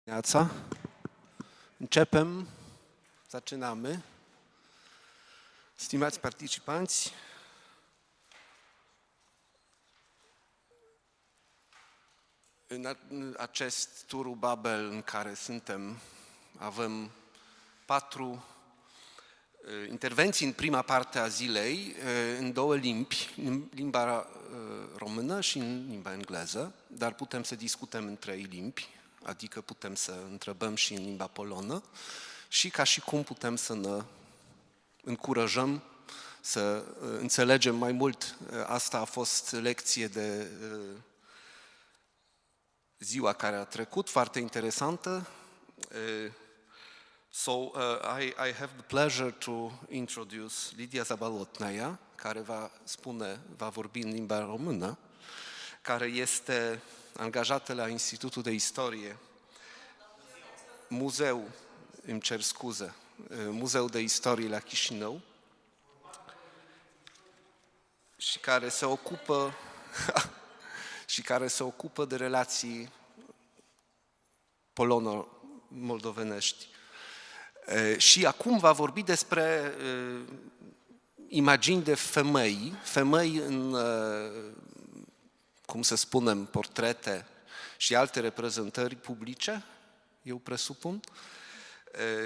dimineața. Începem, zaczynamy. Stimați participanți, în acest turu Babel în care suntem, avem 4 intervenții în prima parte a zilei, în 2 limbi, în limba română și în limba engleză, dar putem să discutăm în 3 limbi, adică putem să întrebăm și în limba polonă și ca și cum putem să ne încurajăm să înțelegem mai mult. Asta a fost lecție de ziua care a trecut, foarte interesantă. I have the pleasure to introduce Lidia Zabalotnaia, care va vorbi în limba română, care este angajată la Institutul de Istorie, Muzeul de Istorie la Chișinău, și care se ocupă de relații polono-moldovenești. Și acum va vorbi despre imagini de femei în, cum să spunem, portrete și alte reprezentări publice, eu presupun.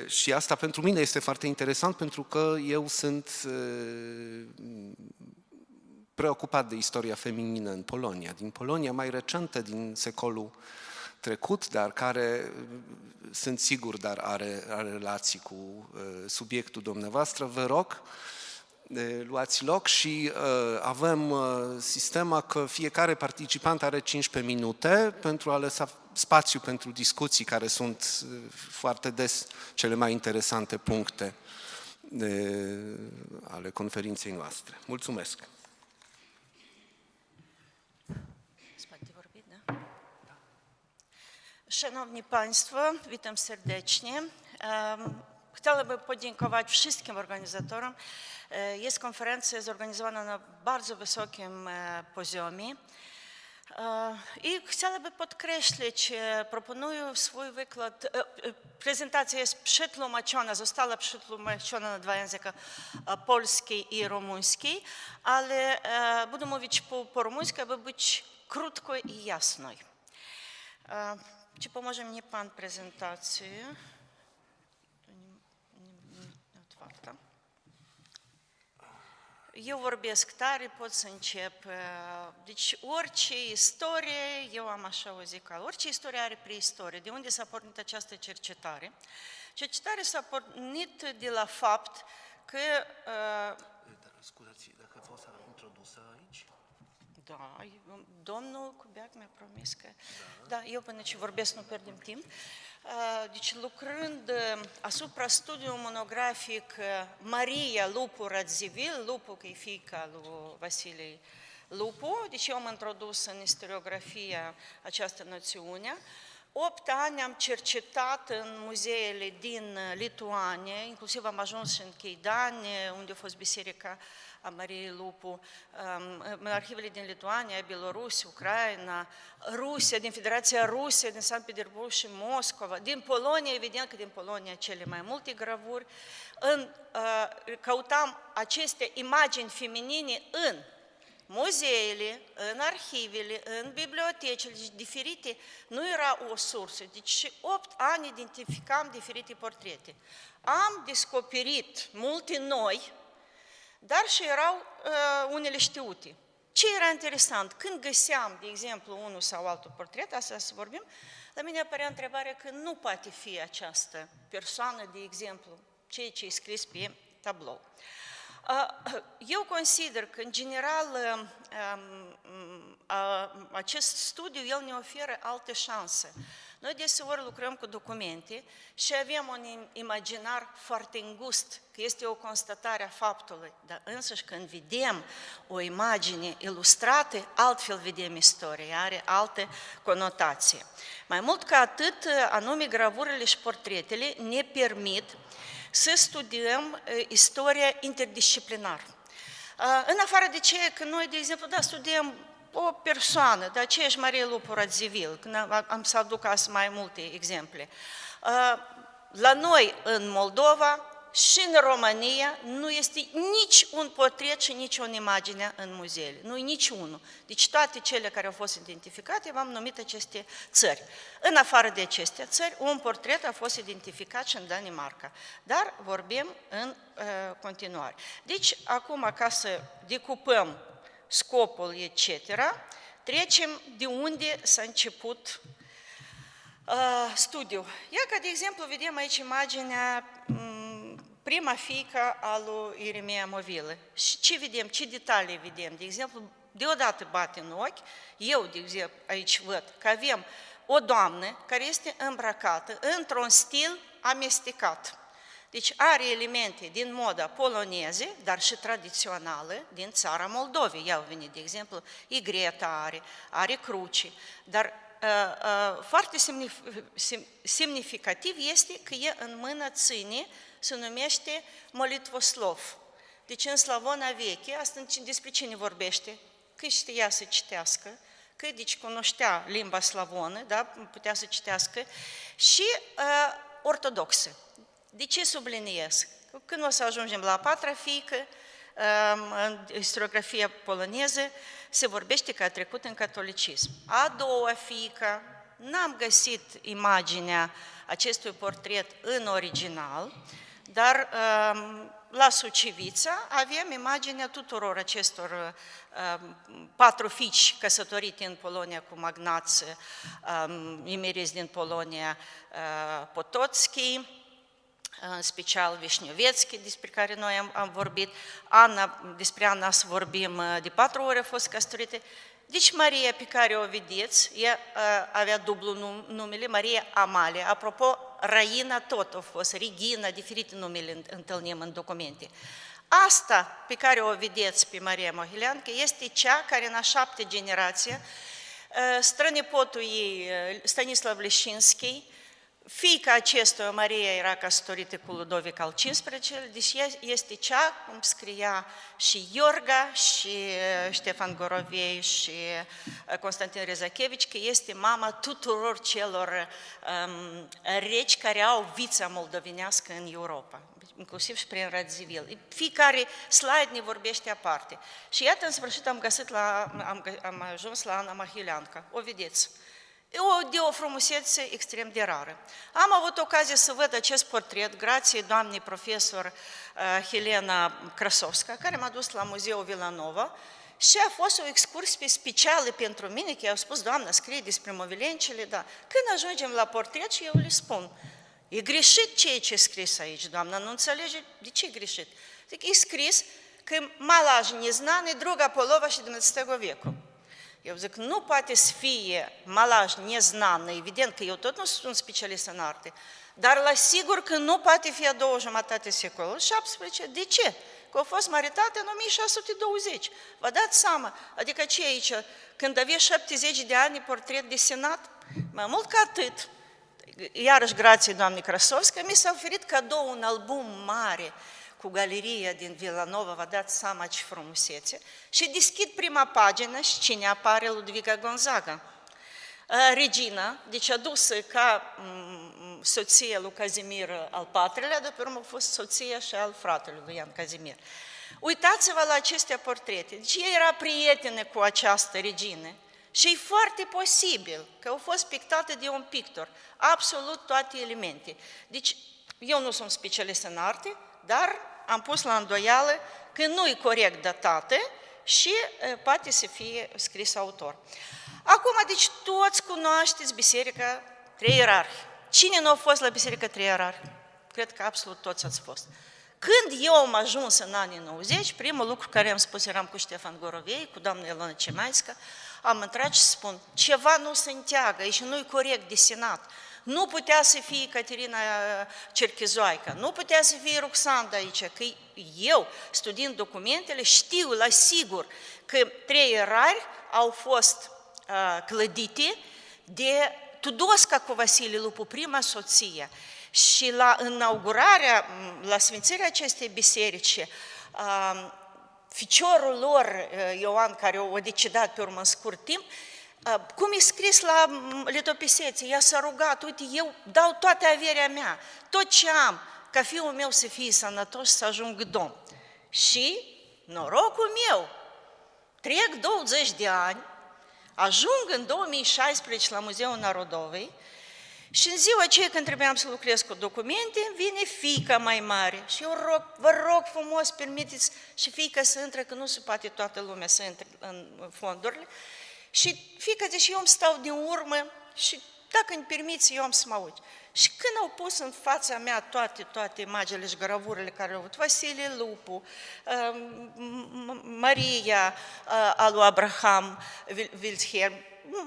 Și asta pentru mine este foarte interesant, pentru că eu sunt preocupat de istoria feminină în Polonia, din Polonia mai recentă, din secolul trecut, dar care, sunt sigur, dar are relații cu subiectul dumneavoastră. Vă rog, luați loc și avem sistema că fiecare participant are 15 minute pentru a lăsa spațiu pentru discuții, care sunt foarte des cele mai interesante puncte ale conferinței noastre. Mulțumesc! Szanowni Państwo, witam serdecznie. Chciałabym podziękować wszystkim organizatorom. Jest konferencja zorganizowana na bardzo wysokim poziomie. I chciałabym podkreślić, proponuję swój wykład, prezentacja jest przetłumaczona, została przetłumaczona na 2 języki, polski i rumuński, ale będę mówić po rumuńsku, aby być krótko i jasno. Czy pomoże mnie pan prezentacji? Nie otwarta. Eu vorbesc tare, pot să încep. Deci orice istorie, eu am așa o zic, orice istorie are preistorie. De unde s-a pornit această cercetare? Cercetarea s-a pornit de la fapt că... Scuzați, dacă fost introdusă aici? Da, domnul Cubeac mi-a promis că... Da, eu până ce vorbesc nu pierdem timp. Deci lucrând asupra studiului monografic Maria Lupu Radzivil, Lupu că e fiica lui Vasile Lupu, deci eu am introdus în istoriografia această noțiune. 8 ani am cercetat în muzeele din Lituania, inclusiv am ajuns și în Cheidani, unde a fost biserica a Mariei Lupu, în arhivele din Lituania, Belorusia, Ucraina, Rusia, din Federația Rusie, din Sankt Petersburg și Moscova, din Polonia, evident că din Polonia cele mai multe gravuri. Căutam aceste imagini feminine în muzeele, în arhivele, în bibliotecile diferite, nu era o sursă. Deci 8 ani identificam diferite portrete. Am descoperit multe noi, dar și erau unele știute. Ce era interesant? Când găseam, de exemplu, unul sau altul portret, asta să vorbim, la mine apărea întrebarea că nu poate fi această persoană, de exemplu, ceea ce e scris pe tablou. Eu consider că, în general, acest studiu, el ne oferă alte șanse. Noi deseori lucrăm cu documente și avem un imaginar foarte îngust, că este o constatare a faptului, dar însăși când vedem o imagine ilustrată, altfel vedem istoria, are altă conotație. Mai mult ca atât, anume gravurile și portretele ne permit să studiem istoria interdisciplinar. În afară de ce, că noi, de exemplu, studiem o persoană, de aceeași Marie Lupu Radzivil, am să aduc azi mai multe exemple. La noi, în Moldova și în România, nu este nici un portret și nici o imagine în muzeele. Nu e nici unul. Deci toate cele care au fost identificate, v-am numit aceste țări. În afară de aceste țări, un portret a fost identificat și în Danemarca. Dar vorbim în continuare. Deci, acum, ca să decupăm scopul, etc., trecem de unde s-a început studiul. Ia ca de exemplu, vedem aici imaginea prima fiică a lui Iremia Movilă. Și ce vedem, ce detalii vedem? De exemplu, deodată bate în ochi, eu, de exemplu, aici văd că avem o doamnă care este îmbrăcată într-un stil amestecat. Deci are elemente din moda poloneză, dar și tradițională din țara Moldovei. Iau venit, de exemplu, igreta are cruci, dar foarte semnificativ este că e în mână ține, se numește molitvoslov. Deci în slavona veche, asta despre cine vorbește? Că știa să citească, că deci cunoștea limba slavonă, da? Putea să citească, și ortodoxă. De ce subliniez? Când o să ajungem la a patra fiică, în istoriografia poloneză, se vorbește că a trecut în catolicism. A doua fiică, n-am găsit imaginea acestui portret în original, dar la Sucevița avem imaginea tuturor acestor patru fiici căsătorite în Polonia cu magnați imeriți din Polonia, Potocki, în special Vișniovețchi, despre care noi am vorbit. Despre Ana să vorbim de 4 ori a fost căsătorită. Deci Maria pe care o vedeți, ea avea dublu numele, Maria Amalia. Apropo, Raina tot a fost, Regina, diferite numele întâlnim în documente. Asta pe care o vedeți pe Maria Mohileancă este cea care în a 7-a generație, strănepotul ei, Stanislav Leșinski, fiica acestuia, Maria, era căsătorită cu Ludovic al XV-lea, deci este cea, cum scria și Iorga, și Ștefan Gorovei, și Constantin Rezachevici, că este mama tuturor celor regi care au vița moldovenească în Europa, inclusiv și prin Radzivil. Fiecare slide ne vorbește aparte. Și iată, în sfârșit, am ajuns la Ana Mohileancă. O vedeți. De o frumusețe extrem de rară. Am avut ocazia să văd acest portret, grație doamnei profesor Helena Krasovska, care m-a dus la Muzeul Vilanova și a fost o excursie specială pentru mine, că i-au spus, doamna, scrie despre movilencele, da. Când ajungem la portret și eu le spun, e greșit ce e scris aici, doamna, nu înțelege? De ce e greșit? Zic, e scris că Malaj Neznane, druga polova și XVII vecu. Eu zic, nu poate să fie Malaj neznană, evident că eu tot nu sunt specialist în arte, dar la sigur că nu poate fi a doua jumătate secolului 17. De ce? Că a fost maritată în 1620. Vă dați seama? Adică ce aici? Când avea 70 de ani, portret desenat? Mai mult ca atât. Iarăși, grație doamnei Krasovska, mi s-a oferit cadou un album mare cu galeria din Vilanova, vă dați seama ce frumusețe, și deschid prima pagină și cine apare? Ludviga Gonzaga. Regina, deci adusă ca soție lui Kazimir al IV-lea, de pe urmă a fost soția și al fratelui lui Ioan Kazimir. Uitați-vă la aceste portrete. Deci ea era prietenă cu această regină și e foarte posibil că au fost pictate de un pictor. Absolut toate elemente. Deci eu nu sunt specialist în arte, dar am pus la îndoială că nu e corect datată și poate să fie scris autor. Acum, deci, toți cunoașteți Biserica Trei Ierarhi. Cine nu a fost la Biserica Trei Ierarhi? Cred că absolut toți ați fost. Când eu am ajuns în anii 90, primul lucru care am spus, eram cu Ștefan Gorovei, cu doamna Ilona Cemaisca, am intrat și spun, ceva nu se înteagă și nu e corect desenat. Nu putea să fie Caterina Cerchezoaica, nu putea să fie Ruxanda aici, că eu, studiind documentele, știu la sigur că trei ierarhi au fost clădite de Tudosca cu Vasile Lupu, prima soție. Și la inaugurarea, la sfințirea acestei biserici, ficiorul lor, Ioan, care o decedat pe urmă în scurt timp, cum e scris la letopisețe, ea s-a rugat, uite, eu dau toată averea mea, tot ce am, ca fiul meu să fie sănătos și să ajung domn. Și norocul meu, trec 20 de ani, ajung în 2016 la Muzeul Narodovei și în ziua aceea când trebuiam să lucrez cu documente, vine fiica mai mare și eu vă rog frumos, permiteți și fiica să intre, că nu se poate toată lumea să intre în fondurile. Și fiica zice, eu îmi stau din urmă și dacă îmi permiți, eu am să mă uit. Și când au pus în fața mea toate imaginele și gravurile care le-au avut, Vasile Lupu, Maria a lui Abraham Wilhelm,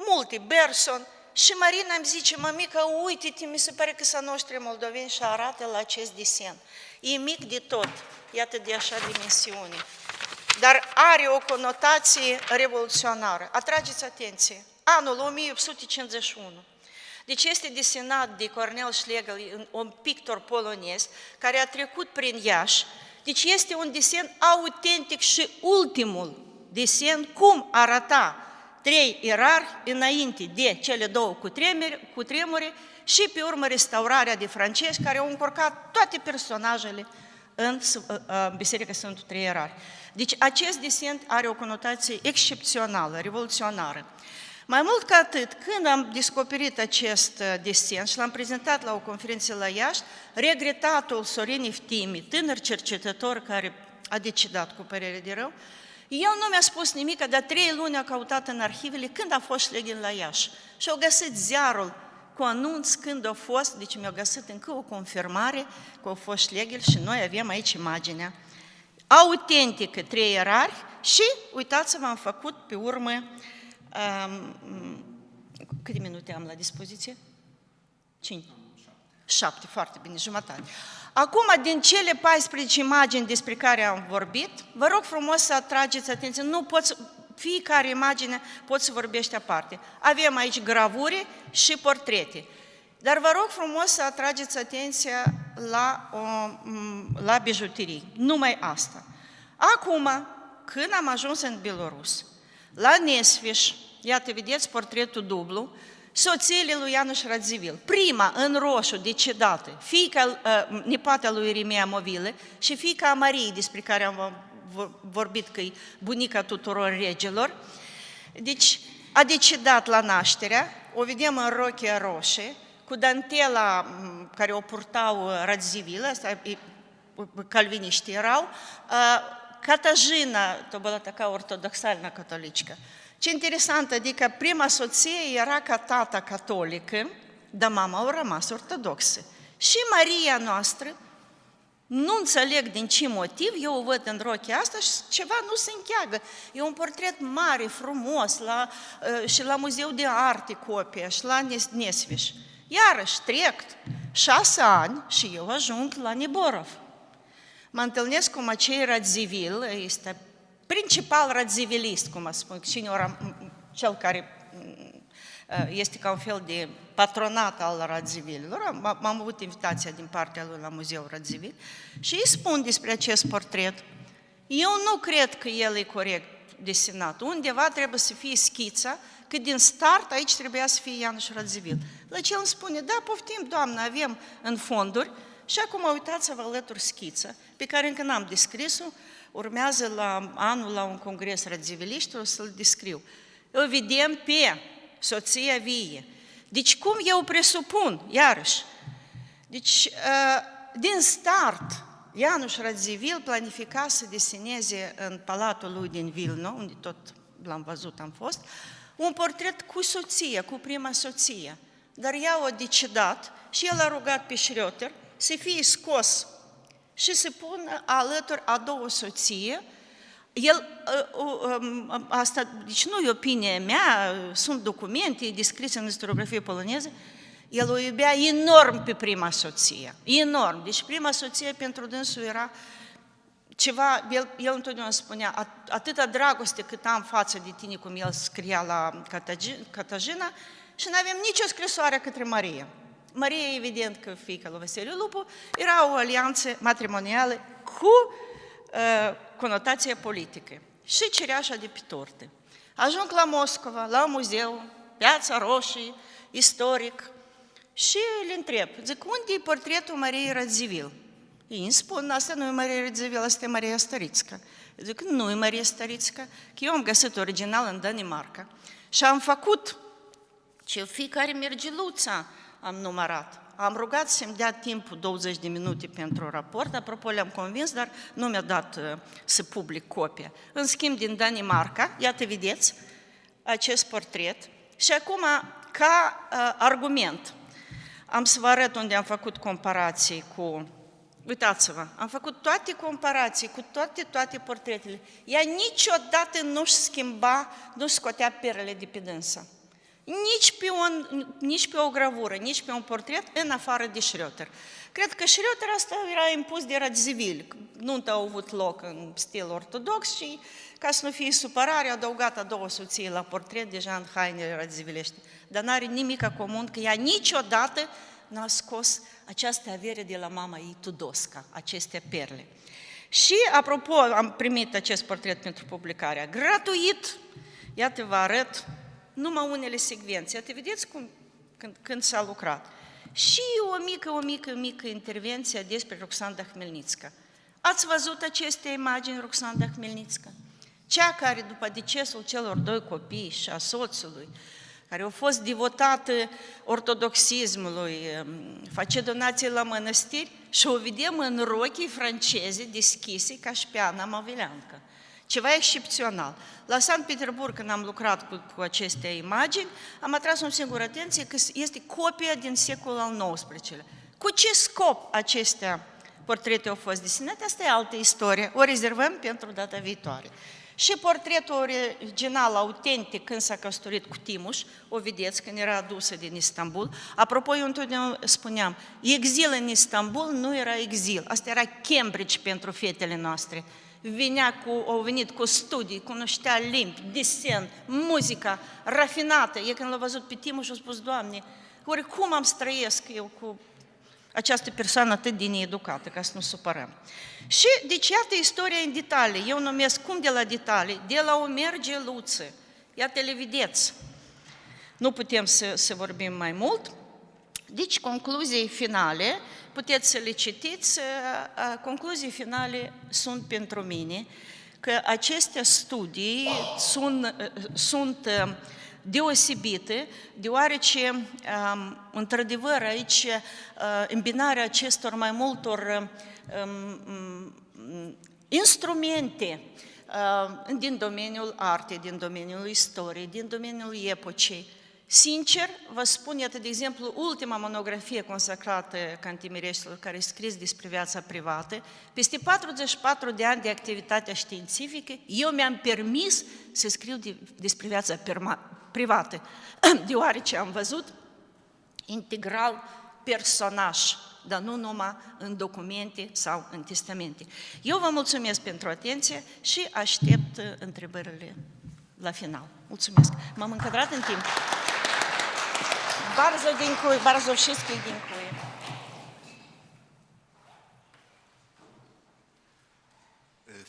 multe, Berson, și Marina îmi zice, mămică, uite-te, mi se pare că sunt noștri moldoveni și arată la acest desen. E mic de tot, iată de așa dimensiune. Dar are o conotație revoluționară. Atrageți atenție, anul 1851. Deci este desenat de Cornel Schlegel, un pictor polonez, care a trecut prin Iași. Deci este un desen autentic și ultimul desen cum arăta 3 ierarhi înainte de cele 2 cutremure și pe urmă restaurarea de francezi care au încurcat toate personajele în Biserica Sfântul Trei Ierarhi. Deci acest desen are o conotație excepțională, revoluționară. Mai mult ca atât, când am descoperit acest desen și l-am prezentat la o conferință la Iași, regretatul Sorin Iftimi, tânăr cercetător care a decedat cu părere de rău, el nu mi-a spus nimic, dar 3 luni a căutat în arhivele când a fost Schlegel la Iași. Și au găsit ziarul cu anunț când a fost, deci mi-au găsit încă o confirmare că a fost Schlegel și noi avem aici imaginea autentică, 3 ierarhi și, uitați-vă, am făcut pe urmă, câte minute am la dispoziție? 5. 7, foarte bine, jumătate. Acum, din cele 14 imagini despre care am vorbit, vă rog frumos să atrageți atenție, nu poți, fiecare imagine poți să vorbești aparte. Avem aici gravuri și portrete. Dar vă rog frumos să atrageți atenția la bijuterii, numai asta. Acum, când am ajuns în Belarus, la Nesfiș, iată, vedeți portretul dublu, soțiile lui Ianuș Radziwill, prima în roșu decedată, fiica, nepoata lui Irimia Movile și fiica Mariei, despre care am vorbit că e bunica tuturor regilor, deci a decedat la nașterea, o vedem în rochia roșie, cu dantela care o purtau Radziwill, asta calviniștii erau, Katarzyna, to była taka ortodoksalna katoliczka. Ce interesant, adică prima soție era ca tata catolică, dar mama a rămas ortodoxă. Și Maria noastră, nu înțeleg din ce motiv, eu o văd în rochia asta și ceva nu se încheagă. E un portret mare, frumos, și la Muzeul de Arte copia, și la Nesfiș. Iarăși trec 6 ani și eu ajung la Neborov. Mă întâlnesc cu Macei Radziwill, este principal radzivilist, cum spun, cel care este ca un fel de patronat al Radziwillilor. Am avut invitația din partea lui la Muzeul Radziwill și îi spun despre acest portret. Eu nu cred că el e corect desenat. Undeva trebuie să fie schița, că din start aici trebuia să fie Ianuș Radziwill. La ce el îmi spune, da, poftim, doamnă, avem în fonduri și acum uitați-vă alături schița, pe care încă n-am descris-o, urmează la anul la un congres radzivilliști, o să-l descriu. O vedem pe soția vie. Deci cum eu presupun, iarăși, deci din start, Ianuș Radziwill planifica să deseneze în palatul lui din Vilno, unde tot l-am văzut, am fost, un portret cu soția, cu prima soție. Dar ea a decedat și el a rugat pe Schröter să fie scos și să pună alături a 2 soții. El, asta, deci nu e opinia mea, sunt documente descrise în istoriografie poloneză, el o iubea enorm pe prima soție, enorm. Deci prima soție pentru dânsul era ceva, el întotdeauna spunea, atâta dragoste cât am față de tine, cum el scria la Katarzyna, și nu avem nicio scrisoare către Maria. Maria, evident că fiica lui Vasile Lupu, era o alianță matrimonială cu conotație politică. Și cireașa de pe tortă. Ajung la Moscova, la muzeu, Piața Roșie, istoric, și îl întreb, zic, unde e portretul Mariei Radziwiłł? Ei îmi spun, asta nu e Maria Radziwiłł, asta e Maria Stărițcă. Zic, nu e Maria Stărițcă, că eu am găsit original în Danemarca și am făcut ce fiecare mergeluța am numărat. Am rugat să-mi dea timpul 20 de minute pentru raport, apropo le-am convins, dar nu mi-a dat să public copia. În schimb, din Danemarca, iată, vedeți, acest portret. Și acum, ca argument, am să vă arăt unde am făcut comparații cu... Uitați-vă, am făcut toate comparații cu toate portretele. Ea niciodată nu-și schimba, nu scotea perele de pe dânsa. Nici pe o gravură, nici pe un portret, în afară de Schröter. Cred că Schröter asta era impus de Radziwiłł. Nunta a avut loc în stil ortodox și, ca să nu fie supărare, a adăugat a doua soție la portret, deja în haine radziwilești. Dar n-are nimic comun, că ea niciodată n-a scos această avere de la mama ei, Tudosca, aceste perle. Și, apropo, am primit acest portret pentru publicarea gratuit. Iată, vă arăt numai unele secvențe. Iată, vedeți când s-a lucrat. Și o mică intervenție despre Roxanda Hmelnitska. Ați văzut aceste imagini, Roxanda Hmelnitska? Cea care, după decesul celor doi copii și a soțului, care a fost devotată ortodoxismului, face donații la mănăstiri și o vedem în rochii franceze deschise ca și pe Ana Maveleancă. Ceva excepțional. La Sankt Petersburg, când am lucrat cu aceste imagini, am atras un singur atenție că este copia din secolul al XIX-lea. Cu ce scop acestea portrete au fost desenate? Asta e altă istorie. O rezervăm pentru data viitoare. Și portretul original, autentic, când s-a căsătorit cu Timuș, o vedeți, când era adusă din Istanbul. Apropo, eu întotdeauna spuneam, exil în Istanbul nu era exil, asta era Cambridge pentru fetele noastre. Au venit cu studii, cunoștea limbi, desen, muzica rafinată. E când l-a văzut pe Timuș, a spus, Doamne, ori cum am să trăiesc eu cu această persoană atât de needucată, ca să nu supărăm. Și, deci, iată istoria în detalii. Eu numesc cum de la detalii? De la o mergeluță. Iată, le vedeți. Nu putem să vorbim mai mult. Deci, concluzii finale, puteți să le citiți. Concluzii finale sunt pentru mine că aceste studii sunt deosebite, deoarece, într-adevăr, aici îmbinarea acestor mai multor instrumente din domeniul artei, din domeniul istoriei, din domeniul epocei. Sincer, vă spun, iată, de exemplu, ultima monografie consacrată Cantimireștilor, care a scris despre viața privată, peste 44 de ani de activitate științifică, eu mi-am permis să scriu despre viața privată, deoarece am văzut integral personaj, dar nu numai în documente sau în testamente. Eu vă mulțumesc pentru atenție și aștept întrebările la final. Mulțumesc. M-am încadrat în timp. Bardzo wszystkich dziękuję.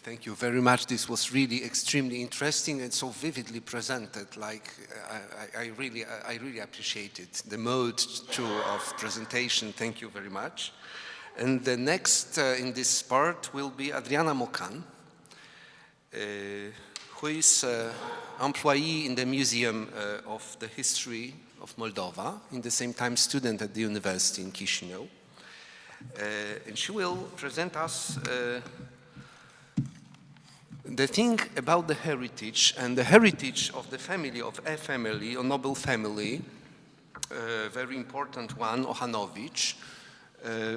Thank you very much. This was really extremely interesting and so vividly presented. Like I really appreciate it. The mode too of presentation. Thank you very much. And the next in this part will be Adriana Mocan, who is employee in the Museum of the History of Moldova, in the same time student at the University in Chisinau. And she will present us the thing about the heritage and the heritage of the family, of a family, a noble family, a very important one, Ochanowicz.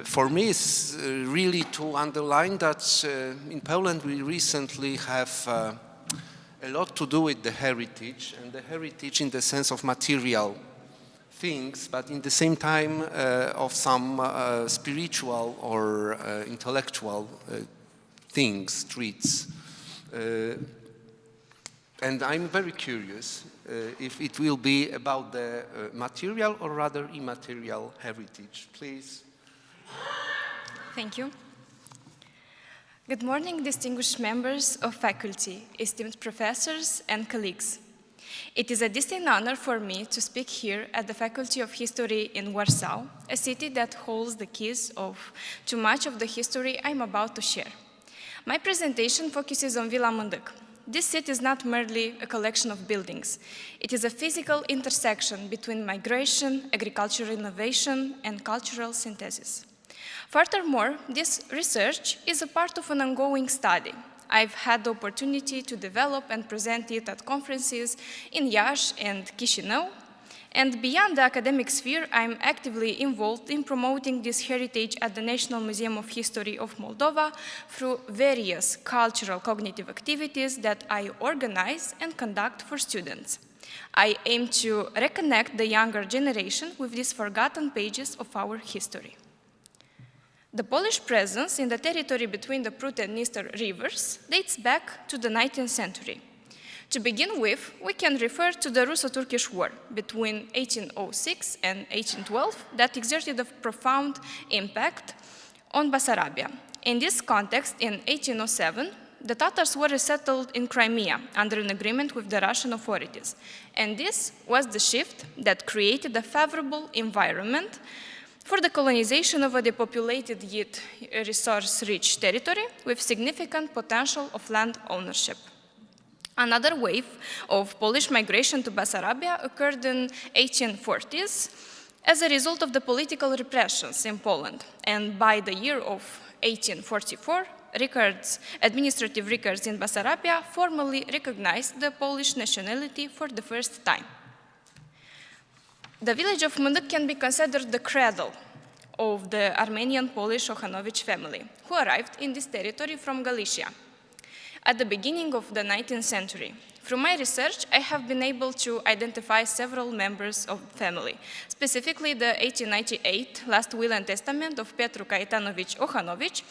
For me, it's really to underline that in Poland we recently have a lot to do with the heritage, and the heritage in the sense of material things, but in the same time of some spiritual or intellectual things, traits. And I'm very curious if it will be about the material or rather immaterial heritage. Please. Thank you. Good morning, distinguished members of faculty, esteemed professors and colleagues. It is a distinct honor for me to speak here at the Faculty of History in Warsaw, a city that holds the keys to much of the history I'm about to share. My presentation focuses on Vila Mândâc. This city is not merely a collection of buildings. It is a physical intersection between migration, agricultural innovation, and cultural synthesis. Furthermore, this research is a part of an ongoing study. I've had the opportunity to develop and present it at conferences in Iași and Chișinău. And beyond the academic sphere, I'm actively involved in promoting this heritage at the National Museum of History of Moldova through various cultural cognitive activities that I organize and conduct for students. I aim to reconnect the younger generation with these forgotten pages of our history. The Polish presence in the territory between the Prut and Dniester rivers dates back to the 19th century. To begin with, we can refer to the Russo-Turkish War between 1806 and 1812 that exerted a profound impact on Bessarabia. In this context, in 1807, the Tatars were resettled in Crimea under an agreement with the Russian authorities. And this was the shift that created a favorable environment for the colonization of a depopulated yet resource-rich territory with significant potential of land ownership. Another wave of Polish migration to Bessarabia occurred in 1840s as a result of the political repressions in Poland. And by the year of 1844, administrative records in Bessarabia formally recognized the Polish nationality for the first time. The village of Mândâc can be considered the cradle of the Armenian-Polish Ohanovich family, who arrived in this territory from Galicia at the beginning of the 19th century. Through my research, I have been able to identify several members of the family, specifically the 1898 last will and testament of Petru Caetanovich Ohanovich,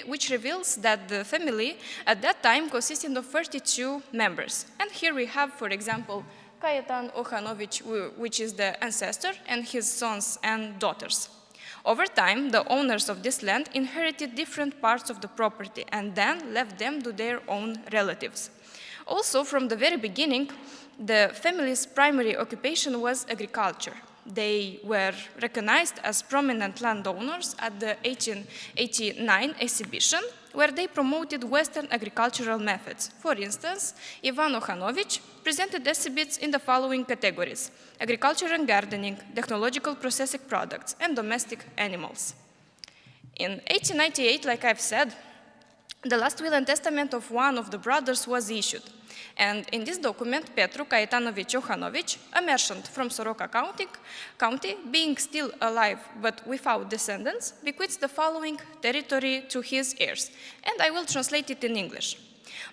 which reveals that the family at that time consisted of 32 members. And here we have, for example, Caetan Ohanovich, which is the ancestor, and his sons and daughters. Over time, the owners of this land inherited different parts of the property and then left them to their own relatives. Also, from the very beginning, the family's primary occupation was agriculture. They were recognized as prominent landowners at the 1889 exhibition, where they promoted Western agricultural methods. For instance, Ivan Ohanovich presented exhibits in the following categories: agriculture and gardening, technological processing products, and domestic animals. In 1898, like I've said, the last will and testament of one of the brothers was issued. And in this document, Petru Caetanovich Ohanovich, a merchant from Soroca County, being still alive but without descendants, bequeaths the following territory to his heirs. And I will translate it in English.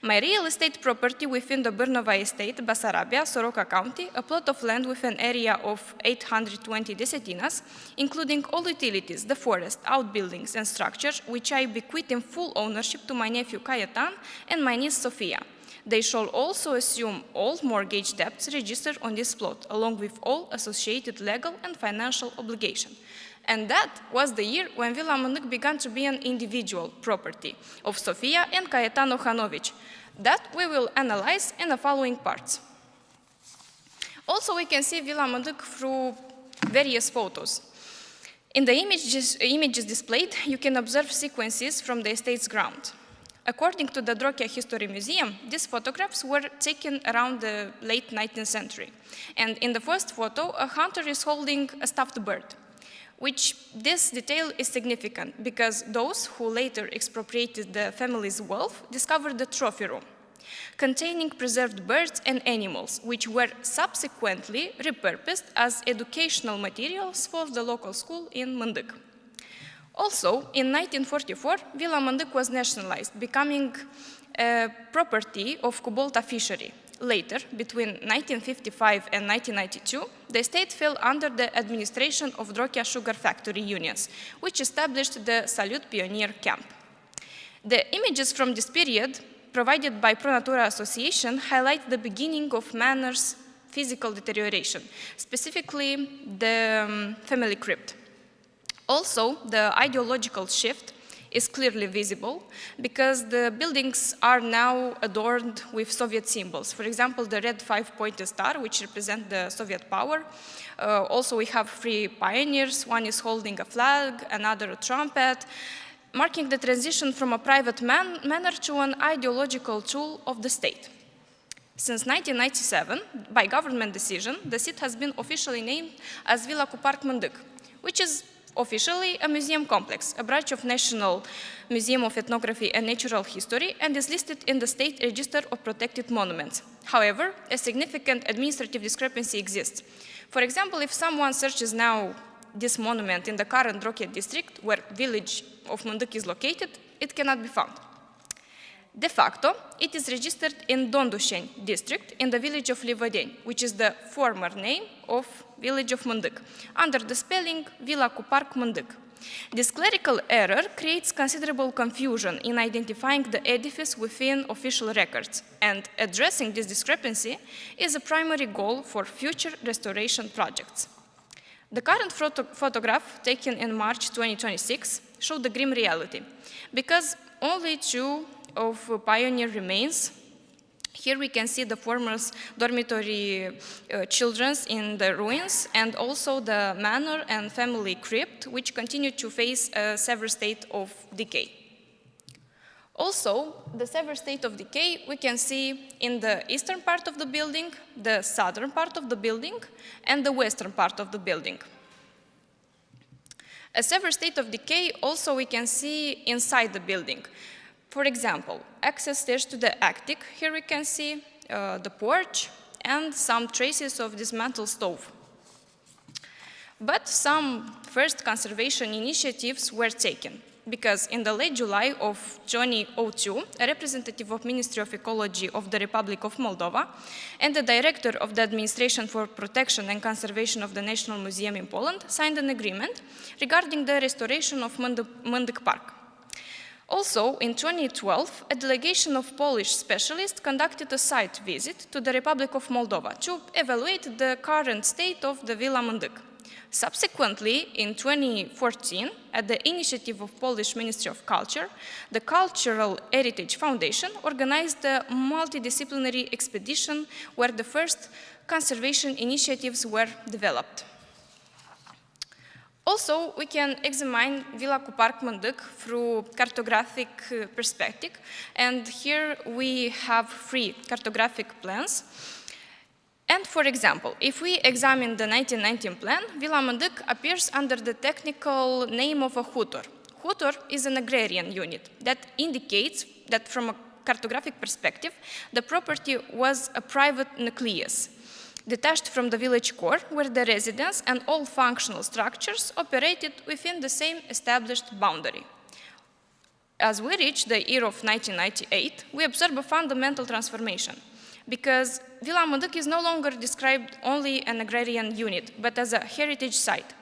My real estate property within the Bârnova estate, Bessarabia, Soroca County, a plot of land with an area of 820 desetinas, including all utilities, the forest, outbuildings, and structures, which I bequeath in full ownership to my nephew Caetan and my niece Sofia. They shall also assume all mortgage debts registered on this plot, along with all associated legal and financial obligations. And that was the year when Vila Mândâc began to be an individual property of Sofia and Caetan Ohanovich. That we will analyze in the following parts. Also, we can see Vila Mândâc through various photos. In the images displayed, you can observe sequences from the estate's ground. According to the Drochia History Museum, these photographs were taken around the late 19th century. And in the first photo, a hunter is holding a stuffed bird, which this detail is significant because those who later expropriated the family's wealth discovered the trophy room, containing preserved birds and animals, which were subsequently repurposed as educational materials for the local school in Mândâc. Also, in 1944, Vila Mândâc was nationalized, becoming a property of Cubolta fishery. Later, between 1955 and 1992, the estate fell under the administration of Drochia Sugar Factory Unions, which established the Salute Pioneer Camp. The images from this period, provided by Pro Natura Association, highlight the beginning of Manor's physical deterioration, specifically the family crypt. Also, the ideological shift is clearly visible because the buildings are now adorned with Soviet symbols. For example, the red 5-pointed star, which represents the Soviet power. Also, we have 3 pioneers. One is holding a flag, another a trumpet, marking the transition from a private manner to an ideological tool of the state. Since 1997, by government decision, the seat has been officially named as Villa cu Parc Mânduc, which is officially a museum complex, a branch of National Museum of Ethnography and Natural History, and is listed in the State Register of Protected Monuments. However, a significant administrative discrepancy exists. For example, if someone searches now this monument in the current Rocket district, where village of Mânduc is located, it cannot be found. De facto, it is registered in Dondușeni district in the village of Livădeni, which is the former name of village of Mânduc, under the spelling Villa cu Parc Mânduc. This clerical error creates considerable confusion in identifying the edifice within official records, and addressing this discrepancy is a primary goal for future restoration projects. The current photograph, taken in March 2026, showed the grim reality, because only 2 of pioneer remains. Here we can see the former dormitory children in the ruins, and also the manor and family crypt, which continue to face a severe state of decay. Also, the severe state of decay we can see in the eastern part of the building, the southern part of the building, and the western part of the building. A severe state of decay also we can see inside the building. For example, access stairs to the attic. Here we can see the porch and some traces of dismantled stove. But some first conservation initiatives were taken, because in the late July of 2002, a representative of Ministry of Ecology of the Republic of Moldova and the director of the Administration for Protection and Conservation of the National Museum in Poland signed an agreement regarding the restoration of Mânduc Park. Also, in 2012, a delegation of Polish specialists conducted a site visit to the Republic of Moldova to evaluate the current state of the Villa Mânduc. Subsequently, in 2014, at the initiative of Polish Ministry of Culture, the Cultural Heritage Foundation organized a multidisciplinary expedition where the first conservation initiatives were developed. Also, we can examine Villa cu Parc Mânduc through cartographic perspective, and here we have 3 cartographic plans. And for example, if we examine the 1919 plan, Villa Mânduc appears under the technical name of a hutor. Hutor is an agrarian unit that indicates that from a cartographic perspective, the property was a private nucleus, detached from the village core, where the residence and all functional structures operated within the same established boundary. As we reach the year of 1998, we observe a fundamental transformation, because Villa Mânduc is no longer described only an agrarian unit, but as a heritage site.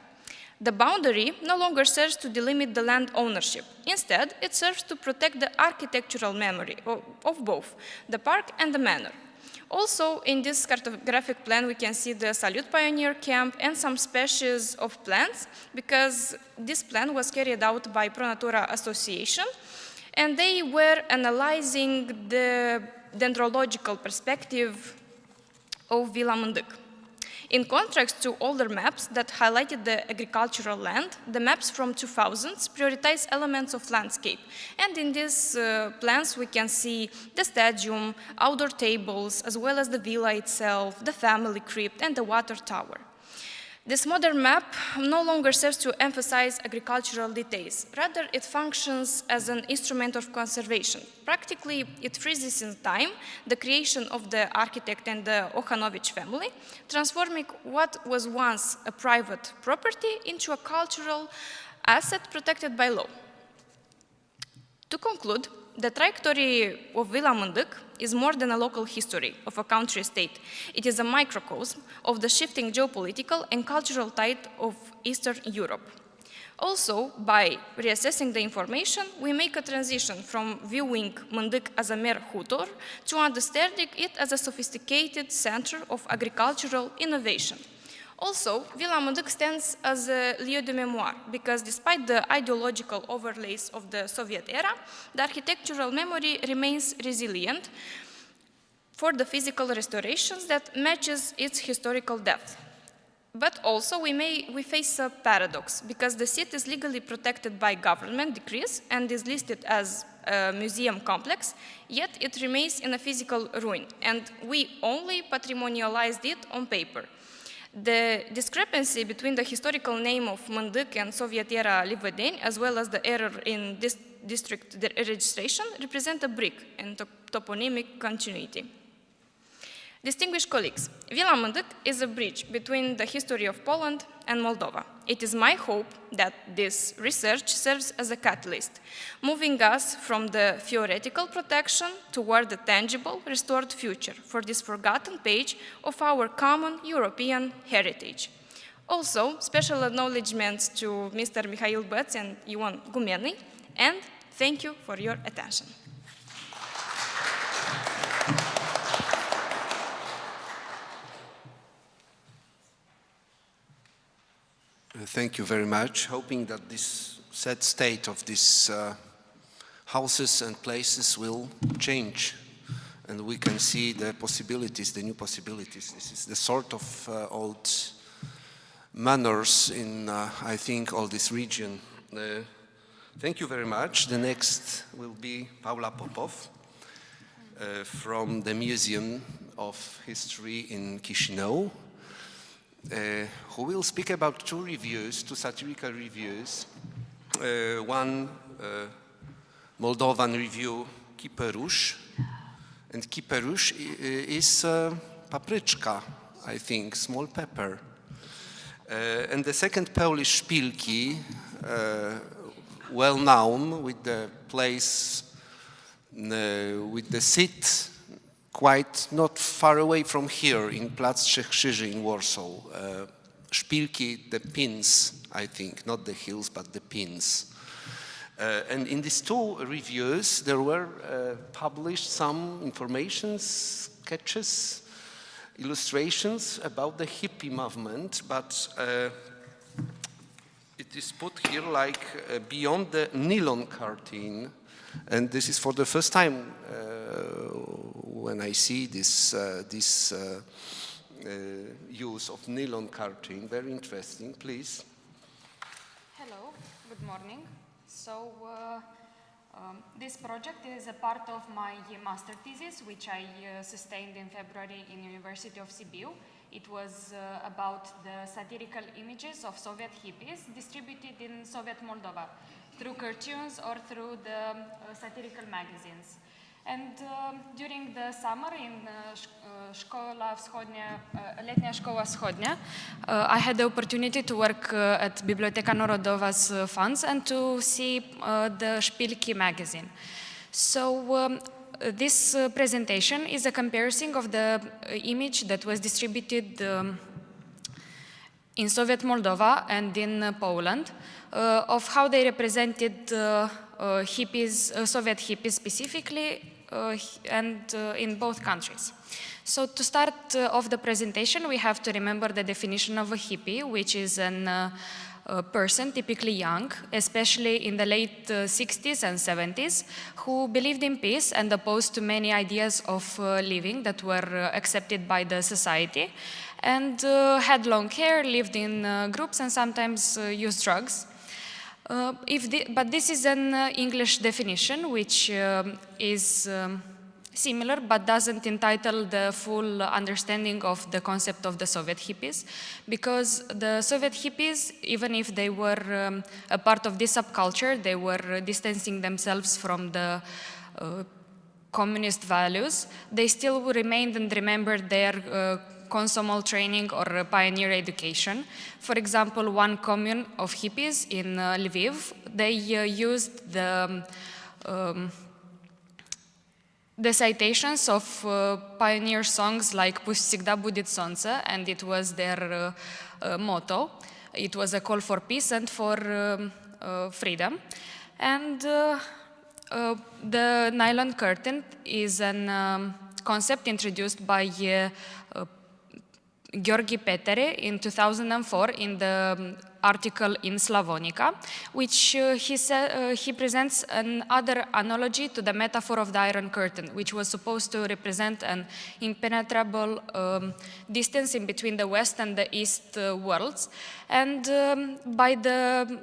The boundary no longer serves to delimit the land ownership. Instead, it serves to protect the architectural memory of both the park and the manor. Also, in this cartographic plan, we can see the Salute Pioneer Camp and some species of plants, because this plan was carried out by Pro Natura Association, and they were analyzing the dendrological perspective of Villa Mânduc. In contrast to older maps that highlighted the agricultural land, the maps from 2000s prioritize elements of landscape. And in these plans, we can see the stadium, outdoor tables, as well as the villa itself, the family crypt, and the water tower. This modern map no longer serves to emphasize agricultural details. Rather, it functions as an instrument of conservation. Practically, it freezes in time the creation of the architect and the Okhanovich family, transforming what was once a private property into a cultural asset protected by law. To conclude, the trajectory of Villa Mânduc is more than a local history of a country-state. It is a microcosm of the shifting geopolitical and cultural tide of Eastern Europe. Also, by reassessing the information, we make a transition from viewing Mânduc as a mere hutor to understanding it as a sophisticated center of agricultural innovation. Also, Villa Mânduc stands as a lieu de mémoire because despite the ideological overlays of the Soviet era, the architectural memory remains resilient for the physical restorations that matches its historical depth. But also we face a paradox because the site is legally protected by government decrees and is listed as a museum complex, yet it remains in a physical ruin, and we only patrimonialized it on paper. The discrepancy between the historical name of Mânduc and Soviet-era Livedeni, as well as the error in this district registration, represent a break in toponymic continuity. Distinguished colleagues, Villa Mânduc is a bridge between the history of Poland and Moldova. It is my hope that this research serves as a catalyst, moving us from the theoretical protection toward the tangible, restored future for this forgotten page of our common European heritage. Also, special acknowledgements to Mr. Mihail Băț and Ion Gumeni, and thank you for your attention. Thank you very much. Hoping that this sad state of these houses and places will change and we can see the possibilities, the new possibilities. This is the sort of old manners in, I think, all this region. Thank you very much. The next will be Paula Popov from the Museum of History in Chișinău. Who will speak about two reviews, two satirical reviews. One Moldovan review, Kiperush, and Kiperush is papryczka, I think, small pepper. And the second Polish Szpilki, well known with the place, with the seat quite not far away from here in Plac Trzech Krzyży in Warsaw. Szpilki, the pins, I think, not the hills, but the pins. And in these two reviews, there were published some information, sketches, illustrations about the hippie movement, but it is put here like beyond the nylon curtain. And this is for the first time when I see this use of nylon curtain. Very interesting, please. Hello, good morning. So this project is a part of my master thesis, which I sustained in February in University of Sibiu. It was about the satirical images of Soviet hippies distributed in Soviet Moldova through cartoons or through the satirical magazines. And during the summer in Szkoła Wschodnia, Letnia Szkoła Wschodnia, I had the opportunity to work at Biblioteca Narodowa's funds and to see the Szpilki magazine. So this presentation is a comparison of the image that was distributed in Soviet Moldova and in Poland of how they represented hippies, Soviet hippies specifically, and in both countries. So to start off the presentation, we have to remember the definition of a hippie, which is a person, typically young, especially in the late 60s and 70s, who believed in peace and opposed to many ideas of living that were accepted by the society, and had long hair, lived in groups, and sometimes used drugs. But this is an English definition, which is similar, but doesn't entitle the full understanding of the concept of the Soviet hippies, because the Soviet hippies, even if they were a part of this subculture, they were distancing themselves from the communist values, they still remained and remembered their Komsomol training or pioneer education. For example, one commune of hippies in Lviv, they used the citations of pioneer songs like "Пусть всегда будет солнце," and it was their motto. It was a call for peace and for freedom. And the nylon curtain is a concept introduced by Georgi Petere in 2004 in the article in Slavonica, which he presents another analogy to the metaphor of the Iron Curtain, which was supposed to represent an impenetrable distance in between the West and the East worlds. And by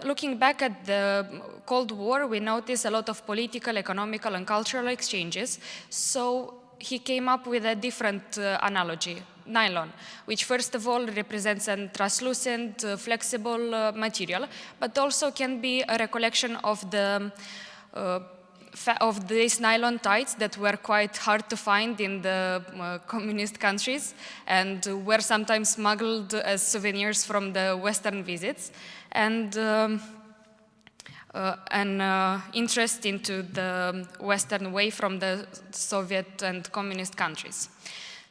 looking back at the Cold War, we notice a lot of political, economical, and cultural exchanges. So he came up with a different analogy, nylon, which first of all represents a translucent, flexible material, but also can be a recollection of these nylon tights that were quite hard to find in the communist countries and were sometimes smuggled as souvenirs from the Western visits. And an interest into the Western way from the Soviet and communist countries.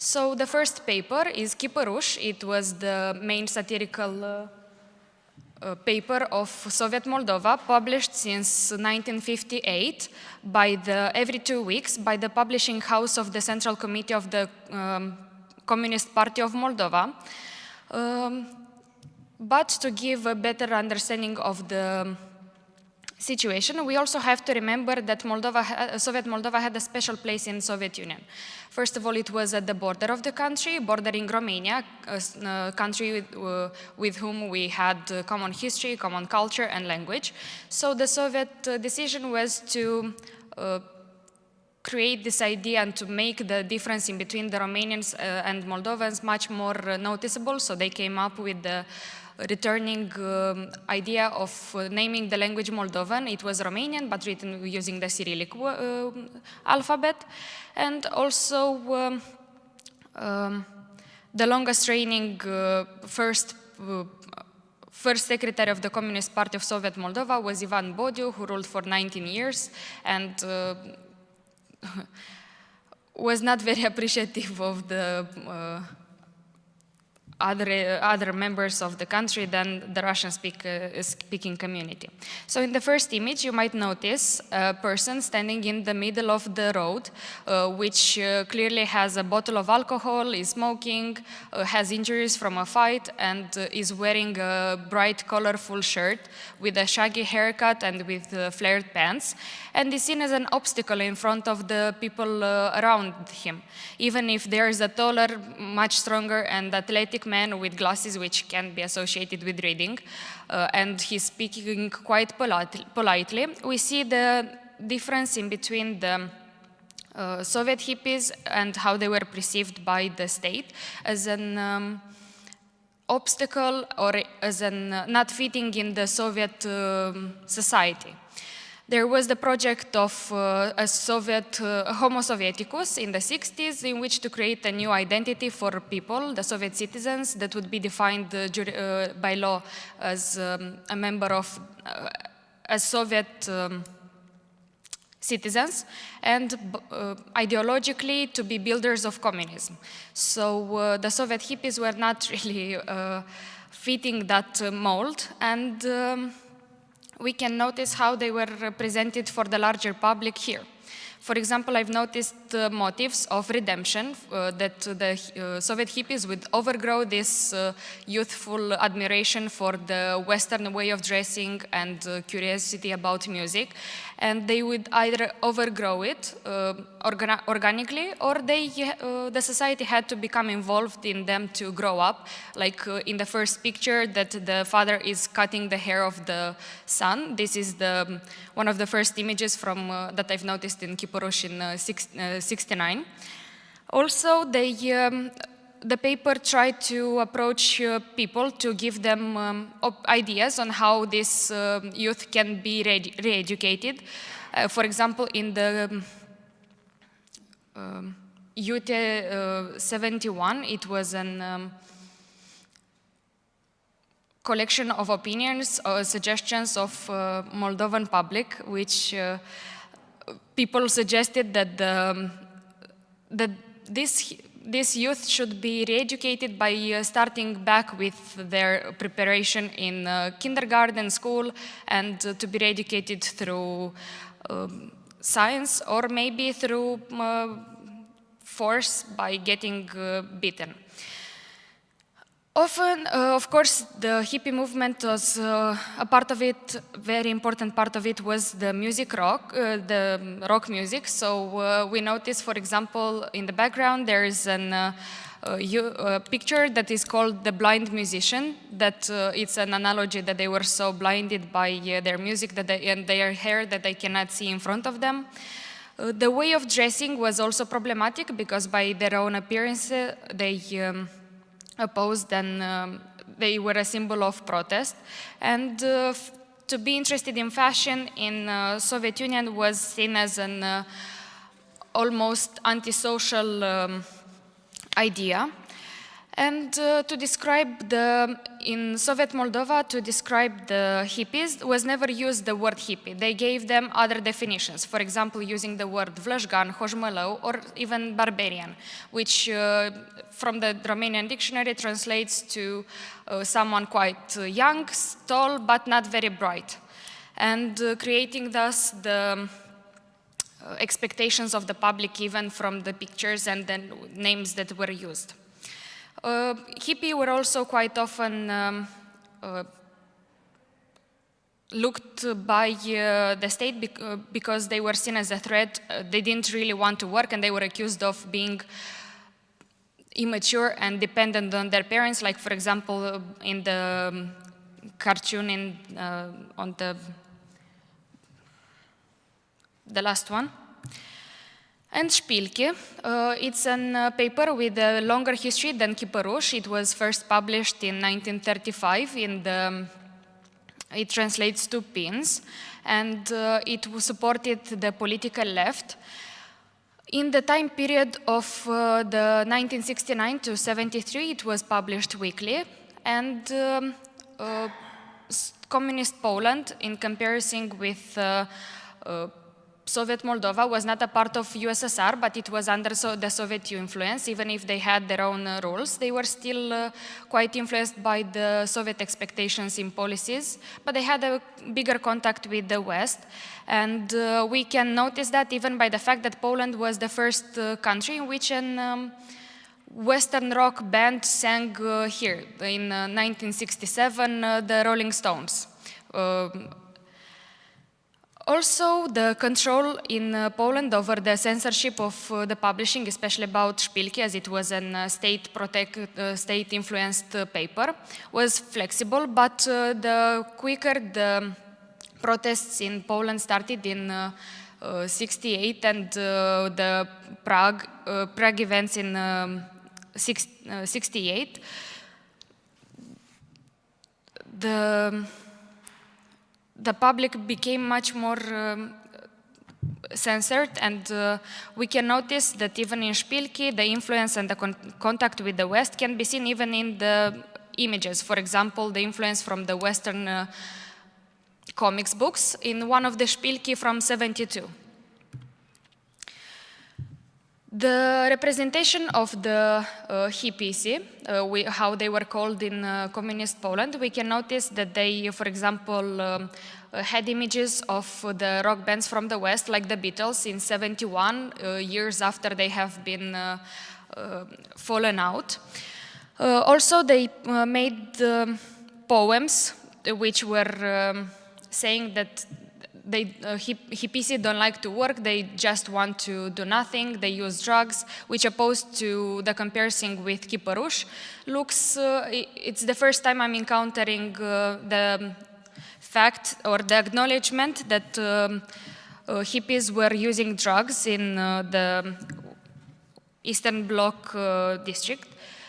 So the first paper is Kiparush. It was the main satirical paper of Soviet Moldova, published since 1958 every 2 weeks by the publishing house of the Central Committee of the Communist Party of Moldova. But to give a better understanding of the situation, we also have to remember that Soviet Moldova had a special place in Soviet Union. First of all, it was at the border of the country, bordering Romania, a country with whom we had common history, common culture, and language. So the Soviet decision was to create this idea and to make the difference in between the Romanians and Moldovans much more noticeable. So they came up with the returning idea of naming the language Moldovan. It was Romanian, but written using the Cyrillic alphabet. And also the longest reigning first secretary of the Communist Party of Soviet Moldova was Ivan Bodiu, who ruled for 19 years and was not very appreciative of the other members of the country than the Russian-speaking community. So in the first image, you might notice a person standing in the middle of the road, which clearly has a bottle of alcohol, is smoking, has injuries from a fight, and is wearing a bright, colorful shirt with a shaggy haircut and with flared pants, and is seen as an obstacle in front of the people around him, even if there is a taller, much stronger, and athletic man with glasses, which can be associated with reading, and he's speaking quite politely. We see the difference in between the Soviet hippies and how they were perceived by the state as an obstacle or as an not fitting in the Soviet society. There was the project of a Soviet Homo Sovieticus in the 60s, in which to create a new identity for people, the Soviet citizens, that would be defined by law as a member of as Soviet citizens, and ideologically to be builders of communism. So the Soviet hippies were not really fitting that mold, and we can notice how they were represented for the larger public here. For example, I've noticed motifs of redemption, that the Soviet hippies would overgrow this youthful admiration for the Western way of dressing and curiosity about music, and they would either overgrow it organically, or the society had to become involved in them to grow up, like in the first picture that the father is cutting the hair of the son. This is one of the first images from that I've noticed in Kiparush in 69. Also, the paper tried to approach people to give them ideas on how this youth can be re-educated. For example, in the UT 71, it was an collection of opinions or suggestions of Moldovan public, which people suggested that this youth should be re-educated by starting back with their preparation in kindergarten, school, and to be re-educated through science, or maybe through force by getting beaten. Often, of course, the hippie movement was a part of it, very important part of it was the music rock, the rock music. So we notice, for example, in the background there is a picture that is called The Blind Musician, that it's an analogy that they were so blinded by their music that and their hair that they cannot see in front of them. The way of dressing was also problematic because by their own appearance they opposed and they were a symbol of protest. And to be interested in fashion in Soviet Union was seen as an almost antisocial idea. And to describe in Soviet Moldova, to describe the hippies was never used the word hippie. They gave them other definitions. For example, using the word vlășgan, hoșmălău, or even barbarian, which from the Romanian dictionary translates to someone quite young, tall, but not very bright. And creating thus the expectations of the public even from the pictures and the names that were used. Hippie were also quite often looked by the state because they were seen as a threat. They didn't really want to work and they were accused of being immature and dependent on their parents, like for example in the cartoon on the last one. And Șpilki, it's a paper with a longer history than Chipăruș. It was first published in 1935 it translates to pins, and it supported the political left. In the time period of the 1969 to 73, it was published weekly, and Communist Poland, in comparison with Soviet Moldova, was not a part of USSR, but it was under the Soviet influence. Even if they had their own rules, they were still quite influenced by the Soviet expectations in policies, but they had a bigger contact with the West. And we can notice that even by the fact that Poland was the first country in which an Western rock band sang here. In 1967, the Rolling Stones. Also, the control in Poland over the censorship of the publishing, especially about Șpilki, as it was a state-influenced paper, was flexible, but the quicker the protests in Poland started in 68 and the Prague events in 68, the public became much more censored, and we can notice that even in Șpilki, the influence and the contact with the West can be seen even in the images. For example, the influence from the Western comics books in one of the Șpilki from 72. The representation of the hippies, how they were called in communist Poland, we can notice that they, for example, had images of the rock bands from the West, like the Beatles in 71, years after they have been fallen out. Also, they made poems which were saying that hippies don't like to work, they just want to do nothing, they use drugs, which opposed to the comparison with Chipăruș. It's the first time I'm encountering the fact or the acknowledgement that hippies were using drugs in the Eastern Bloc district.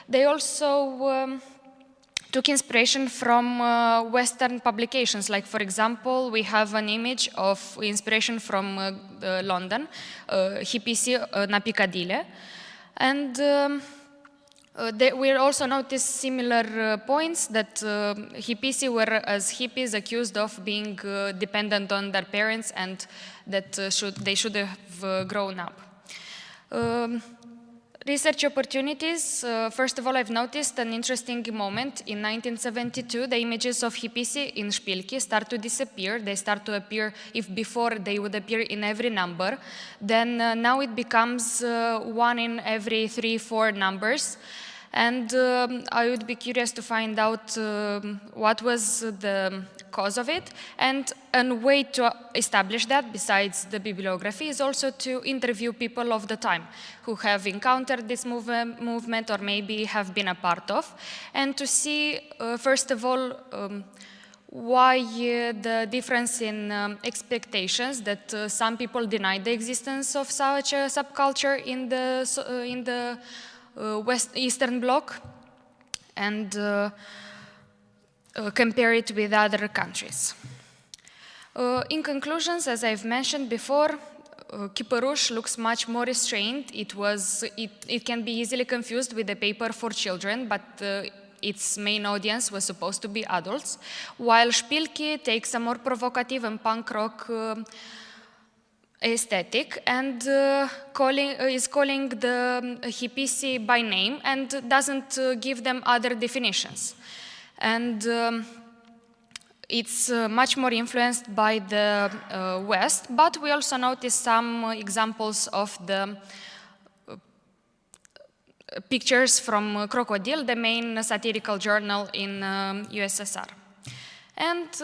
They also took inspiration from Western publications. Like, for example, we have an image of inspiration from London, hippies na Piccadilly. And we also noticed similar points that hippies were, as hippies, accused of being dependent on their parents and that they should have grown up. Research opportunities. First of all, I've noticed an interesting moment. In 1972, the images of hippies in Șpilki start to disappear. They start to appear, if before they would appear in every number, then now it becomes one in every 3-4 numbers. And I would be curious to find out what was the cause of it, and a way to establish that, besides the bibliography, is also to interview people of the time who have encountered this movement or maybe have been a part of, and to see, first of all, why the difference in expectations, that some people deny the existence of such a subculture in the Eastern Bloc, and compare it with other countries. In conclusions, as I've mentioned before, Kiparush looks much more restrained. It can be easily confused with a paper for children, but its main audience was supposed to be adults, while Špilki takes a more provocative and punk rock aesthetic and is calling the hippies by name and doesn't give them other definitions. And it's much more influenced by the West, but we also notice some examples of the pictures from Crocodile, the main satirical journal in USSR. And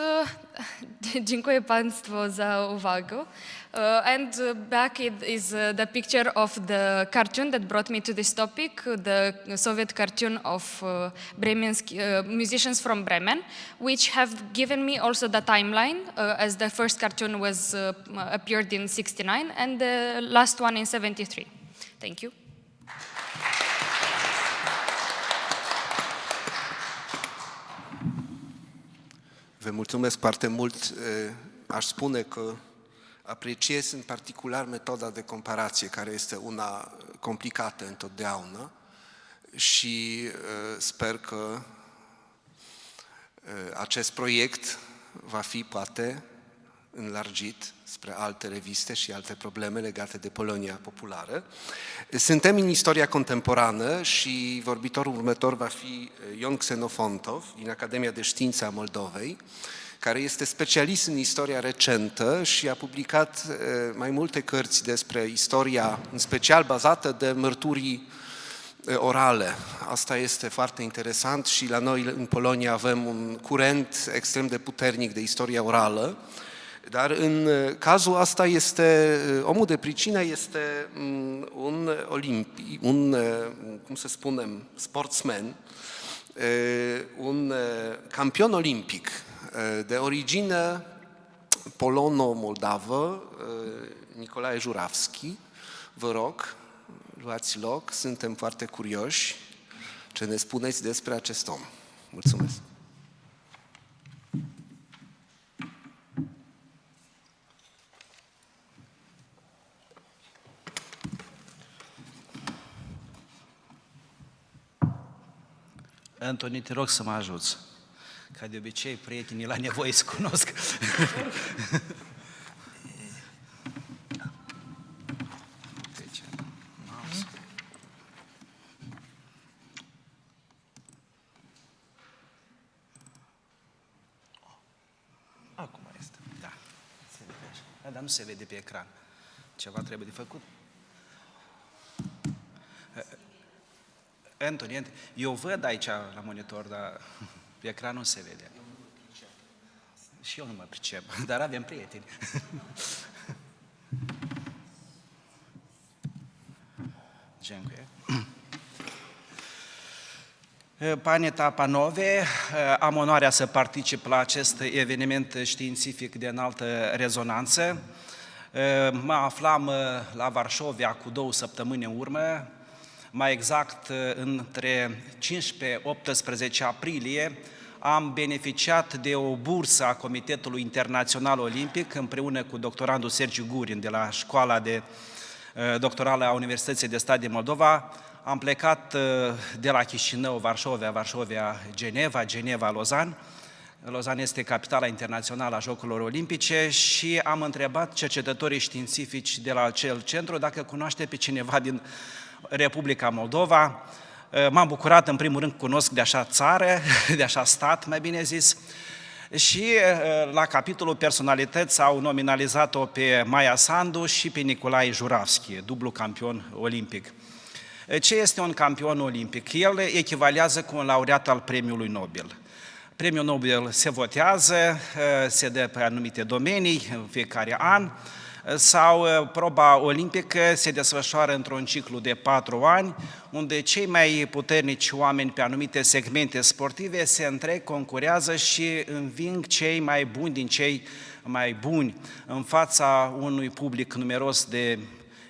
dziękuję Państwu za uwagę. And back is the picture of the cartoon that brought me to this topic, the Soviet cartoon of musicians from Bremen, which have given me also the timeline, as the first cartoon was appeared in '69 and the last one in '73. Thank you. Vă mulțumesc foarte mult. Aș spune că apreciez în particular metoda de comparație, care este una complicată întotdeauna și sper că acest proiect va fi poate înlargit spre alte reviste și alte probleme legate de Polonia populară. Suntem în istoria contemporană și vorbitorul următor va fi Ion Xenofontov din Academia de Științe a Moldovei, care este specialist în istoria recentă și a publicat mai multe cărți despre istoria, în special bazată de mărturii orale. Asta este foarte interesant și la noi în Polonia avem un curent extrem de puternic de istoria orală, dar în cazul ăsta este, omul de pricină este cum să spunem, sportsman, un campion olimpic de origine polono-moldavă, Nicolae Juravski. Vă rog, luați loc, suntem foarte curioși ce ne spuneți despre acest om. Mulțumesc! Antoni, te rog să mă ajuți. Ca de obicei, prietenii la nevoie să cunosc. Acum este. Da. Se vede așa. Dar nu se vede pe ecran. Ceva trebuie de făcut. Antoni, eu văd aici la monitor, dar pe ecran nu se vede. Și eu nu mă pricep, dar avem prieteni. Dziękuję. Panie Panove, am onoarea să particip la acest eveniment științific de înaltă rezonanță. Mă aflam la Varsovia cu 2 săptămâni în urmă, mai exact între 15-18 aprilie, am beneficiat de o bursă a Comitetului Internațional Olimpic împreună cu doctorandul Sergiu Gurin de la școala de doctorală a Universității de Stat din Moldova. Am plecat de la Chișinău, Varsovia, Geneva, Lozan. Lozan este capitala internațională a Jocurilor Olimpice și am întrebat cercetătorii științifici de la acel centru dacă cunoaște pe cineva din Republica Moldova. M-am bucurat, în primul rând, că cunosc de așa țară, de așa stat, mai bine zis, și la capitolul personalități au nominalizat-o pe Maia Sandu și pe Nicolae Juravski, dublu campion olimpic. Ce este un campion olimpic? El echivalează cu un laureat al premiului Nobel. Premiul Nobel se votează, se dă pe anumite domenii în fiecare an, sau proba olimpică se desfășoară într-un ciclu de 4 ani, unde cei mai puternici oameni pe anumite segmente sportive se întrec, concurează și înving cei mai buni din cei mai buni în fața unui public numeros de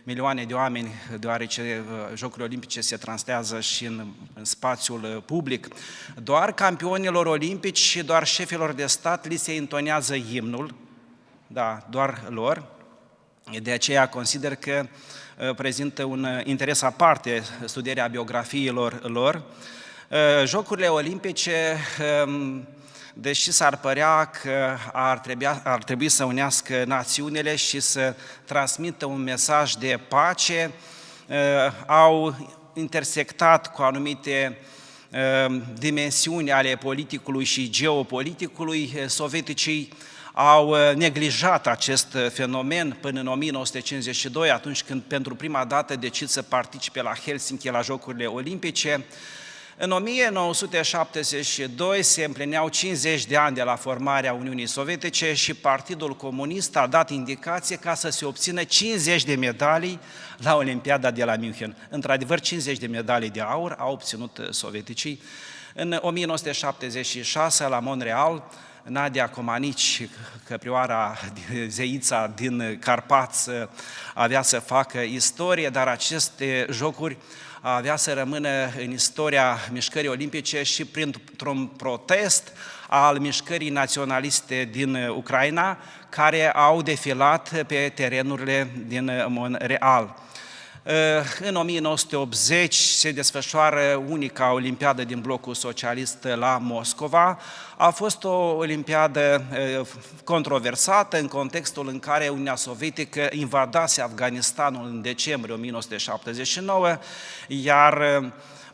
milioane de oameni, deoarece Jocurile Olimpice se translează și în spațiul public. Doar campionilor olimpici și doar șefilor de stat li se intonează imnul, da, doar lor. De aceea consider că prezintă un interes aparte studierea biografiilor lor. Jocurile Olimpice, deși s-ar părea că ar trebui să unească națiunile și să transmită un mesaj de pace, au intersectat cu anumite dimensiuni ale politicului și geopoliticului. Sovieticii au neglijat acest fenomen până în 1952, atunci când pentru prima dată decid să participe la Helsinki la Jocurile Olimpice. În 1972 se împlineau 50 de ani de la formarea Uniunii Sovietice și Partidul Comunist a dat indicație ca să se obțină 50 de medalii la Olimpiada de la München. Într-adevăr, 50 de medalii de aur au obținut sovieticii. În 1976, la Montreal, Nadia Comanici, căprioara, zeița din Carpați, avea să facă istorie, dar aceste jocuri avea să rămână în istoria mișcării olimpice și printr-un protest al mișcării naționaliste din Ucraina, care au defilat pe terenurile din Montreal. În 1980 se desfășoară unica olimpiadă din blocul socialist la Moscova. A fost o olimpiadă controversată în contextul în care Uniunea Sovietică invadase Afganistanul în decembrie 1979, iar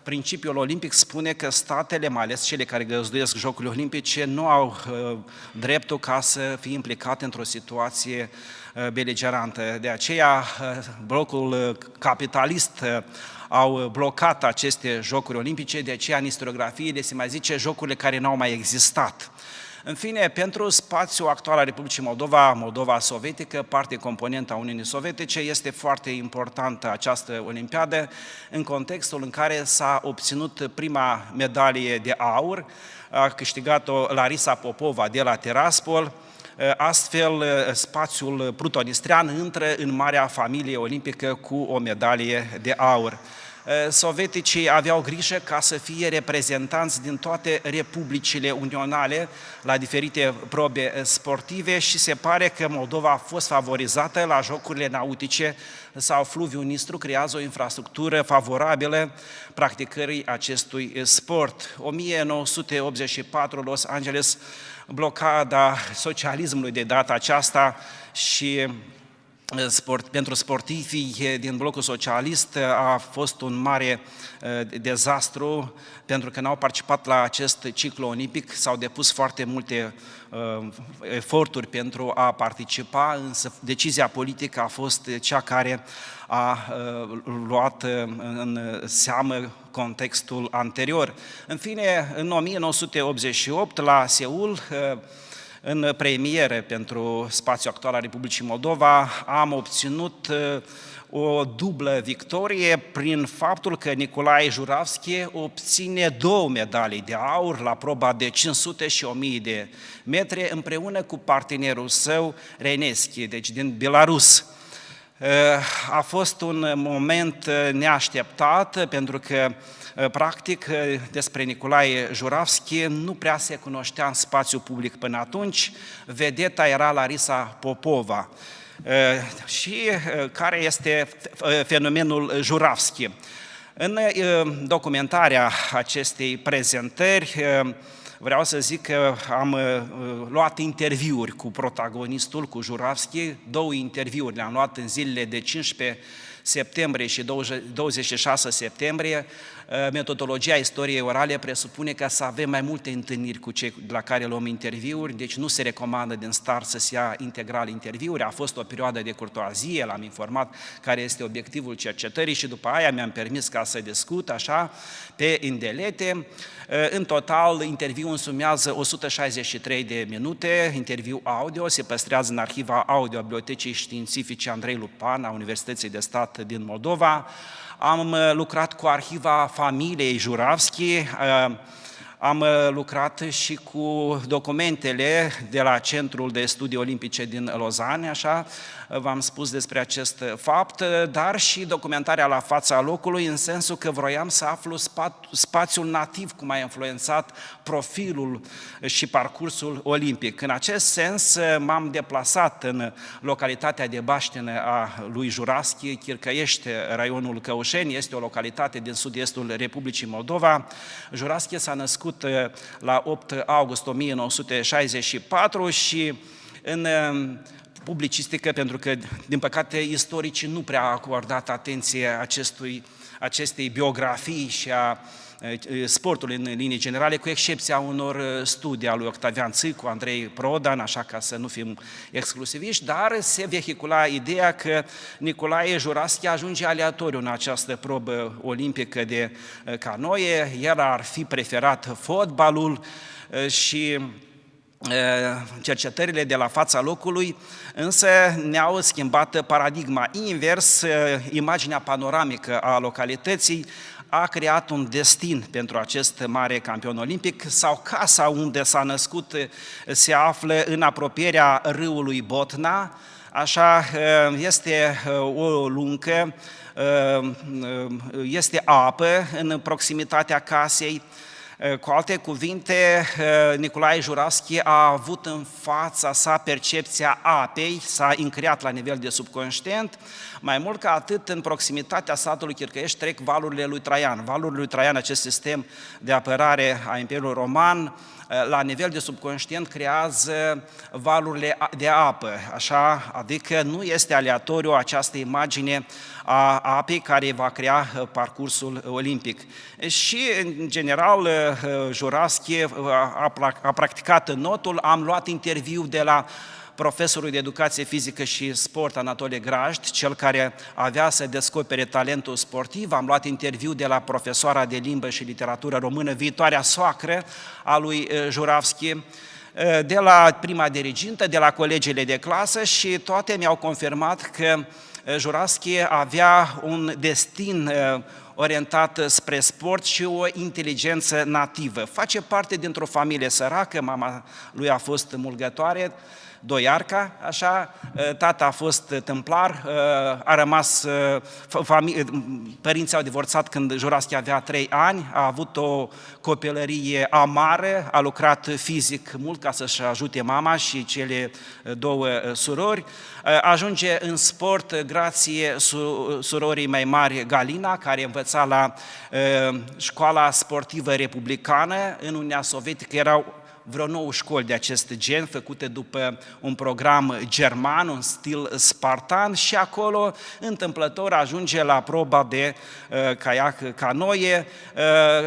principiul olimpic spune că statele, mai ales cele care găzduiesc Jocurile Olimpice, nu au dreptul ca să fie implicate într-o situație beligerantă. De aceea, blocul capitalist au blocat aceste Jocuri Olimpice, de aceea în istoriografiile se mai zice jocurile care n-au mai existat. În fine, pentru spațiul actual al Republicii Moldova, Moldova sovietică, parte componentă a Uniunii Sovietice, este foarte importantă această olimpiadă în contextul în care s-a obținut prima medalie de aur, a câștigat-o Larisa Popova de la Tiraspol. Astfel, spațiul prutonistrian intră în marea familie olimpică cu o medalie de aur. Sovieticii aveau grijă ca să fie reprezentanți din toate republicile unionale la diferite probe sportive și se pare că Moldova a fost favorizată la jocurile nautice sau fluviul Nistru, creează o infrastructură favorabilă practicării acestui sport. 1984, Los Angeles, blocada socialismului de data aceasta și pentru sportivii din blocul socialist a fost un mare dezastru pentru că n-au participat la acest ciclu olimpic, s-au depus foarte multe eforturi pentru a participa, însă decizia politică a fost cea care a luat în seamă contextul anterior. În fine, în 1988, la Seul, în premieră pentru spațiul actual al Republicii Moldova, am obținut o dublă victorie prin faptul că Nicolae Juravski obține 2 medalii de aur la proba de 500 și 1000 de metri împreună cu partenerul său Reneschi, deci din Belarus. A fost un moment neașteptat pentru că practic, despre Nicolae Juravski nu prea se cunoștea în spațiu public până atunci. Vedeta era Larisa Popova. Și care este fenomenul Juravski? În documentarea acestei prezentări vreau să zic că am luat interviuri cu protagonistul, cu Juravski, 2 interviuri le-am luat în zilele de 15 septembrie și 26 septembrie metodologia istoriei orale presupune ca să avem mai multe întâlniri cu cei la care luăm interviuri, deci nu se recomandă din start să se ia integral interviuri. A fost o perioadă de curtoazie, l-am informat care este obiectivul cercetării și după aia mi-am permis ca să discut așa pe indelete. În total, interviul însumează 163 de minute, interviu audio, se păstrează în arhiva audio a Bibliotecii Științifice Andrei Lupan a Universității de Stat din Moldova. Am lucrat cu arhiva familiei Juravski, am lucrat și cu documentele de la Centrul de Studii Olimpice din Lozane, așa, v-am spus despre acest fapt, dar și documentarea la fața locului, în sensul că vroiam să aflu spațiul nativ, cum a influențat profilul și parcursul olimpic. În acest sens m-am deplasat în localitatea de baștină a lui Juravski, Chircăiești, raionul Căușeni, este o localitate din sud-estul Republicii Moldova. Juravski s-a născut la 8 august 1964 și în publicistică, pentru că, din păcate, istoricii nu prea au acordat atenție acestei biografii și a sportului în linii generale, cu excepția unor studii a lui Octavian Țâcu, Andrei Prodan, așa ca să nu fim exclusiviști, dar se vehicula ideea că Nicolae Juravski ajunge aleatoriu în această probă olimpică de canoie, el ar fi preferat fotbalul și cercetările de la fața locului, însă ne-au schimbat paradigma. Invers, imaginea panoramică a localității a creat un destin pentru acest mare campion olimpic, sau casa unde s-a născut se află în apropierea râului Botna, așa este o luncă, este apă în proximitatea casei. Cu alte cuvinte, Nicolae Juravski a avut în fața sa percepția apei, s-a încreat la nivel de subconștient. Mai mult ca atât, în proximitatea satului Chircăiești trec valurile lui Traian. Valurile lui Traian, acest sistem de apărare a Imperiului Roman, la nivel de subconștient creează valurile de apă, așa, adică nu este aleatoriu această imagine a apei care va crea parcursul olimpic. Și, în general, Juravski a practicat notul, am luat interviu de la profesorul de educație fizică și sport Anatole Grajd, cel care avea să descopere talentul sportiv. Am luat interviu de la profesoara de limbă și literatură română, viitoarea soacră a lui Juravski, de la prima dirigintă, de la colegele de clasă și toate mi-au confirmat că Juravski avea un destin orientat spre sport și o inteligență nativă. Face parte dintr-o familie săracă, mama lui a fost mulgătoare, doiarca, așa, tata a fost tâmplar, a rămas, părinții au divorțat când Juravski avea 3 ani, a avut o copilărie amară, a lucrat fizic mult ca să-și ajute mama și cele 2 surori, ajunge în sport grație surorii mai mari Galina, care învăța la școala sportivă republicană. În Uniunea Sovietică erau vreo 9 școli de acest gen, făcute după un program german, un stil spartan, și acolo, întâmplător, ajunge la proba de caiac canoie.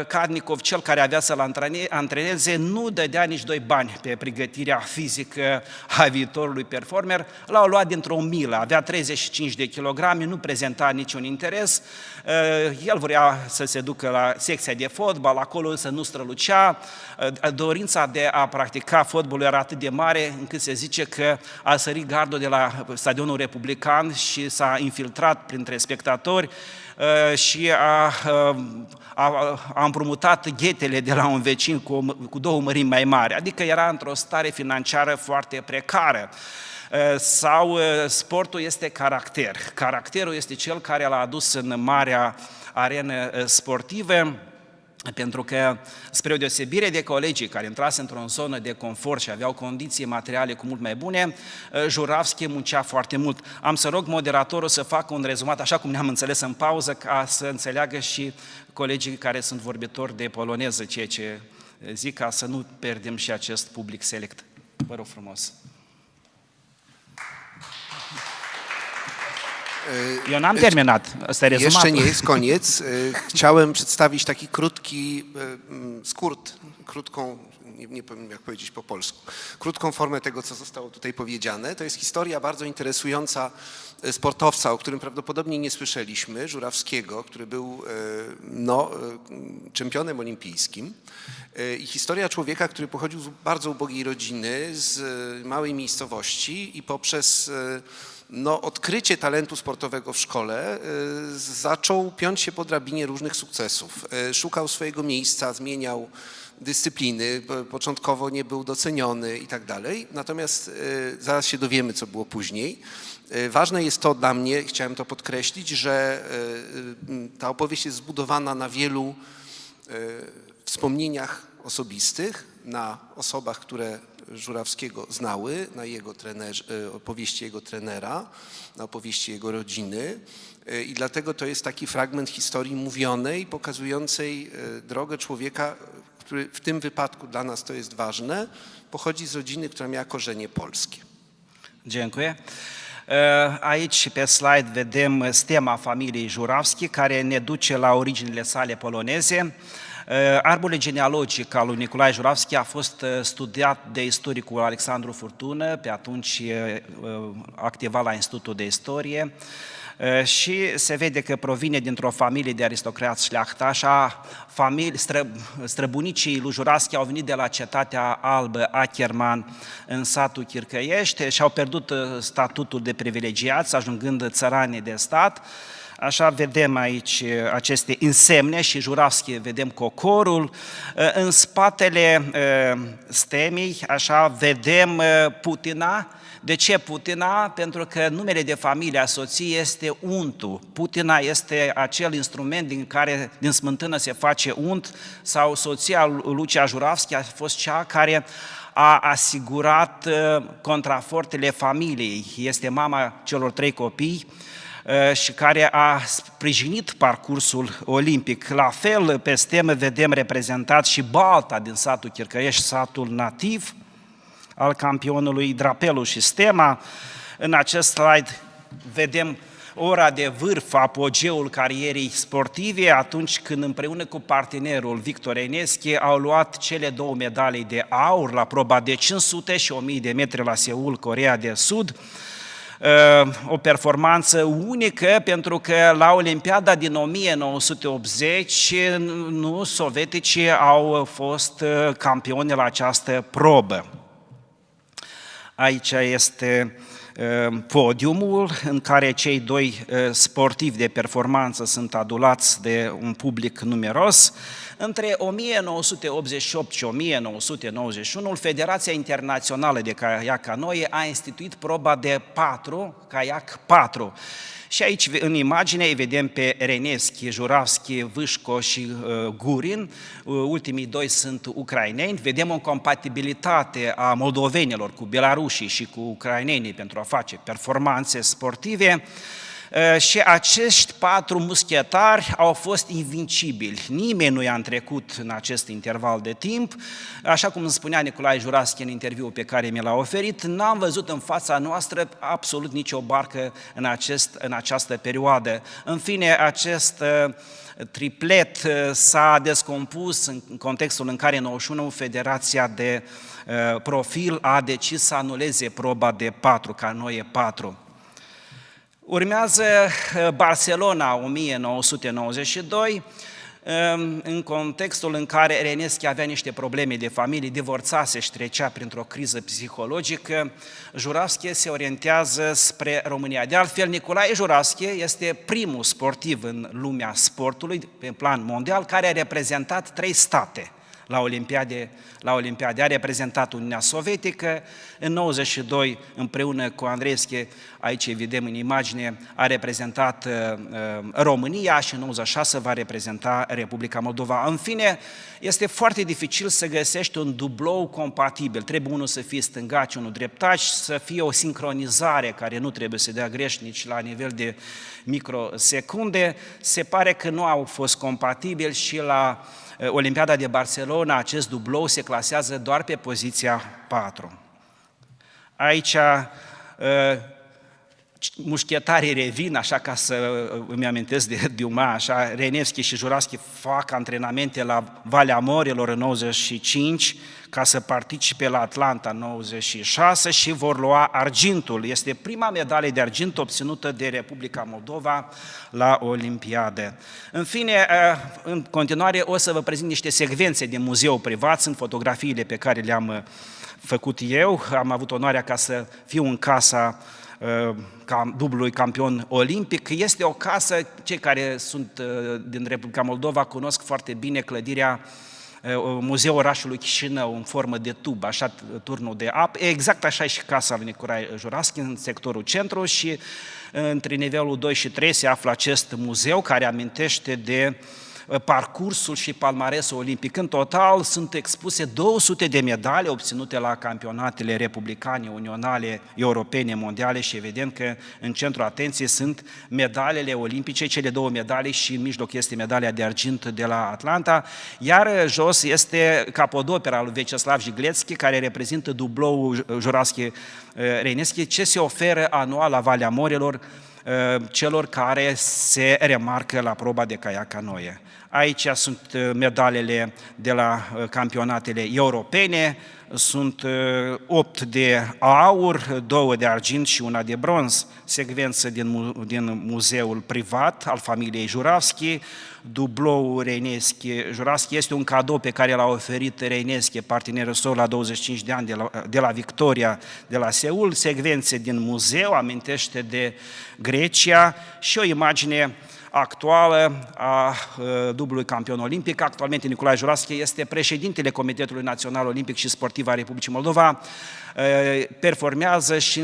Carnicov, cel care avea să-l antreneze, nu dădea nici 2 bani pe pregătirea fizică a viitorului performer, l-au luat dintr-o milă, avea 35 de kilograme, nu prezenta niciun interes, el vrea să se ducă la secția de fotbal, acolo însă nu strălucea, dorința de a practica fotbalul era atât de mare încât se zice că a sărit gardul de la stadionul republican și s-a infiltrat printre spectatori și a împrumutat ghetele de la un vecin cu 2 mărimi mai mari, adică era într-o stare financiară foarte precară. Sau sportul este caracter. Caracterul este cel care l-a adus în marea arenă sportivă, pentru că, spre o deosebire de colegii care intrase într-o zonă de confort și aveau condiții materiale cu mult mai bune, Juravski muncea foarte mult. Am să rog moderatorul să facă un rezumat, așa cum ne-am înțeles în pauză, ca să înțeleagă și colegii care sunt vorbitori de poloneză, ceea ce zic, ca să nu pierdem și acest public select. Vă rog frumos! Eu n-am terminat, ăsta e rezumatul. Jeszcze nie jest koniec. Chciałem przedstawić taki krótki skrót, krótką, nie powiem jak powiedzieć po polsku, krótką formę tego, co zostało tutaj powiedziane. To jest historia bardzo interesująca sportowca, o którym prawdopodobnie nie słyszeliśmy, Żurawskiego, który był czempionem olimpijskim. I historia człowieka, który pochodził z bardzo ubogiej rodziny, z małej miejscowości i poprzez odkrycie talentu sportowego w szkole zaczął piąć się po drabinie różnych sukcesów. Szukał swojego miejsca, zmieniał dyscypliny, początkowo nie był doceniony i tak dalej. Natomiast zaraz się dowiemy, co było później. Ważne jest to dla mnie, chciałem to podkreślić, że ta opowieść jest zbudowana na wielu wspomnieniach osobistych, na osobach, które Żurawskiego znały, na jego opowieści jego trenera, na opowieści jego rodziny i dlatego to jest taki fragment historii mówionej, pokazującej drogę człowieka, który w tym wypadku dla nas to jest ważne, pochodzi z rodziny, która miała korzenie polskie. Dziękuję. Aici pe slide vedem stema familiei Żurawski, care ne duce la originile sale poloneze. Arborul genealogic al lui Nicolae Żurawski a fost studiat de istoricul Alexandru Furtună, pe atunci activa la Institutul de Istorie, și se vede că provine dintr-o familie de aristocrați șleachtași. Străbunicii lui Żurawski au venit de la cetatea albă Acherman în satul Chircăiești și au pierdut statutul de privilegiați, ajungând țărani de stat. Așa vedem aici aceste insemne și Żurawski, vedem cocorul. În spatele stemei, așa, vedem Putina. De ce Putina? Pentru că numele de familie a soției este untul. Putina este acel instrument din smântână se face unt, sau soția lui Lucia Żurawski a fost cea care a asigurat contrafortele familiei. Este mama celor 3 copii și care a sprijinit parcursul olimpic. La fel, pe stemă vedem reprezentat și Balta din satul Chircăiești, satul nativ al campionului, drapelul și stema. În acest slide vedem ora de vârf, apogeul carierei sportive, atunci când împreună cu partenerul Victor Eneschi au luat cele 2 medalii de aur la proba de 500 și 1000 de metri la Seul, Coreea de Sud. O performanță unică, pentru că la Olimpiada din 1980 sovieticii au fost campioni la această probă. Aici este podiumul în care cei 2 sportivi de performanță sunt adulați de un public numeros. Între 1988 și 1991, Federația Internațională de Caiac Canoe a instituit proba de 4, caiac 4. Și aici în imagine îi vedem pe Reneschi, Żurawski, Vâșco și Gurin, ultimii 2 sunt ucraineni. Vedem o compatibilitate a moldovenilor cu belarușii și cu ucrainenii pentru a face performanțe sportive. Și acești 4 muschetari au fost invincibili. Nimeni nu i-a întrecut în acest interval de timp. Așa cum îmi spunea Nicolae Żurawski în interviul pe care mi l-a oferit, n-am văzut în fața noastră absolut nicio barcă în această perioadă. În fine, acest triplet s-a descompus în contextul în care în 91 Federația de Profil a decis să anuleze proba de 4, canoe 4. Urmează Barcelona 1992, în contextul în care Reneschi avea niște probleme de familie, divorțase și trecea printr-o criză psihologică, Żurawski se orientează spre România. De altfel, Nicolae Żurawski este primul sportiv în lumea sportului, pe plan mondial, care a reprezentat 3 state la Olimpiade. A reprezentat Uniunea Sovietică, în 92 împreună cu Andreeschi, aici vedem în imagine, a reprezentat România și în 96 va reprezenta Republica Moldova. În fine, este foarte dificil să găsești un dublou compatibil. Trebuie unul să fie stângaci, unul dreptaci, să fie o sincronizare care nu trebuie să dea greș nici la nivel de microsecunde. Se pare că nu au fost compatibili și la Olimpiada de Barcelona acest dublou se clasează doar pe poziția 4. Aici mușchetarii revin, așa ca să îmi amintesc de Diuma, așa, Renevski și Juraschi fac antrenamente la Valea Morilor în 95 ca să participe la Atlanta în 96 și vor lua argintul. Este prima medalie de argint obținută de Republica Moldova la Olimpiade. În fine, în continuare o să vă prezint niște secvențe din muzeu privat, sunt fotografiile pe care le-am făcut eu, am avut onoarea ca să fiu în casa dublului campion olimpic. Este o casă, cei care sunt din Republica Moldova cunosc foarte bine clădirea Muzeul orașului Chișinău în formă de tub, așa turnul de apă. Exact așa e și casa lui Nicolae Juraschi în sectorul centru și între nivelul 2 și 3 se află acest muzeu care amintește de parcursul și palmaresul olimpic. În total sunt expuse 200 de medalii obținute la campionatele republicane, unionale, europene, mondiale și evident că în centrul atenției sunt medalele olimpice, cele 2 medalii și în mijloc este medalia de argint de la Atlanta, iar jos este capodopera lui Vyacheslav Jigletski, care reprezintă dubloul Juraschi-Reineschi, ce se oferă anual la Valea Morilor celor care se remarcă la proba de caiac canoe. Aici sunt medalele de la campionatele europene, sunt 8 de aur, 2 de argint și 1 de bronz, secvență din muzeul privat al familiei Juraschi. Dubloul Reineschi-Juraschi este un cadou pe care l-a oferit Reineschi, partenerul său la 25 de ani de la Victoria de la Seul. Secvențe din muzeu, amintește de Grecia și o imagine actuală a dublului campion olimpic. Actualmente Nicolae Juraschi este președintele Comitetului Național Olimpic și Sportiv al Republicii Moldova, performează și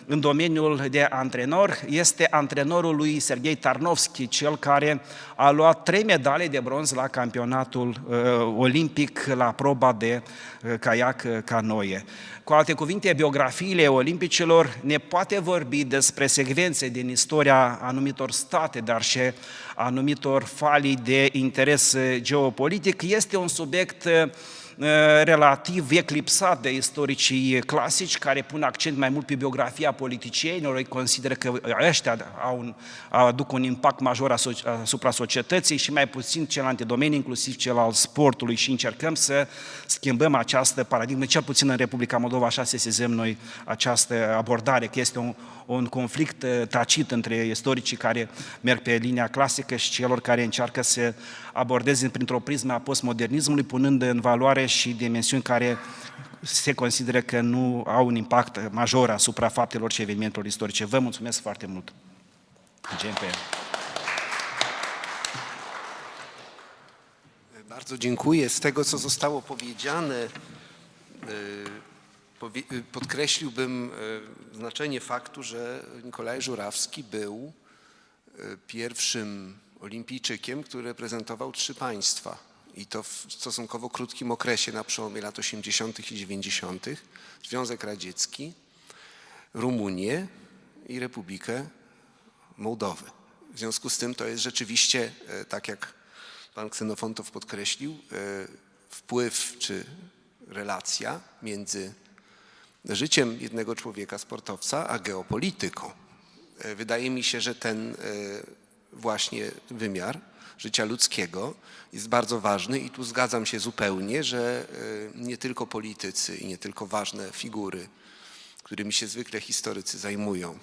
în domeniul de antrenor, este antrenorul lui Serghei Tarnovski, cel care a luat 3 medalii de bronz la campionatul olimpic la proba de caiac canoe. Cu alte cuvinte, biografiile olimpicilor ne poate vorbi despre secvențe din istoria anumitor state, dar și anumitor falii de interes geopolitic. Este un subiect relativ eclipsat de istoricii clasici, care pun accent mai mult pe biografia politicienilor, îi consideră că ăștia aduc un impact major asupra societății și mai puțin celelalte domenii, inclusiv cel al sportului, și încercăm să schimbăm această paradigmă, cel puțin în Republica Moldova, așa sesizăm noi această abordare, că este un conflict tacit între istoricii care merg pe linia clasică și celor care încearcă să abordeze printr-o prismă a postmodernismului, punând în valoare și dimensiuni care se consideră că nu au un impact major asupra faptelor și evenimentelor istorice. Vă mulțumesc foarte mult! Bardzo dziękuję. Z tego, co zostało powiedziane, podkreśliłbym znaczenie faktu, że Nicolae Żurawski był pierwszym olimpijczykiem, który reprezentował 3 państwa. I to w stosunkowo krótkim okresie, na przełomie lat 80. i 90. Związek Radziecki, Rumunię i Republikę Mołdowy. W związku z tym to jest rzeczywiście, tak jak pan Ksenofontow podkreślił, wpływ czy relacja między życiem jednego człowieka, sportowca, a geopolityką. Wydaje mi się, że ten właśnie wymiar życia ludzkiego jest bardzo ważny i tu zgadzam się zupełnie, że nie tylko politycy i nie tylko ważne figury, którymi się zwykle historycy zajmują,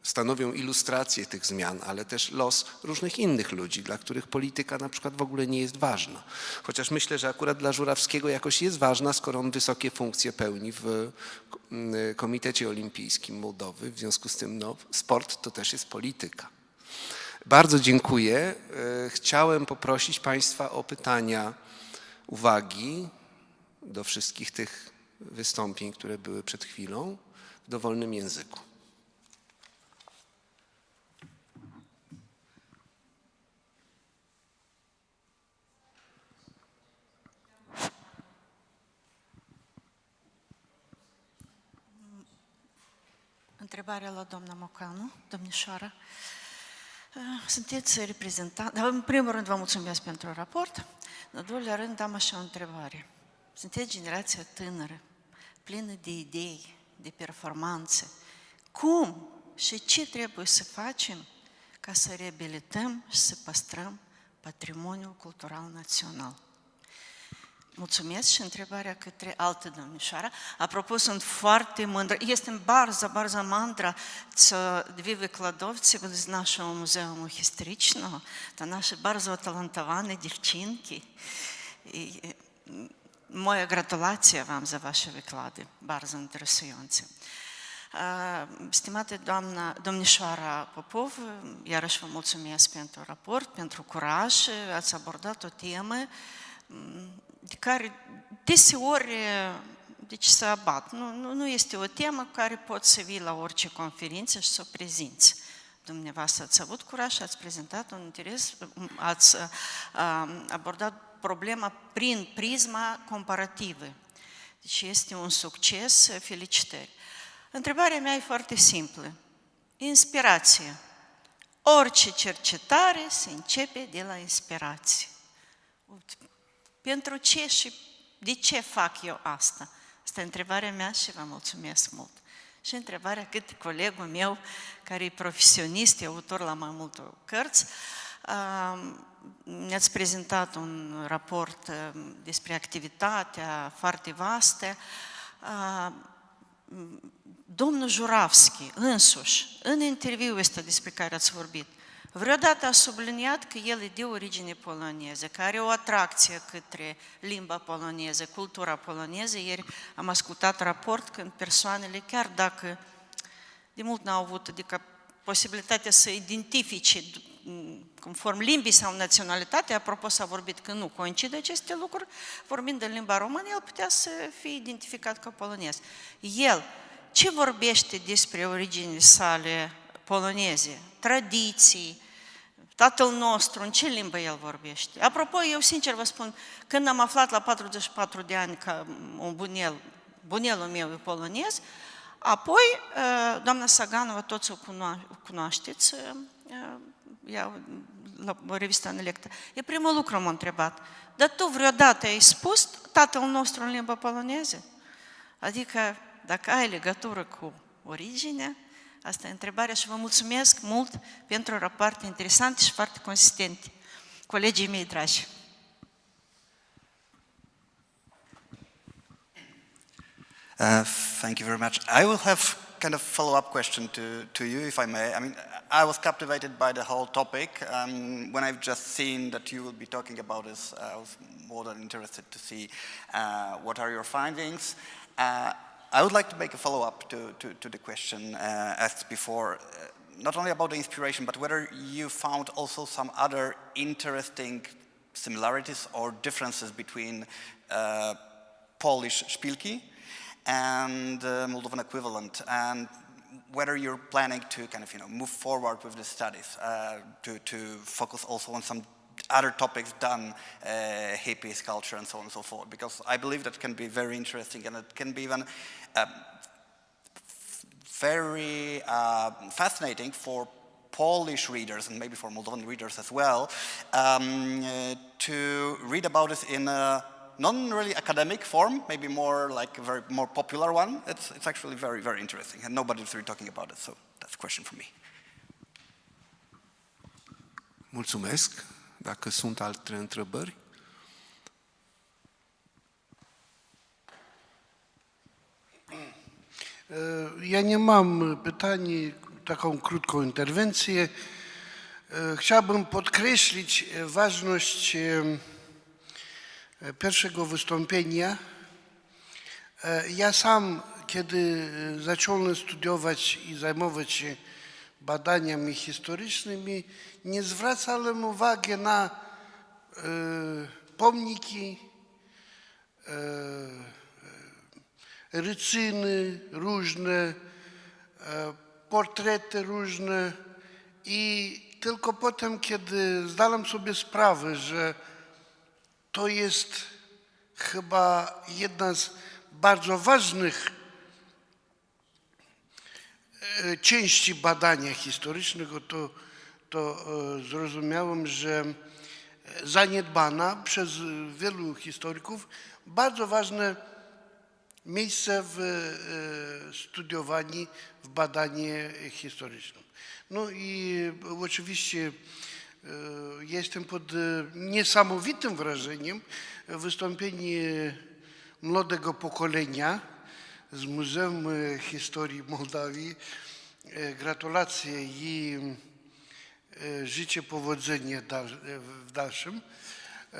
stanowią ilustrację tych zmian, ale też los różnych innych ludzi, dla których polityka na przykład w ogóle nie jest ważna. Chociaż myślę, że akurat dla Żurawskiego jakoś jest ważna, skoro on wysokie funkcje pełni w Komitecie Olimpijskim Mołdowy. W związku z tym sport to też jest polityka. Bardzo dziękuję. Chciałem poprosić Państwa o pytania, uwagi do wszystkich tych wystąpień, które były przed chwilą w dowolnym języku. Întrebarea la doamna Mocanu, domnișoară. Sunteți reprezentant. În primul rând vă mulțumesc pentru raport. În al doilea rând am așa o întrebare. Sunteți generația tânără, plină de idei, de performanțe, cum și ce trebuie să facem ca să reabilităm și să păstrăm patrimoniul cultural național. Mulțumesc și întrebarea către altă domnișoară. Apropo, sunt foarte mândră. Jestem bardzo mądra, co dwie wykładowcy z naszego Muzeum Historycznego. To nasze bardzo utalentowane dziewczynki. I moja gratulacja wam za wasze wykłady, bardzo interesujące. Stimată domnișoara Popov, iarăși vă mulțumesc pentru raport, pentru curaj. Ați abordat o temă de care deseori se abat. Nu este o temă cu care poți să vii la orice conferință și să o prezinți. Dumneavoastră ați avut curaj și ați prezentat un interes, ați abordat problema prin prisma comparativă. Deci este un succes, felicitări. Întrebarea mea e foarte simplă. Inspirație. Orice cercetare se începe de la inspirație. Pentru ce și de ce fac eu asta? Asta e întrebarea mea și vă mulțumesc mult. Și întrebarea către colegul meu, care e profesionist, e autor la mai multe cărți. Ne-ați prezentat un raport despre activitatea foarte vastă. Domnul Juravski însuși, în interviul ăsta despre care ați vorbit, vreodată a subliniat că el e de origine poloneză, că are o atracție către limba poloneză, cultura poloneză. Ieri am ascultat raport când persoanele, chiar dacă de mult n-au avut adică posibilitatea să identifice conform limbii sau naționalitatea, apropo s-a vorbit că nu coincide aceste lucruri, vorbind în limba română, el putea să fie identificat ca polonez. El, ce vorbește despre originile sale poloneze, tradiții, tatăl nostru, în ce limbă el vorbește? Apropo, eu sincer vă spun, când am aflat la 44 de ani că bunelul meu e polonez, apoi, doamna Saganova, toți o cunoașteți, la o revistă în lectă. E primul lucru m-a întrebat. Dar tu vreodată ai spus tatăl nostru în limba poloneză? Adică, dacă ai legătură cu originea, asta e întrebarea și vă mulțumesc mult pentru rapoarte interesante și foarte consistente. Colegii mei dragi. Thank you very much. I will have kind of follow-up question to you, if I may. I mean, I was captivated by the whole topic. When I've just seen that you will be talking about this, I was more than interested to see what are your findings. I would like to make a follow-up to the question asked before, not only about the inspiration, but whether you found also some other interesting similarities or differences between Polish szpilki and Moldovan equivalent, and whether you're planning to kind of move forward with the studies to focus also on some other topics than hippies, culture, and so on and so forth, because I believe that can be very interesting, and it can be even very fascinating for Polish readers and maybe for Moldovan readers as well to read about this in a non-really academic form, maybe more like a very more popular one. It's actually very, very interesting, and nobody's really talking about it, so that's a question for me. Mulțumesc. Dacă sunt alte întrebări. Ja nie mam pytań, taką krótką interwencję. Chciałbym podkreślić ważność pierwszego wystąpienia. Ja sam, kiedy zacząłem studiować i zajmować się badaniami historycznymi, nie zwracałem uwagi na pomniki, rycyny różne, portrety różne i tylko potem, kiedy zdałem sobie sprawę, że to jest chyba jedna z bardzo ważnych części badania historycznego, to zrozumiałem, że zaniedbana przez wielu historyków bardzo ważne miejsce w studiowaniu, w badaniu historycznym. No i oczywiście jestem pod niesamowitym wrażeniem wystąpienia młodego pokolenia z Muzeum Historii Mołdawii. Gratulacje i życzę powodzenia w dalszym.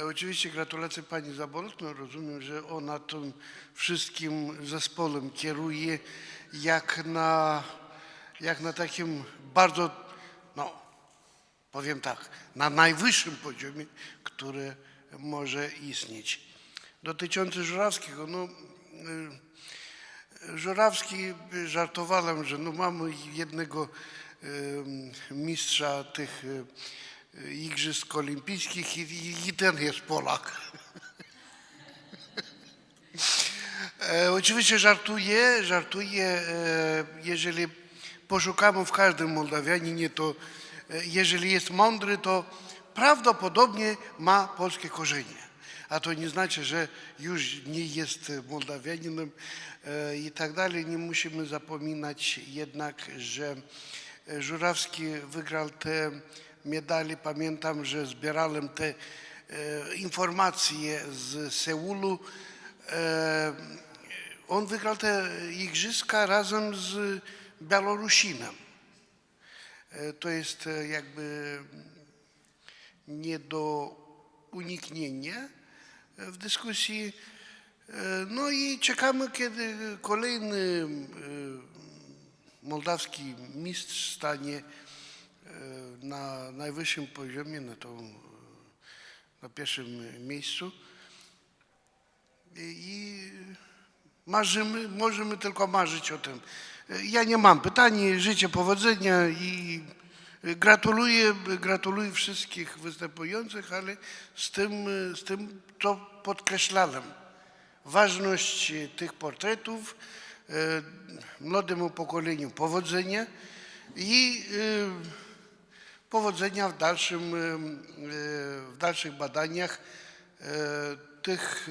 Oczywiście gratulacje pani Zabolotnej. Rozumiem, że ona tym wszystkim zespołem kieruje jak na takim bardzo, no powiem tak, na najwyższym poziomie, który może istnieć. Dotyczący Żurawskiego, no Żurawski, żartowałem, że no mamy jednego mistrza tych Igrzysk Olimpijskich i ten jest Polak. Oczywiście żartuję, jeżeli poszukamy w każdym Mołdawianinie, to jeżeli jest mądry, to prawdopodobnie ma polskie korzenie. A to nie znaczy, że już nie jest Mołdawianinem i tak dalej. Nie musimy zapominać jednak, że Żurawski wygrał te medale. Pamiętam, że zbierałem te informacje z Seulu. On wygrał te igrzyska razem z Białorusinem. To jest jakby nie do uniknienia w dyskusji. No i czekamy, kiedy kolejny mołdawski mistrz stanie na najwyższym poziomie, na pierwszym miejscu. I możemy tylko marzyć o tym. Ja nie mam pytań, życzę powodzenia i gratuluję wszystkich występujących, ale z tym co podkreślałem. Ważność tych portretów, młodemu pokoleniu powodzenia i powodzenia w dalszych badaniach tych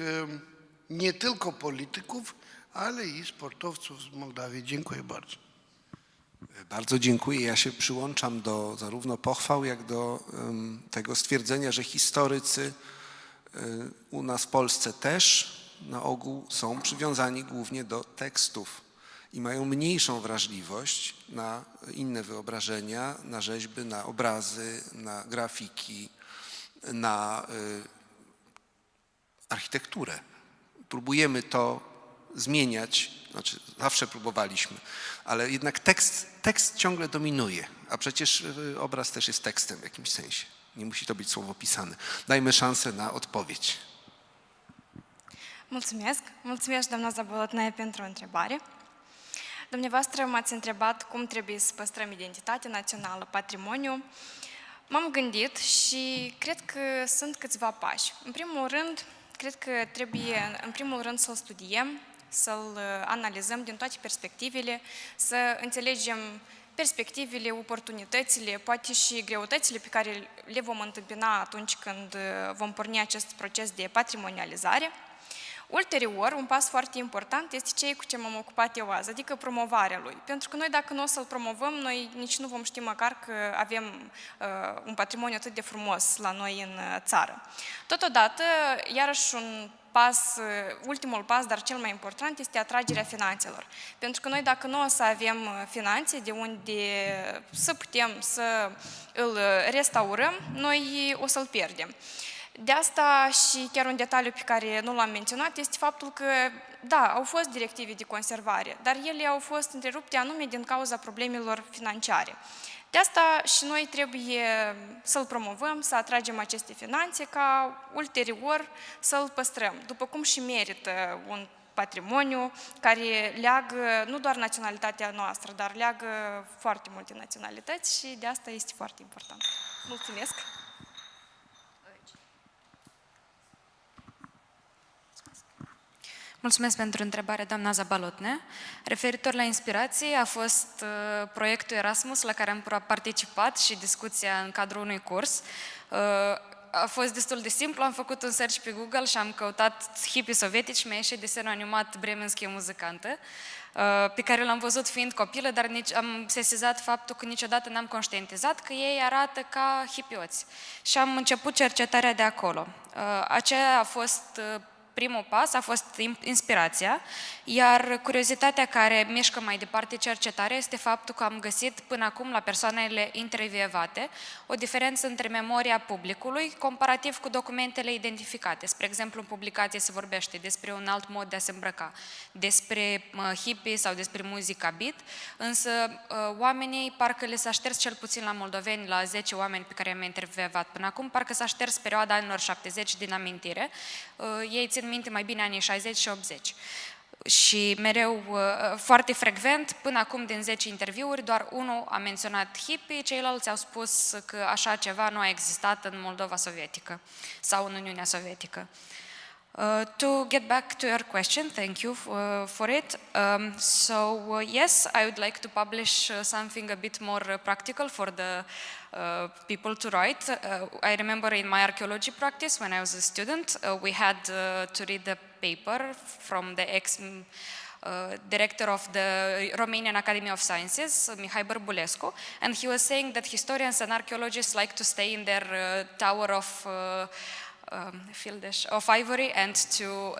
nie tylko polityków, ale i sportowców z Mołdawii. Dziękuję bardzo. Bardzo dziękuję. Ja się przyłączam do zarówno pochwał, jak do tego stwierdzenia, że historycy u nas w Polsce też na ogół są przywiązani głównie do tekstów i mają mniejszą wrażliwość na inne wyobrażenia, na rzeźby, na obrazy, na grafiki, na architekturę. Próbujemy to zmieniać, znaczy zawsze próbowaliśmy, ale jednak tekst ciągle dominuje, a przecież obraz też jest tekstem w jakimś sensie. Nie musi to być słowo pisane. Dajmy szansę na odpowiedź. Mulțumesc, doamna Zabolotnaie, pentru întrebare. Dumneavoastră m-ați întrebat cum trebuie să păstrăm identitatea națională, patrimoniu. M-am gândit și cred că sunt câțiva pași. În primul rând, cred că trebuie, în primul rând, să-l studiem, să-l analizăm din toate perspectivele, să înțelegem perspectivele, oportunitățile, poate și greutățile pe care le vom întâmpina atunci când vom porni acest proces de patrimonializare. Ulterior, un pas foarte important este cei cu ce m-am ocupat eu azi, adică promovarea lui. Pentru că noi, dacă nu o să-l promovăm, noi nici nu vom ști măcar că avem un patrimoniu atât de frumos la noi în țară. Totodată, iarăși ultimul pas, dar cel mai important, este atragerea finanțelor. Pentru că noi, dacă nu o să avem finanțe de unde să putem să îl restaurăm, noi o să-l pierdem. De asta și chiar un detaliu pe care nu l-am menționat este faptul că, da, au fost directive de conservare, dar ele au fost întrerupte anume din cauza problemelor financiare. De asta și noi trebuie să-l promovăm, să atragem aceste finanțe ca ulterior să-l păstrăm, după cum și merită un patrimoniu care leagă nu doar naționalitatea noastră, dar leagă foarte multe naționalități și de asta este foarte important. Mulțumesc! Mulțumesc pentru întrebare, doamna Zabolotnaie. Referitor la inspirație, a fost proiectul Erasmus la care am participat și discuția în cadrul unui curs. a fost destul de simplu, am făcut un search pe Google și am căutat hippie sovietici, mi-a ieșit desenul animat Bremenskие muzicantă, pe care l-am văzut fiind copilă, dar am sesizat faptul că niciodată n-am conștientizat că ei arată ca hippioți. Și am început cercetarea de acolo. Aceea a fost primul pas, a fost inspirația, iar curiozitatea care mișcă mai departe cercetarea este faptul că am găsit până acum la persoanele intervievate o diferență între memoria publicului comparativ cu documentele identificate. Spre exemplu, în publicație se vorbește despre un alt mod de a se îmbrăca, despre hippie sau despre muzica beat, însă oamenii parcă le s-a șters, cel puțin la moldoveni, la 10 oameni pe care i-am intervievat până acum, parcă s-a șters perioada anilor 70 din amintire. Ei țin minte mai bine anii 60 și 80. Și mereu, foarte frecvent, până acum din 10 interviuri, doar unul a menționat hippie, ceilalți au spus că așa ceva nu a existat în Moldova sovietică sau în Uniunea Sovietică. To get back to your question, thank you for it. Yes, I would like to publish something a bit more practical for the people to write. I remember in my archaeology practice when I was a student, we had to read a paper from the director of the Romanian Academy of Sciences, Mihai Bărbulescu, and he was saying that historians and archaeologists like to stay in their tower of ivory, and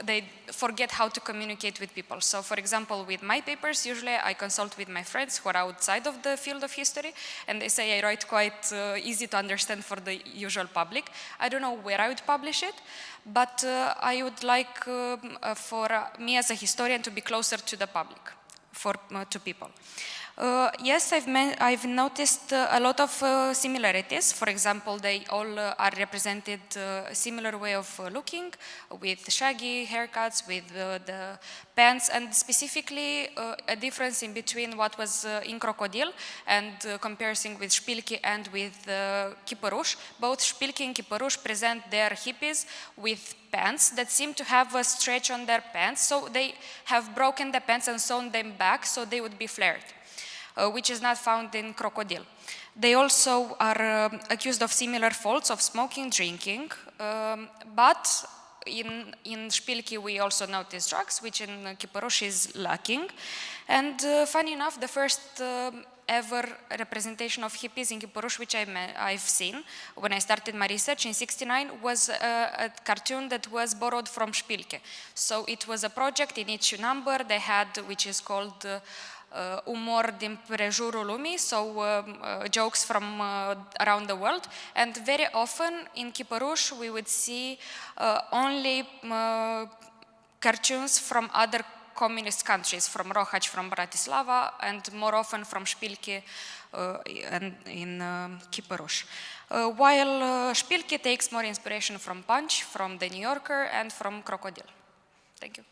they forget how to communicate with people. So, for example, with my papers, usually I consult with my friends who are outside of the field of history, and they say I write quite easy to understand for the usual public. I don't know where I would publish it, but I would like for me as a historian to be closer to the public, to people. Yes, I've noticed a lot of similarities. For example, they all are represented a similar way of looking, with shaggy haircuts, with the pants, and specifically a difference in between what was in crocodile and comparison with Șpilki and with Chipăruș. Both Șpilki and Chipăruș present their hippies with pants that seem to have a stretch on their pants, so they have broken the pants and sewn them back so they would be flared. Which is not found in crocodile. They also are accused of similar faults of smoking, drinking, but in Șpilki we also notice drugs, which in Chipăruș is lacking. And funny enough, the first ever representation of hippies in Chipăruș, which I've seen when I started my research in '69, was a cartoon that was borrowed from Șpilki. So it was a project in each number they had, which is called umor din prejurul lumii, so jokes from around the world, and very often in Chipăruș we would see only cartoons from other communist countries, from Rohac, from Bratislava, and more often from Șpilki in Chipăruș. While Șpilki takes more inspiration from Punch, from The New Yorker, and from Crocodile. Thank you.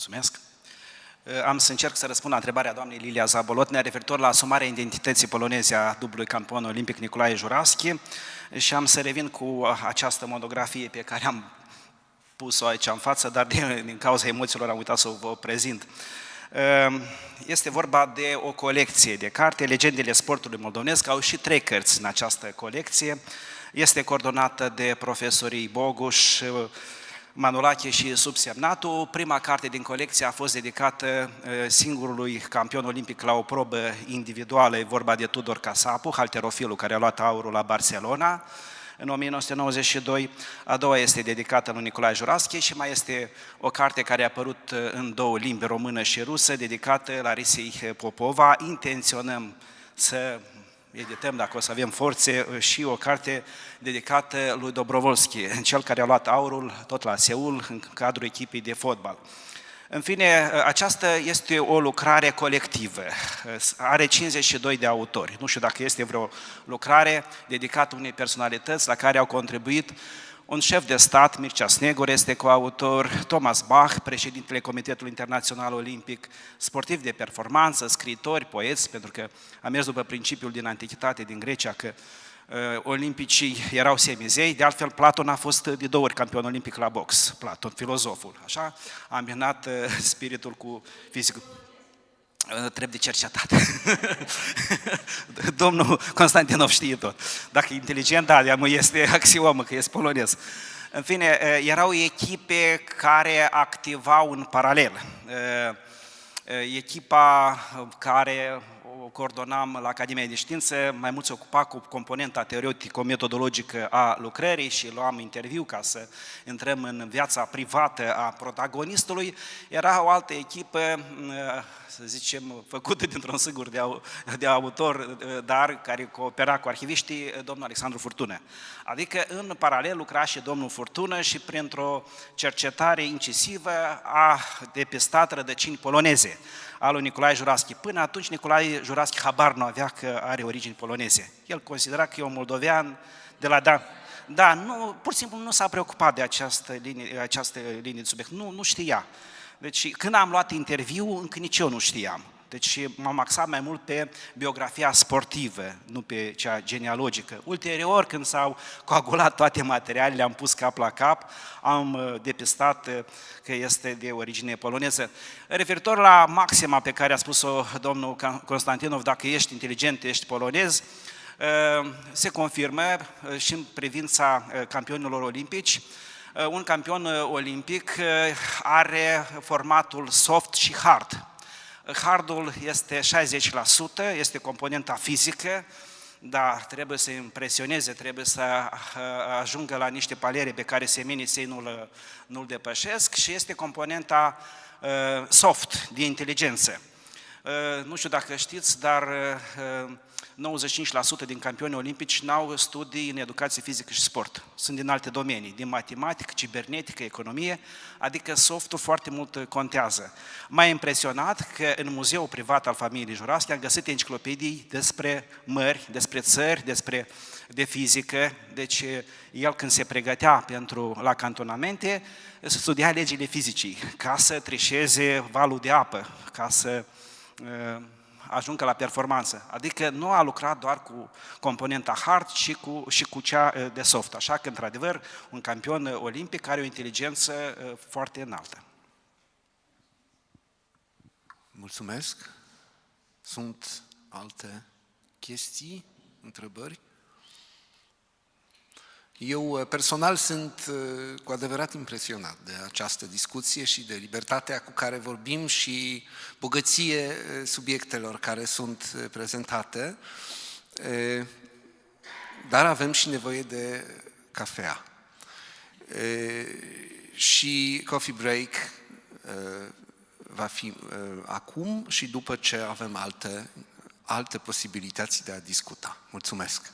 Mulțumesc. Am să încerc să răspund la întrebarea doamnei Lilia Zabolotnea referitor la asumarea identității poloneze a dublului campion olimpic Nicolae Juravski și am să revin cu această monografie pe care am pus-o aici în față, dar din cauza emoțiilor am uitat să vă prezint. Este vorba de o colecție de carte, Legendele sportului moldovnesc, au și 3 cărți în această colecție. Este coordonată de profesorii Boguș, Manolache și subsemnatul. Prima carte din colecție a fost dedicată singurului campion olimpic la o probă individuală, e vorba de Tudor Casapu, halterofilul care a luat aurul la Barcelona în 1992. A doua este dedicată lui Nicolae Juravski și mai este o carte care a apărut în 2 limbi, română și rusă, dedicată Larisei Popova. Intenționăm să edităm, dacă o să avem forțe, și o carte dedicată lui Dobrovolski, cel care a luat aurul tot la Seul în cadrul echipei de fotbal. În fine, aceasta este o lucrare colectivă, are 52 de autori. Nu știu dacă este vreo lucrare dedicată unei personalități la care au contribuit un șef de stat, Mircea Snegur este coautor, Thomas Bach, președintele Comitetului Internațional Olimpic, sportivi de performanță, scriitori, poeți, pentru că a mers după principiul din Antichitate, din Grecia, că olimpicii erau semizei. De altfel, Platon a fost de 2 ori campion olimpic la box, Platon, filozoful. Așa, a îmbinat spiritul cu fizicul. Trebuie de cercetat. Domnul Constantinov știe tot. Dacă e inteligent, da, este axiomă că este polonez. În fine, erau echipe care activau în paralel. Echipa care o coordonam la Academia de Științe, mai mult se ocupa cu componenta teoretico-metodologică a lucrării și luam interviu ca să intrăm în viața privată a protagonistului. Era o altă echipă, să zicem, făcută dintr-un sigur de autor, dar care coopera cu arhiviștii, domnul Alexandru Furtună. Adică, în paralel, lucra și domnul Furtună și printr-o cercetare incisivă a depistat rădăcini poloneze al lui Nicolae Juraschi. Până atunci Nicolae Juraschi habar nu avea că are origini poloneze. El considera că e un moldovean de la Da, nu, pur și simplu nu s-a preocupat de această linie de subiect. Nu știa. Deci când am luat interviu, încă nici eu nu știam. Deci m-am axat mai mult pe biografia sportivă, nu pe cea genealogică. Ulterior, când s-au coagulat toate materialele, am pus cap la cap, am depistat că este de origine poloneză. Referitor la maxima pe care a spus-o domnul Constantinov, dacă ești inteligent, ești polonez, se confirmă și în privința campionilor olimpici. Un campion olimpic are formatul soft și hard. Hardul este 60%, este componenta fizică, dar trebuie să impresioneze, trebuie să ajungă la niște paliere pe care semenii săi nu-l depășesc și este componenta soft, de inteligență. Nu știu dacă știți, dar 95% din campioni olimpici n-au studii în educație fizică și sport. Sunt din alte domenii, din matematică, cibernetică, economie, adică softul foarte mult contează. M-a impresionat că în muzeul privat al familiei Juraschi am găsit enciclopedii despre mări, despre țări, de fizică. Deci el când se pregătea la cantonamente, studia legile fizicii, ca să trișeze valul de apă, ca să ajungă la performanță. Adică nu a lucrat doar cu componenta hard, și cu cea de soft. Așa că, într-adevăr, un campion olimpic are o inteligență foarte înaltă. Mulțumesc. Sunt alte chestii, întrebări? Eu personal sunt cu adevărat impresionat de această discuție și de libertatea cu care vorbim și bogăție subiectelor care sunt prezentate, dar avem și nevoie de cafea. Și coffee break va fi acum și după ce avem alte posibilități de a discuta. Mulțumesc!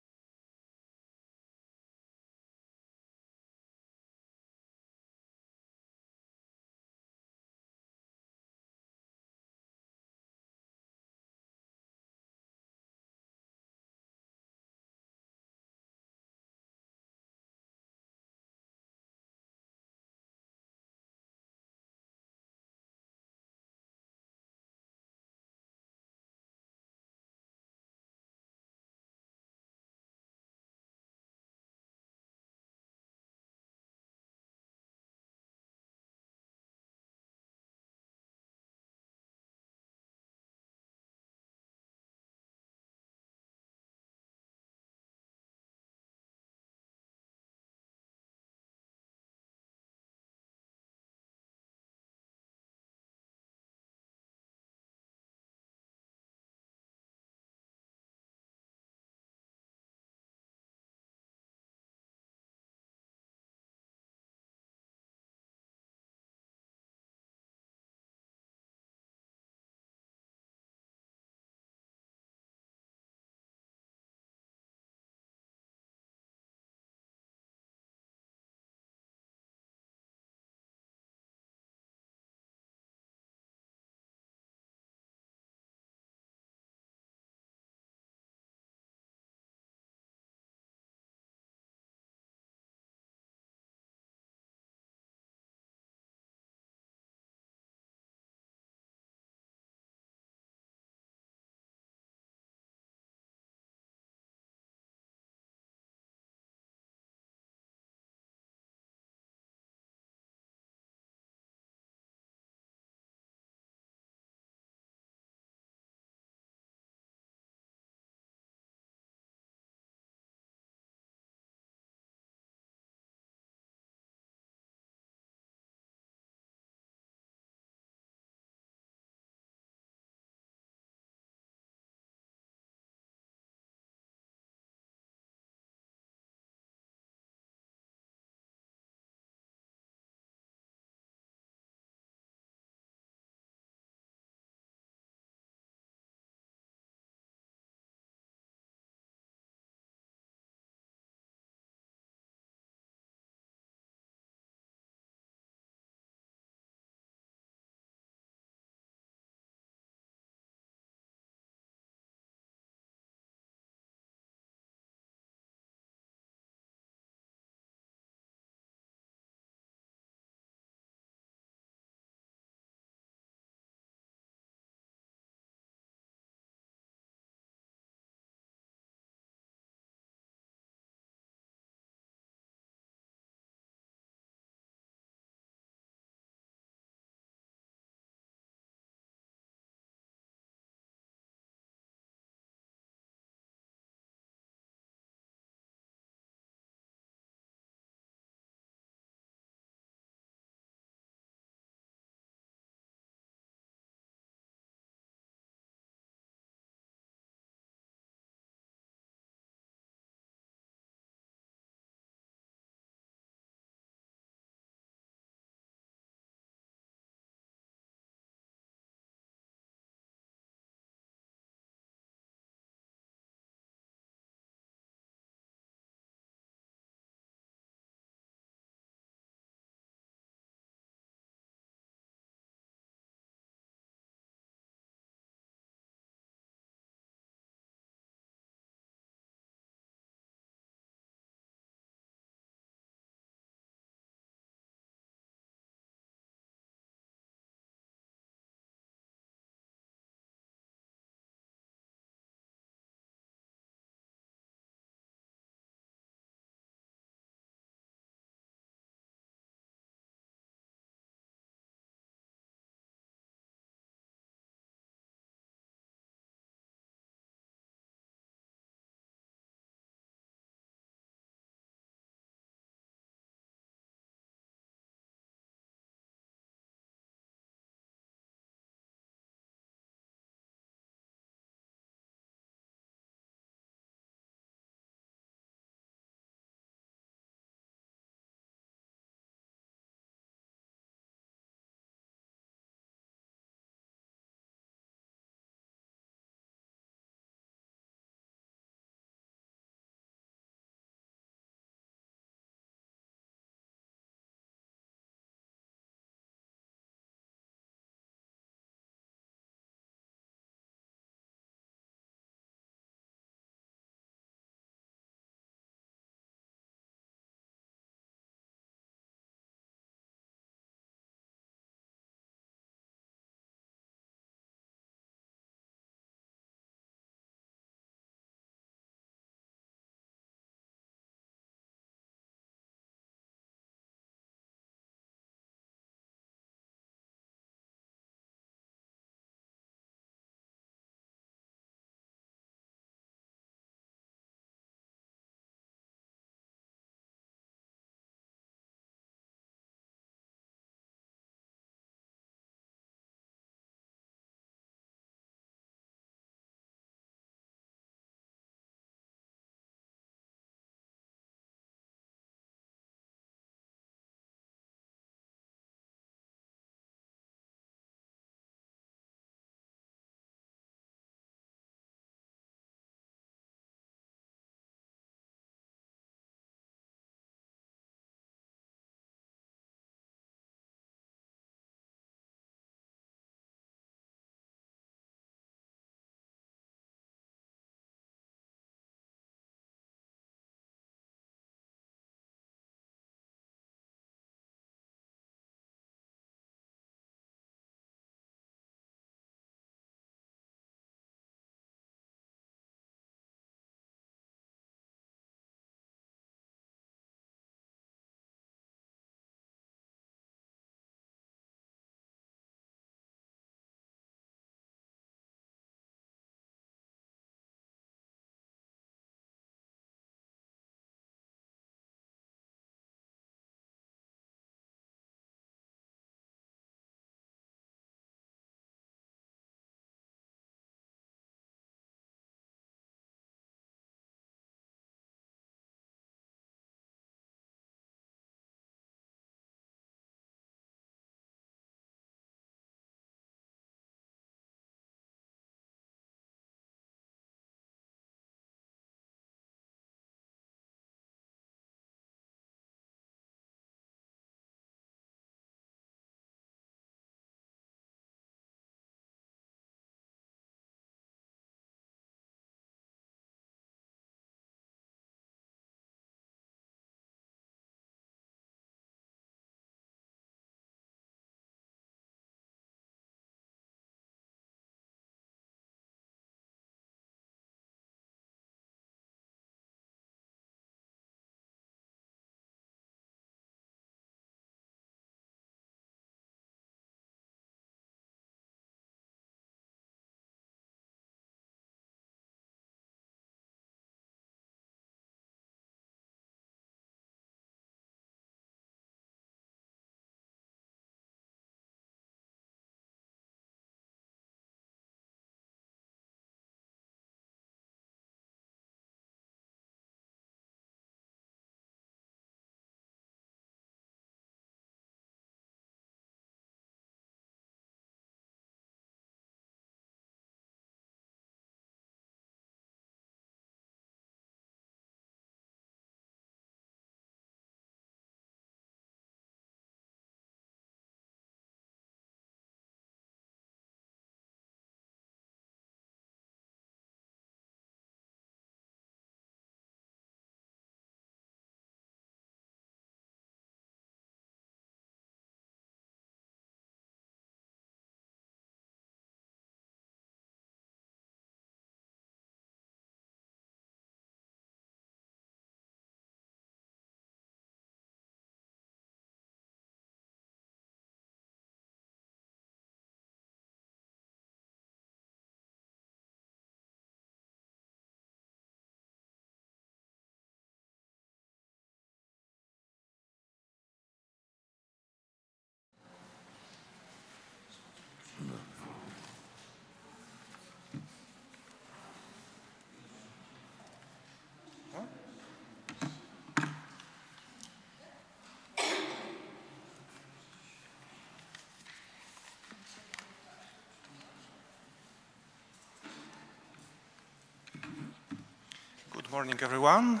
morning, everyone.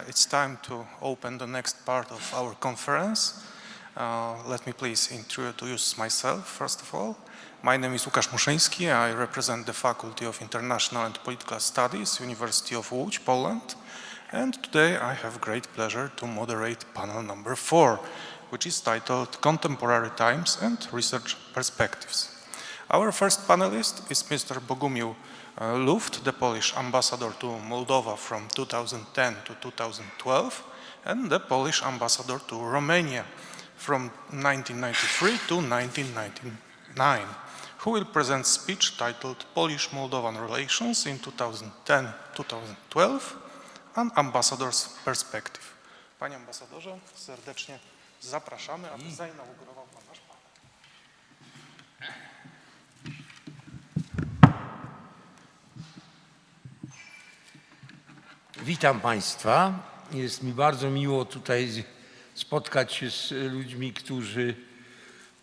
It's time to open the next part of our conference. Let me please introduce myself, first of all. My name is Łukasz Muszyński. I represent the Faculty of International and Political Studies, University of Łódź, Poland. And today I have great pleasure to moderate panel number 4, which is titled Contemporary Times and Research Perspectives. Our first panelist is Mr. Bogumił Luft, the Polish ambassador to Moldova from 2010 to 2012, and the Polish ambassador to Romania from 1993 to 1999, who will present speech titled Polish-Moldovan Relations in 2010-2012, an Ambassador's Perspective. Panie ambasadorze, serdecznie zapraszamy, aby zainaugurował pan nasz panel. Witam Państwa. Jest mi bardzo miło tutaj spotkać się z ludźmi, którzy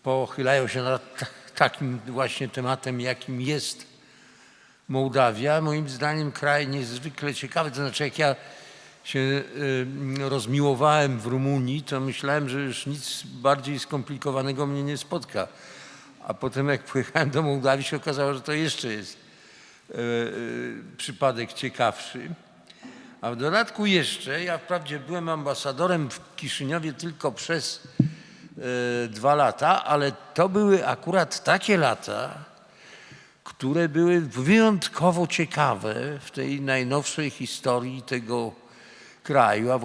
pochylają się nad takim właśnie tematem, jakim jest Mołdawia. Moim zdaniem kraj niezwykle ciekawy. To znaczy, jak ja się rozmiłowałem w Rumunii, to myślałem, że już nic bardziej skomplikowanego mnie nie spotka. A potem jak pojechałem do Mołdawii, się okazało, że to jeszcze jest przypadek ciekawszy. A w dodatku jeszcze, ja wprawdzie byłem ambasadorem w Kiszyniowie tylko przez 2 lata, ale to były akurat takie lata, które były wyjątkowo ciekawe w tej najnowszej historii tego kraju, a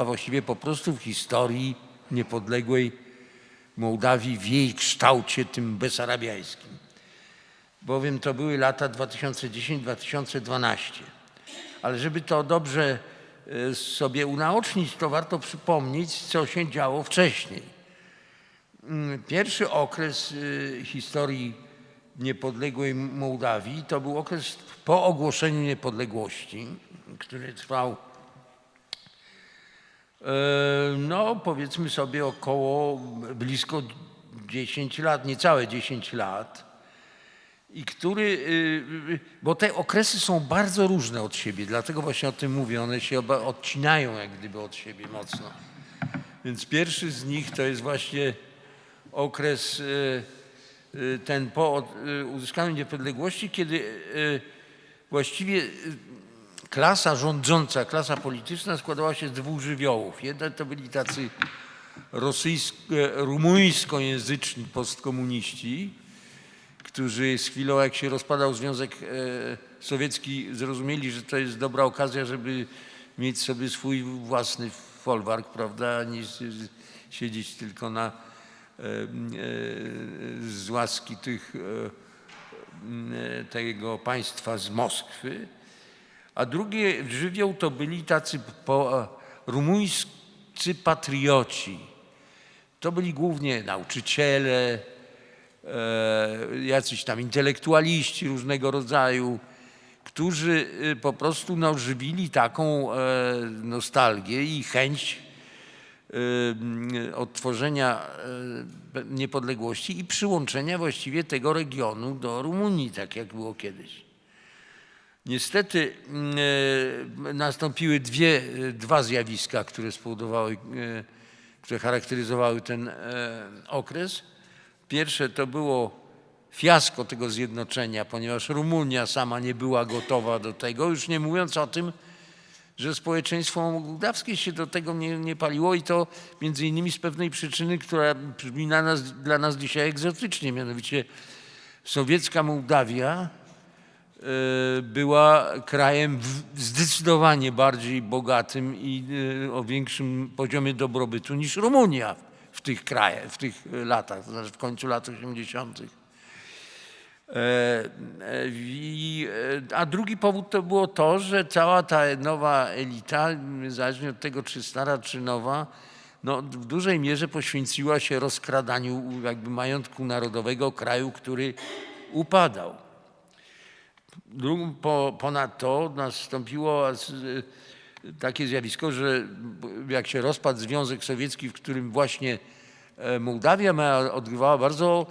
właściwie po prostu w historii niepodległej Mołdawii w jej kształcie tym besarabiańskim. Bowiem to były lata 2010-2012. Ale żeby to dobrze sobie unaocznić, to warto przypomnieć, co się działo wcześniej. Pierwszy okres historii niepodległej Mołdawii to był okres po ogłoszeniu niepodległości, który trwał, no powiedzmy sobie około blisko 10 lat, niecałe 10 lat. I który, bo te okresy są bardzo różne od siebie, dlatego właśnie o tym mówię, one się odcinają jak gdyby od siebie mocno. Więc pierwszy z nich to jest właśnie okres ten po uzyskaniu niepodległości, kiedy właściwie klasa rządząca, klasa polityczna składała się z 2 żywiołów. Jeden to byli tacy rumuńskojęzyczni postkomuniści, którzy z chwilą, jak się rozpadał Związek Sowiecki, zrozumieli, że to jest dobra okazja, żeby mieć sobie swój własny folwark, prawda, a nie siedzieć tylko z łaski tego państwa z Moskwy. A drugi żywioł to byli tacy rumuńscy patrioci. To byli głównie nauczyciele, jacyś tam intelektualiści różnego rodzaju, którzy po prostu żywili taką nostalgię i chęć odtworzenia niepodległości i przyłączenia właściwie tego regionu do Rumunii, tak jak było kiedyś. Niestety nastąpiły dwa zjawiska, które spowodowały, które charakteryzowały ten okres. Pierwsze to było fiasko tego zjednoczenia, ponieważ Rumunia sama nie była gotowa do tego, już nie mówiąc o tym, że społeczeństwo mołdawskie się do tego nie paliło i to między innymi z pewnej przyczyny, która brzmi dla nas dzisiaj egzotycznie, mianowicie sowiecka Mołdawia była krajem zdecydowanie bardziej bogatym i o większym poziomie dobrobytu niż Rumunia w tych latach, to znaczy w końcu lat 80. A drugi powód to było to, że cała ta nowa elita, niezależnie od tego, czy stara, czy nowa, no, w dużej mierze poświęciła się rozkradaniu jakby majątku narodowego kraju, który upadał. Ponadto nastąpiło takie zjawisko, że jak się rozpadł Związek Sowiecki, w którym właśnie Mołdawia odgrywała bardzo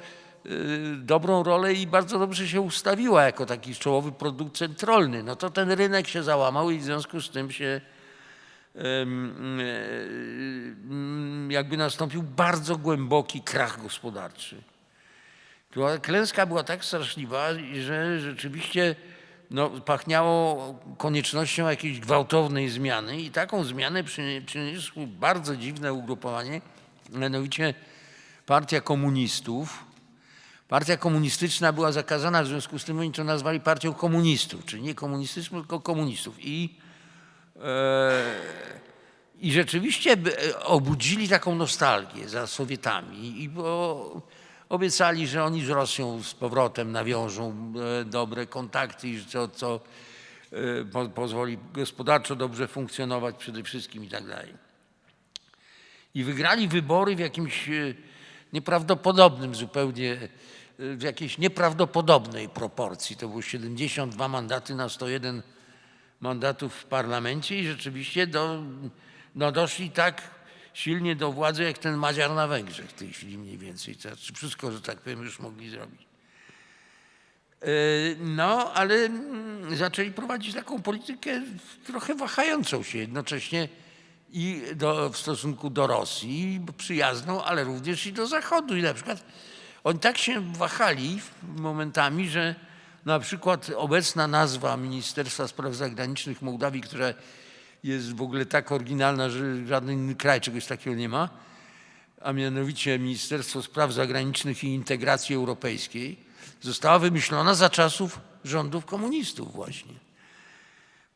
dobrą rolę i bardzo dobrze się ustawiła jako taki czołowy producent rolny. No to ten rynek się załamał i w związku z tym się jakby nastąpił bardzo głęboki krach gospodarczy. Klęska była tak straszliwa, że rzeczywiście no, pachniało koniecznością jakiejś gwałtownej zmiany i taką zmianę przyniosło bardzo dziwne ugrupowanie, mianowicie Partia Komunistów. Partia komunistyczna była zakazana, w związku z tym oni to nazwali partią komunistów, czyli nie komunistyczną, tylko komunistów. I rzeczywiście obudzili taką nostalgię za Sowietami i obiecali, że oni z Rosją z powrotem nawiążą dobre kontakty i że co pozwoli gospodarczo dobrze funkcjonować przede wszystkim i tak dalej. I wygrali wybory w jakimś nieprawdopodobnym zupełnie, w jakiejś nieprawdopodobnej proporcji. To było 72 mandaty na 101 mandatów w parlamencie i rzeczywiście doszli tak silnie do władzy jak ten Madziar na Węgrzech w tej chwili mniej więcej. To znaczy wszystko, że tak powiem, już mogli zrobić. No, ale zaczęli prowadzić taką politykę trochę wahającą się jednocześnie i w stosunku do Rosji, przyjazną, ale również i do Zachodu. I na przykład oni tak się wahali momentami, że na przykład obecna nazwa Ministerstwa Spraw Zagranicznych Mołdawii, która jest w ogóle tak oryginalna, że żaden inny kraj czegoś takiego nie ma, a mianowicie Ministerstwo Spraw Zagranicznych i Integracji Europejskiej, została wymyślona za czasów rządów komunistów właśnie.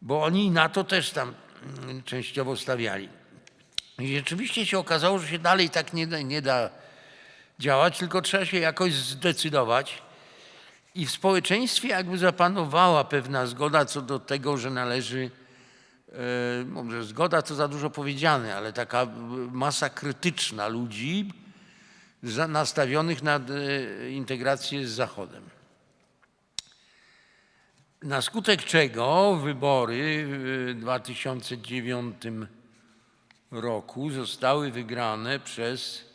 Bo oni na to też tam częściowo stawiali. I rzeczywiście się okazało, że się dalej tak nie da działać, tylko trzeba się jakoś zdecydować. I w społeczeństwie jakby zapanowała pewna zgoda co do tego, że należy, może zgoda to za dużo powiedziane, ale taka masa krytyczna ludzi nastawionych na integrację z Zachodem. Na skutek czego wybory w 2009 roku zostały wygrane przez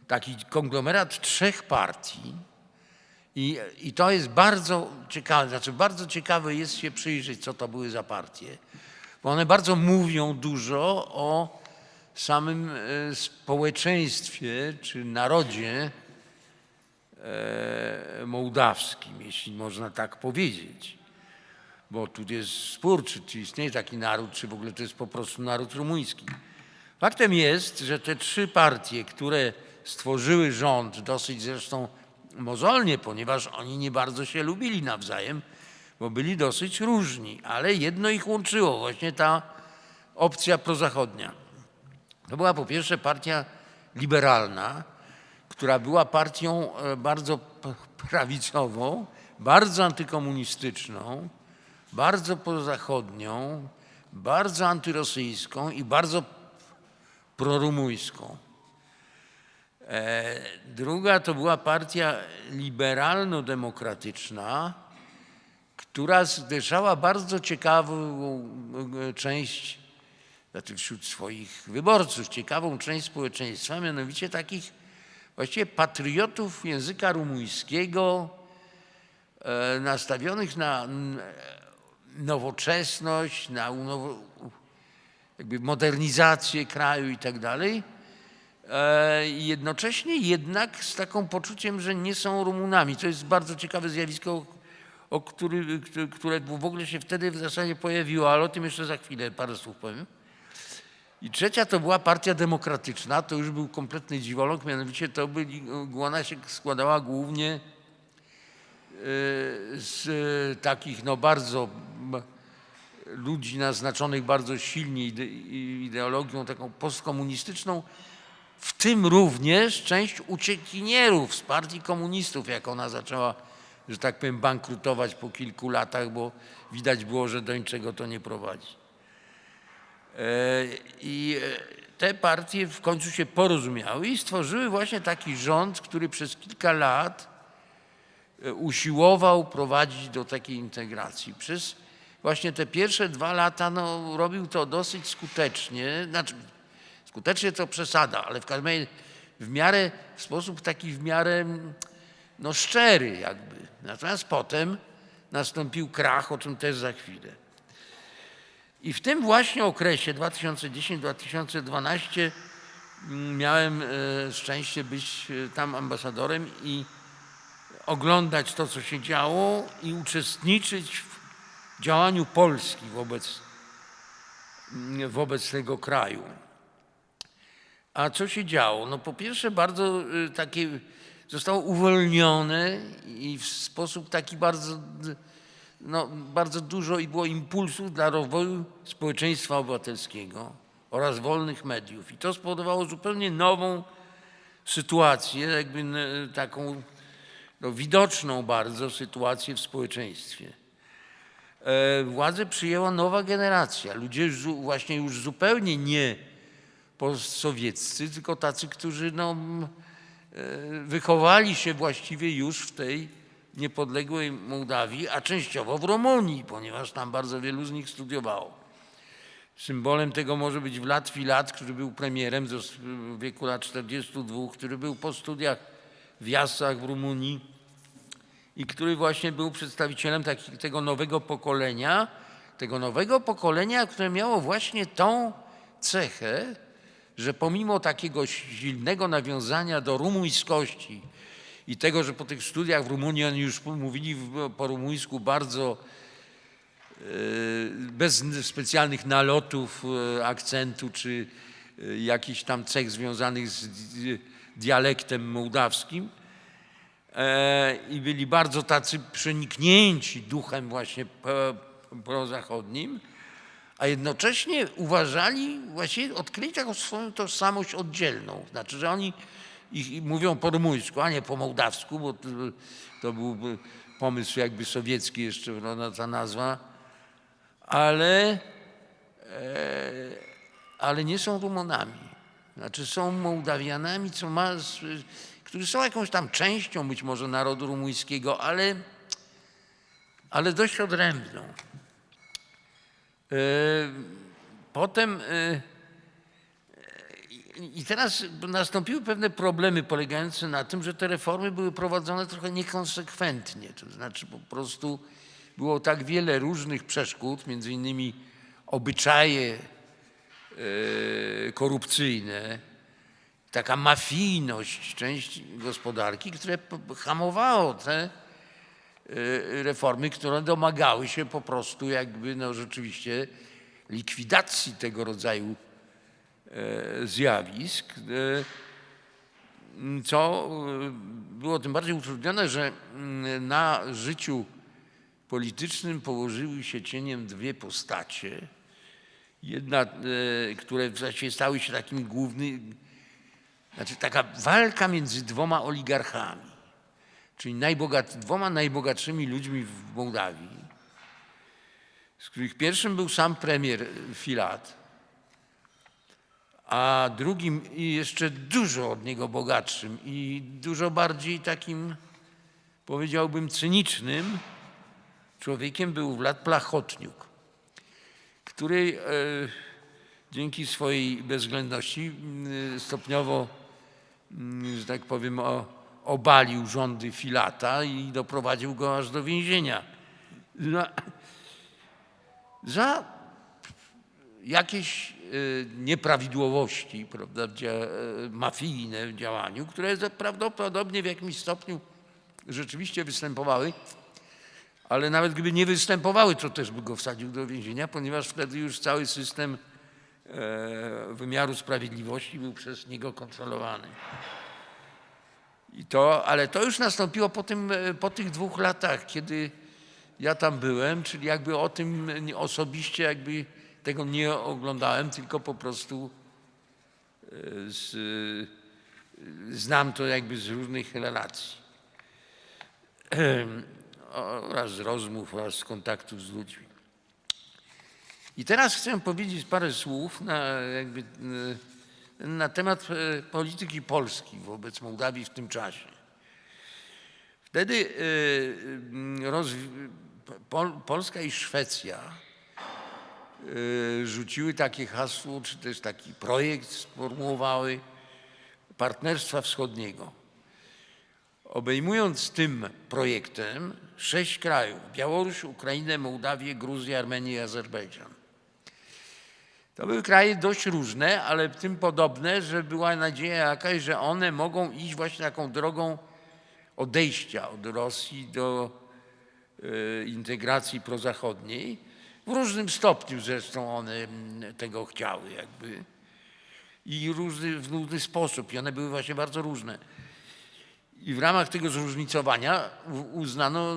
taki konglomerat 3 partii i to jest bardzo ciekawe, znaczy bardzo ciekawe jest się przyjrzeć, co to były za partie, bo one bardzo mówią dużo o samym społeczeństwie czy narodzie mołdawskim, jeśli można tak powiedzieć. Bo tu jest spór, czy istnieje taki naród, czy w ogóle to jest po prostu naród rumuński. Faktem jest, że te 3 partie, które stworzyły rząd, dosyć zresztą mozolnie, ponieważ oni nie bardzo się lubili nawzajem, bo byli dosyć różni, ale jedno ich łączyło, właśnie ta opcja prozachodnia. To była po pierwsze partia liberalna, która była partią bardzo prawicową, bardzo antykomunistyczną, bardzo prozachodnią, bardzo antyrosyjską i bardzo prorumuńską. Druga to była partia liberalno-demokratyczna, która zderzała bardzo ciekawą część, znaczy wśród swoich wyborców, ciekawą część społeczeństwa, mianowicie takich właściwie patriotów języka rumuńskiego, nastawionych na nowoczesność, na jakby modernizację kraju i tak dalej. I jednocześnie jednak z taką poczuciem, że nie są Rumunami. To jest bardzo ciekawe zjawisko, które w ogóle się wtedy w zasadzie pojawiło, ale o tym jeszcze za chwilę parę słów powiem. I trzecia to była partia demokratyczna, to już był kompletny dziwoląg, mianowicie ona się składała głównie z takich bardzo ludzi naznaczonych bardzo silnie ideologią taką postkomunistyczną, w tym również część uciekinierów z partii komunistów, jak ona zaczęła, że tak powiem, bankrutować po kilku latach, bo widać było, że do niczego to nie prowadzi. I te partie w końcu się porozumiały i stworzyły właśnie taki rząd, który przez kilka lat usiłował prowadzić do takiej integracji. Przez właśnie te pierwsze 2 lata robił to dosyć skutecznie, znaczy skutecznie to przesada, ale w każdym razie w sposób taki w miarę no, szczery jakby. Natomiast potem nastąpił krach, o czym też za chwilę. I w tym właśnie okresie 2010-2012 miałem szczęście być tam ambasadorem i oglądać to, co się działo i uczestniczyć w działaniu Polski wobec tego kraju. A co się działo? No po pierwsze bardzo takie zostało uwolnione i w sposób taki bardzo dużo i było impulsów dla rozwoju społeczeństwa obywatelskiego oraz wolnych mediów. I to spowodowało zupełnie nową sytuację, jakby taką no, widoczną bardzo sytuację w społeczeństwie. Władzę przyjęła nowa generacja, ludzie właśnie już zupełnie nie postsowieccy, tylko tacy, którzy no, wychowali się właściwie już w tej niepodległej Mołdawii, a częściowo w Rumunii, ponieważ tam bardzo wielu z nich studiowało. Symbolem tego może być Wlad Filat, który był premierem w wieku lat 42, który był po studiach w Jasach w Rumunii i który właśnie był przedstawicielem tego nowego pokolenia, które miało właśnie tą cechę, że pomimo takiego silnego nawiązania do rumuńskości i tego, że po tych studiach w Rumunii oni już mówili po rumuńsku bardzo bez specjalnych nalotów akcentu czy jakichś tam cech związanych z dialektem mołdawskim i byli bardzo tacy przeniknięci duchem właśnie prozachodnim, a jednocześnie uważali, właściwie odkryli taką swoją tożsamość oddzielną. Znaczy, że oni mówią po rumuńsku, a nie po mołdawsku, bo to był pomysł jakby sowiecki jeszcze, ta nazwa, ale nie są Rumunami. Znaczy są Mołdawianami, którzy są jakąś tam częścią być może narodu rumuńskiego, ale dość odrębną. Potem i teraz nastąpiły pewne problemy polegające na tym, że te reformy były prowadzone trochę niekonsekwentnie. To znaczy po prostu było tak wiele różnych przeszkód, między innymi obyczaje korupcyjne, taka mafijność części gospodarki, które hamowało te reformy, które domagały się po prostu jakby no rzeczywiście likwidacji tego rodzaju zjawisk, co było tym bardziej utrudnione, że na życiu politycznym położyły się cieniem dwie postacie. Jedna, które właściwie stały się takim głównym, znaczy taka walka między dwoma oligarchami, czyli dwoma najbogatszymi ludźmi w Mołdawii, z których pierwszym był sam premier Filat, a drugim i jeszcze dużo od niego bogatszym i dużo bardziej takim, powiedziałbym, cynicznym człowiekiem był Wlad Plachotniuk, który dzięki swojej bezwzględności stopniowo, że tak powiem, obalił rządy Filata i doprowadził go aż do więzienia. Za jakieś nieprawidłowości, prawda, mafijne w działaniu, które prawdopodobnie w jakimś stopniu rzeczywiście występowały, ale nawet gdyby nie występowały, to też by go wsadził do więzienia, ponieważ wtedy już cały system wymiaru sprawiedliwości był przez niego kontrolowany. Ale to już nastąpiło po tych 2 latach, kiedy ja tam byłem, czyli jakby o tym osobiście jakby tego nie oglądałem, tylko po prostu znam to jakby z różnych relacji. Oraz z rozmów, oraz z kontaktów z ludźmi. I teraz chcę powiedzieć parę słów na temat polityki Polski wobec Mołdawii w tym czasie. Wtedy Polska i Szwecja rzuciły takie hasło, czy też taki projekt sformułowały Partnerstwa Wschodniego. Obejmując tym projektem 6 krajów: Białoruś, Ukrainę, Mołdawię, Gruzję, Armenię i Azerbejdżan. To były kraje dość różne, ale w tym podobne, że była nadzieja jakaś, że one mogą iść właśnie taką drogą odejścia od Rosji do integracji prozachodniej. W różnym stopniu zresztą one tego chciały jakby i w różny sposób. I one były właśnie bardzo różne. I w ramach tego zróżnicowania uznano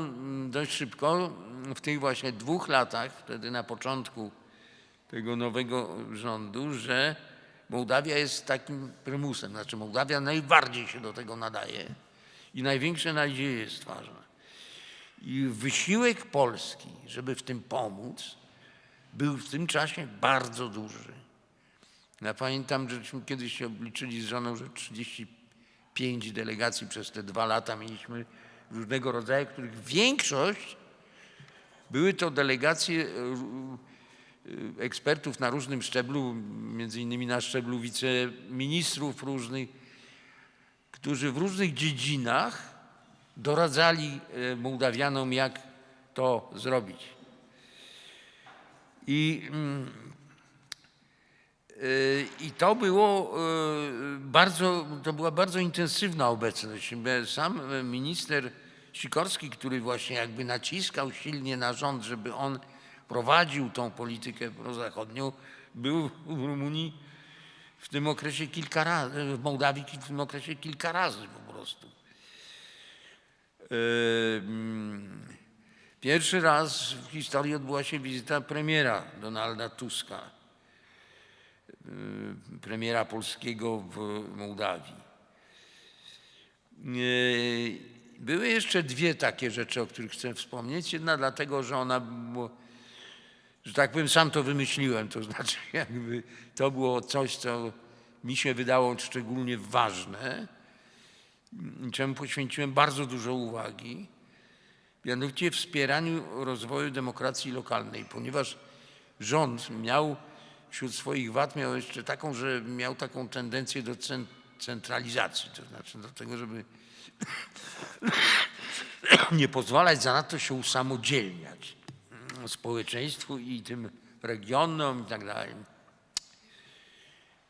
dość szybko w tych właśnie 2 latach, wtedy na początku tego nowego rządu, że Mołdawia jest takim prymusem. Znaczy Mołdawia najbardziej się do tego nadaje i największe nadzieje stwarza. I wysiłek Polski, żeby w tym pomóc, był w tym czasie bardzo duży. Ja pamiętam, żeśmy kiedyś się obliczyli z żoną, że 35 delegacji przez te 2 lata mieliśmy różnego rodzaju, których większość były to delegacje ekspertów na różnym szczeblu, między innymi na szczeblu wiceministrów różnych, którzy w różnych dziedzinach doradzali Mołdawianom, jak to zrobić. I to była bardzo intensywna obecność. Sam minister Sikorski, który właśnie jakby naciskał silnie na rząd, żeby on prowadził tą politykę prozachodnią, był w Rumunii w tym okresie kilka razy, w Mołdawii w tym okresie kilka razy po prostu. Pierwszy raz w historii odbyła się wizyta premiera Donalda Tuska, premiera polskiego w Mołdawii. Były jeszcze 2 takie rzeczy, o których chcę wspomnieć. Jedna dlatego, że ona, że tak powiem, sam to wymyśliłem, to znaczy jakby to było coś, co mi się wydało szczególnie ważne, czemu poświęciłem bardzo dużo uwagi, mianowicie wspieraniu rozwoju demokracji lokalnej, ponieważ rząd miał wśród swoich wad miał jeszcze taką, że miał taką tendencję do centralizacji, to znaczy do tego, żeby nie pozwalać zanadto się usamodzielniać społeczeństwu i tym regionom i tak dalej.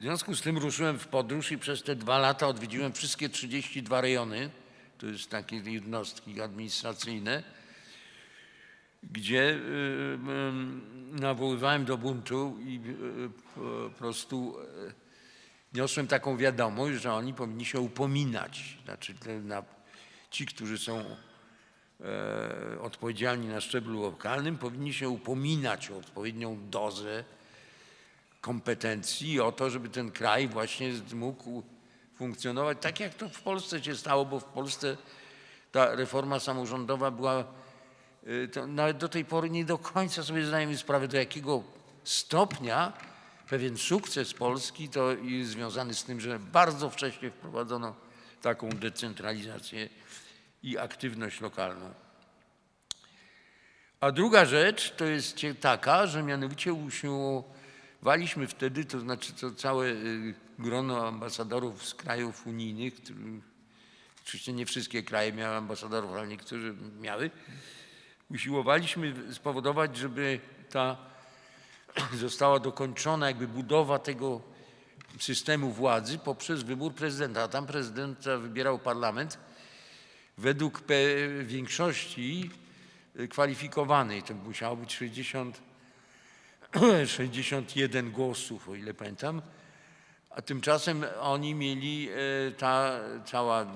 W związku z tym ruszyłem w podróż i przez te 2 lata odwiedziłem wszystkie 32 rejony, to jest takie jednostki administracyjne, gdzie nawoływałem do buntu i po prostu niosłem taką wiadomość, że oni powinni się upominać. Znaczy ci, którzy są odpowiedzialni na szczeblu lokalnym, powinni się upominać o odpowiednią dozę kompetencji, o to, żeby ten kraj właśnie mógł funkcjonować tak, jak to w Polsce się stało, bo w Polsce ta reforma samorządowa była, to nawet do tej pory nie do końca sobie zdajemy sprawę, do jakiego stopnia pewien sukces Polski to jest związany z tym, że bardzo wcześnie wprowadzono taką decentralizację i aktywność lokalną. A druga rzecz to jest taka, że mianowicie usiłowaliśmy wtedy, to znaczy to całe grono ambasadorów z krajów unijnych, oczywiście nie wszystkie kraje miały ambasadorów, ale niektórzy miały, usiłowaliśmy spowodować, żeby została dokończona jakby budowa tego systemu władzy poprzez wybór prezydenta. A tam prezydenta wybierał parlament według większości kwalifikowanej. To musiało być 61 głosów, o ile pamiętam. A tymczasem oni mieli, ta cała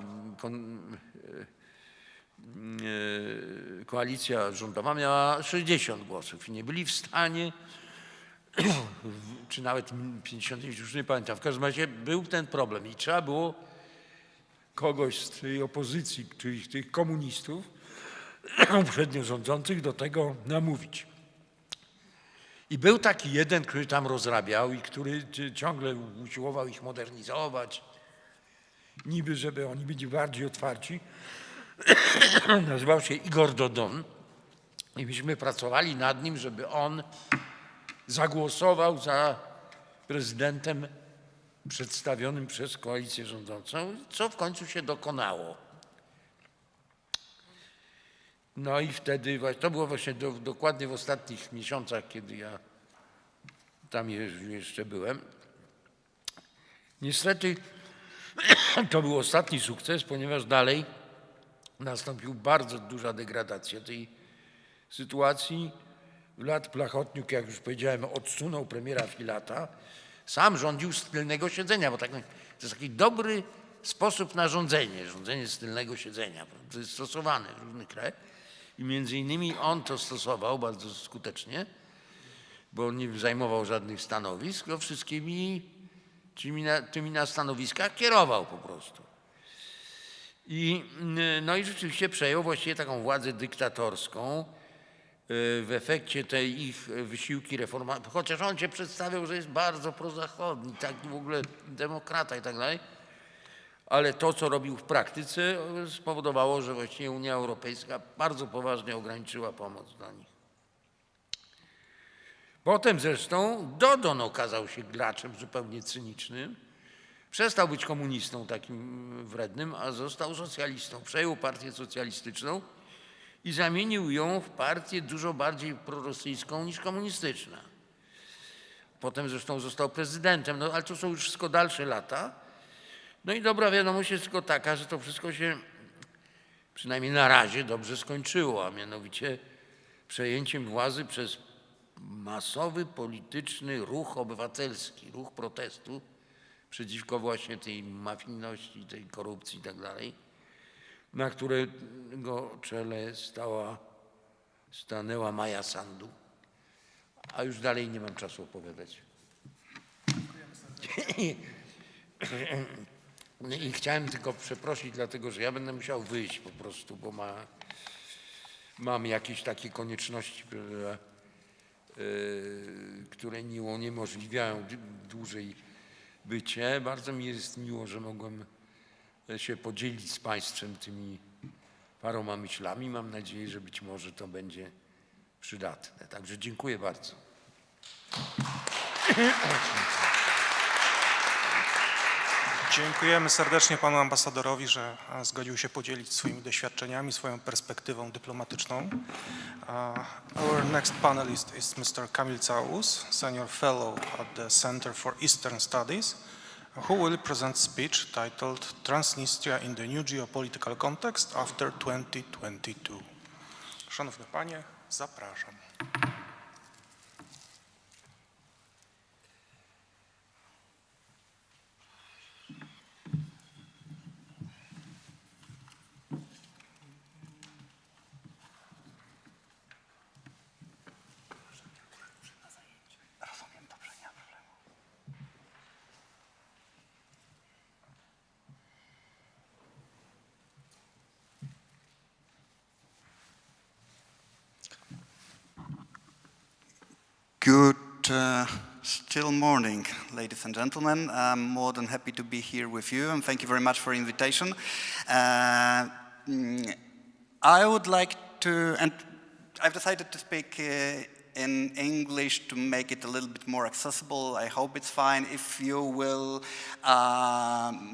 koalicja rządowa miała 60 głosów i nie byli w stanie, czy nawet 59, już nie pamiętam, w każdym razie był ten problem i trzeba było kogoś z tej opozycji, czyli tych komunistów, poprzednio rządzących, do tego namówić. I był taki jeden, który tam rozrabiał i który ciągle usiłował ich modernizować, niby żeby oni byli bardziej otwarci. Nazywał się Igor Dodon i myśmy pracowali nad nim, żeby on zagłosował za prezydentem przedstawionym przez koalicję rządzącą, co w końcu się dokonało. No i wtedy, to było właśnie dokładnie w ostatnich miesiącach, kiedy ja tam jeszcze byłem. Niestety to był ostatni sukces, ponieważ dalej nastąpiła bardzo duża degradacja tej sytuacji. Lat Plachotniuk, jak już powiedziałem, odsunął premiera Filata. Sam rządził z tylnego siedzenia, bo to jest taki dobry sposób na rządzenie z tylnego siedzenia. To jest stosowane w różnych krajach i między innymi on to stosował bardzo skutecznie, bo nie zajmował żadnych stanowisk, tylko wszystkimi tymi na stanowiskach kierował po prostu. No i rzeczywiście przejął właściwie taką władzę dyktatorską. W efekcie tej ich wysiłki reformatorów, chociaż on się przedstawiał, że jest bardzo prozachodni, tak w ogóle demokrata i tak dalej, ale to, co robił w praktyce, spowodowało, że właściwie Unia Europejska bardzo poważnie ograniczyła pomoc dla nich. Potem zresztą Dodon okazał się graczem zupełnie cynicznym. Przestał być komunistą takim wrednym, a został socjalistą. Przejął partię socjalistyczną i zamienił ją w partię dużo bardziej prorosyjską niż komunistyczna. Potem zresztą został prezydentem, no ale to są już wszystko dalsze lata. No i dobra wiadomość jest tylko taka, że to wszystko się przynajmniej na razie dobrze skończyło, a mianowicie przejęciem władzy przez masowy polityczny ruch obywatelski, ruch protestu przeciwko właśnie tej mafijności, tej korupcji i tak dalej, na którego czele stanęła Maja Sandu. A już dalej nie mam czasu opowiadać. I chciałem tylko przeprosić, dlatego że ja będę musiał wyjść po prostu, bo mam jakieś takie konieczności, które uniemożliwiają dłużej bycie. Bardzo mi jest miło, że mogłem się podzielić z Państwem tymi paroma myślami. Mam nadzieję, że być może to będzie przydatne. Także dziękuję bardzo. Dziękujemy serdecznie panu ambasadorowi, że zgodził się podzielić swoimi doświadczeniami, swoją perspektywą dyplomatyczną. Our next panelist is Mr. Kamil Caus, Senior Fellow at the Center for Eastern Studies, who will present speech titled Transnistria in the New Geopolitical Context After 2022. Szanowne panie, zapraszam. Good still morning, ladies and gentlemen. I'm more than happy to be here with you, and thank you very much for the invitation. I would like to, and I've decided to speak in English to make it a little bit more accessible. I hope it's fine. If you will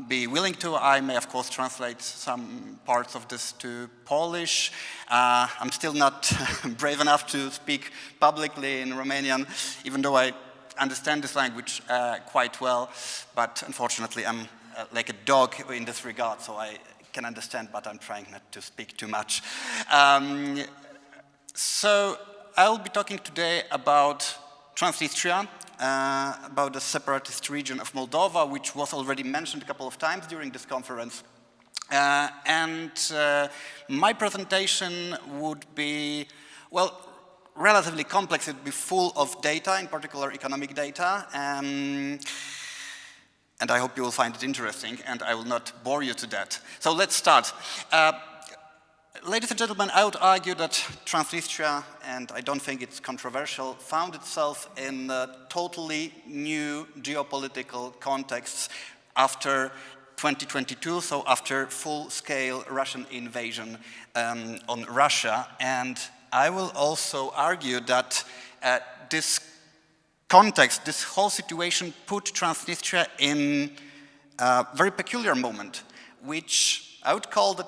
be willing to, I may of course translate some parts of this to Polish. I'm still not brave enough to speak publicly in Romanian, even though I understand this language quite well, but unfortunately I'm like a dog in this regard, so I can understand, but I'm trying not to speak too much. So I'll be talking today about Transnistria, about the separatist region of Moldova, which was already mentioned a couple of times during this conference. My presentation would be, well, relatively complex. It would be full of data, in particular economic data. And I hope you will find it interesting, and I will not bore you to that. So let's start. Ladies and gentlemen, I would argue that Transnistria, and I don't think it's controversial, found itself in a totally new geopolitical context after 2022, so after full-scale Russian invasion on Russia. And I will also argue that this context, this whole situation put Transnistria in a very peculiar moment, which I would call the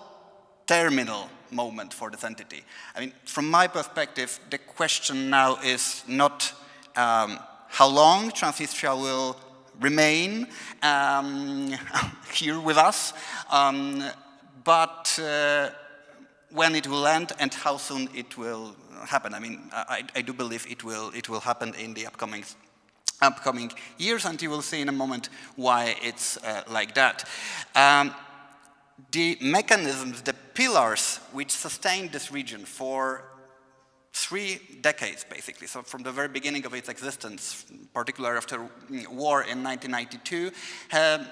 terminal moment for this entity. I mean, from my perspective, the question now is not how long Transnistria will remain here with us, but when it will end and how soon it will happen. I mean, I do believe it will happen in the upcoming years, and you will see in a moment why it's like that. The mechanisms, the pillars which sustained this region for 3 decades, basically, so from the very beginning of its existence, particularly after war in 1992, have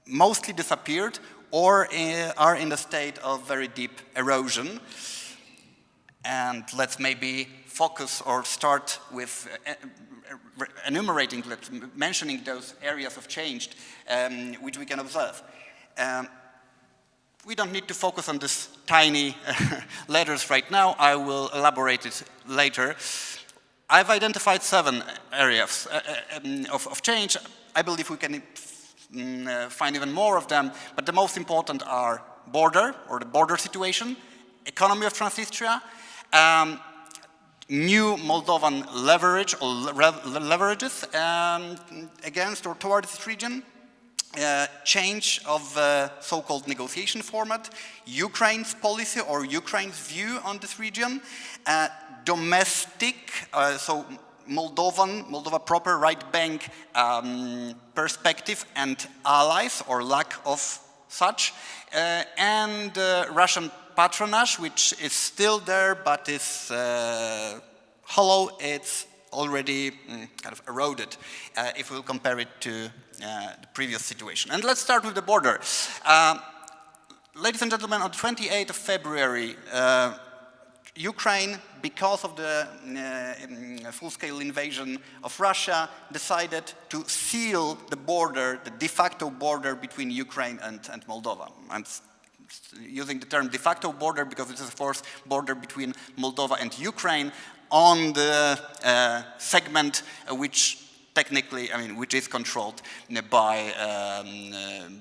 mostly disappeared or are in a state of very deep erosion. And let's maybe focus or start with enumerating, mentioning those areas of change which we can observe. We don't need to focus on this tiny letters right now. I will elaborate it later. I've identified 7 areas of change. I believe we can find even more of them, but the most important are border, or the border situation, economy of Transnistria, new Moldovan leverage or leverages against or towards this region, change of so-called negotiation format, Ukraine's policy or Ukraine's view on this region, domestic, so Moldova proper right bank perspective and allies or lack of such, and Russian patronage, which is still there but is hollow. It's already kind of eroded if we'll compare it to the previous situation. And let's start with the border. Ladies and gentlemen, on the 28th of February, Ukraine, because of the full-scale invasion of Russia, decided to seal the border, the de facto border between Ukraine and Moldova. I'm using the term de facto border because it is, of course, border between Moldova and Ukraine on the segment which technically, I mean, which is controlled by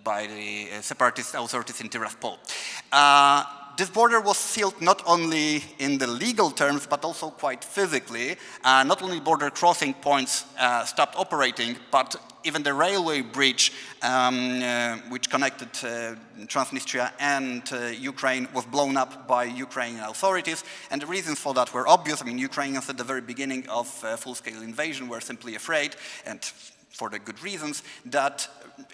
the separatist authorities in Tiraspol. This border was sealed not only in the legal terms, but also quite physically. Not only border crossing points stopped operating, but even the railway bridge which connected Transnistria and Ukraine was blown up by Ukrainian authorities. And the reasons for that were obvious. I mean, Ukrainians at the very beginning of full-scale invasion were simply afraid, and for the good reasons, that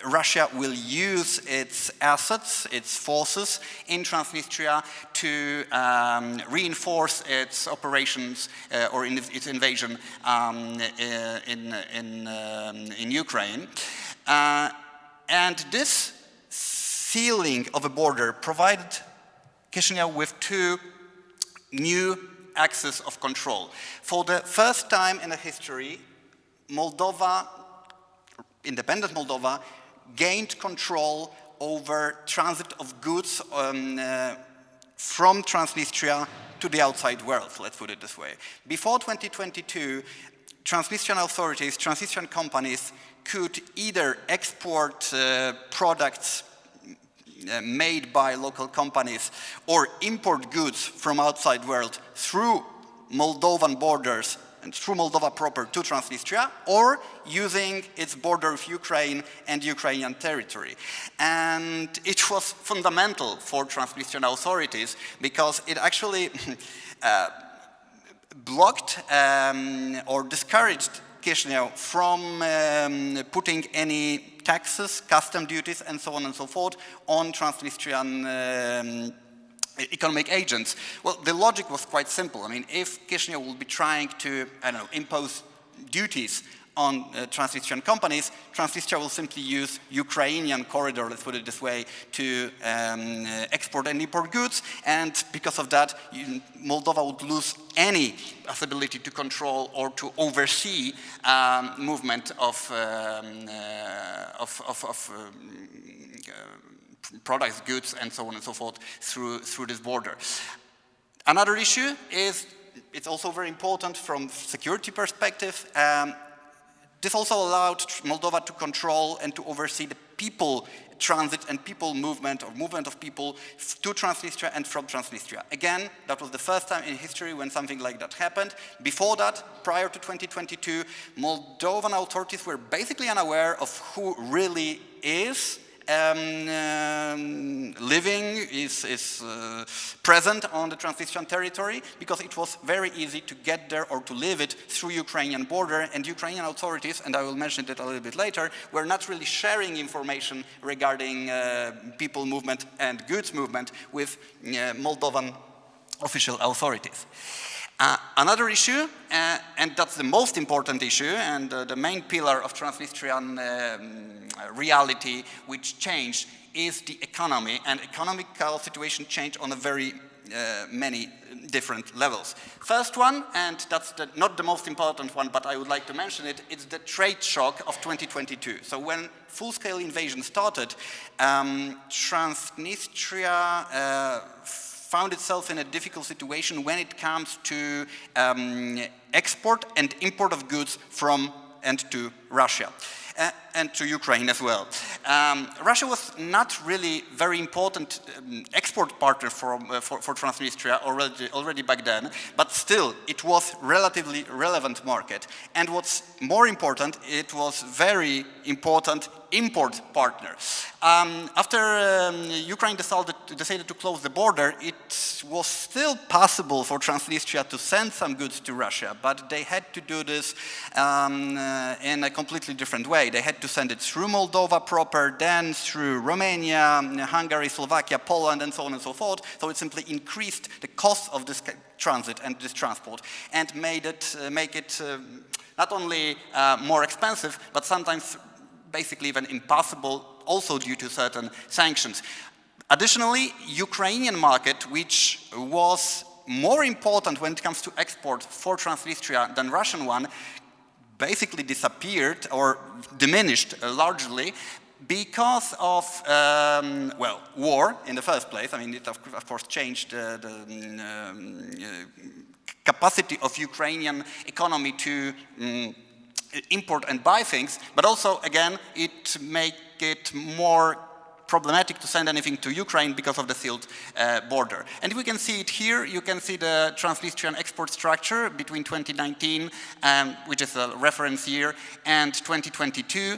Russia will use its assets, its forces in Transnistria to reinforce its operations or in its invasion in Ukraine. And this sealing of a border provided Chisinau with 2 new axes of control. For the first time in the history, Moldova, independent Moldova, gained control over transit of goods from Transnistria to the outside world, let's put it this way. Before 2022, Transnistrian authorities, Transnistrian companies could either export products made by local companies or import goods from outside world through Moldovan borders and through Moldova proper to Transnistria, or using its border with Ukraine and Ukrainian territory. And it was fundamental for Transnistrian authorities because it actually blocked or discouraged Chisinau from putting any taxes, custom duties, and so on and so forth on Transnistrian economic agents. Well, the logic was quite simple. I mean, if Chisinau will be trying to, I don't know, impose duties on Transnistrian companies, Transnistria will simply use Ukrainian corridor, let's put it this way, to export and import goods, and because of that, Moldova would lose any ability to control or to oversee movement of products, goods, and so on and so forth through this border. Another issue is, it's also very important from security perspective, This also allowed Moldova to control and to oversee the people transit and people movement, or movement of people to Transnistria and from Transnistria. Again, that was the first time in history when something like that happened. Before that, prior to 2022, Moldovan authorities were basically unaware of who really is living, is present on the Transnistrian territory, because it was very easy to get there or to live it through Ukrainian border, and Ukrainian authorities, and I will mention that a little bit later, were not really sharing information regarding people movement and goods movement with Moldovan official authorities. Another issue, and that's the most important issue, and the main pillar of Transnistrian reality which changed, is the economy, and economical situation changed on a very many different levels. First one, and that's not the most important one, but I would like to mention it, it's the trade shock of 2022. So when full-scale invasion started, Transnistria found itself in a difficult situation when it comes to export and import of goods from and to Russia. And to Ukraine as well. Russia was not really very important export partner for Transnistria already back then, but still it was relatively relevant market. And what's more important, it was very important import partner. After Ukraine decided to close the border, it was still possible for Transnistria to send some goods to Russia, but they had to do this in a completely different way. They had to send it through Moldova proper, then through Romania, Hungary, Slovakia, Poland, and so on and so forth. So it simply increased the cost of this transit and this transport, and make it not only more expensive, but sometimes basically even impossible, also due to certain sanctions. Additionally, Ukrainian market, which was more important when it comes to export for Transnistria than Russian one, basically disappeared or diminished largely because of, well, war in the first place. I mean, it of course changed the capacity of Ukrainian economy to import and buy things, but also, again, it made it more problematic to send anything to Ukraine because of the sealed border. And we can see it here. You can see the Transnistrian export structure between 2019, which is a reference year, and 2022.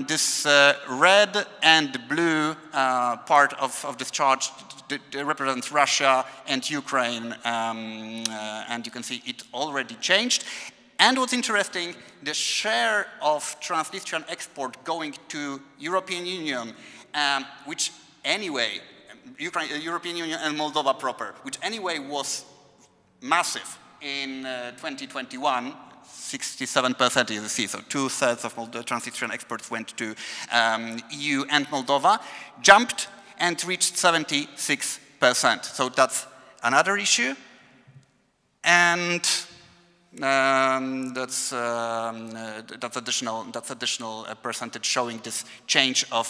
This red and blue part of this chart represents Russia and Ukraine, and you can see it already changed. And what's interesting, the share of Transnistrian export going to European Union, which anyway, European Union and Moldova proper, which anyway was massive in 2021, 67% you see, so 2/3 of the Transnistrian exports went to EU and Moldova, jumped and reached 76%. So that's another issue. And that's additional percentage showing this change of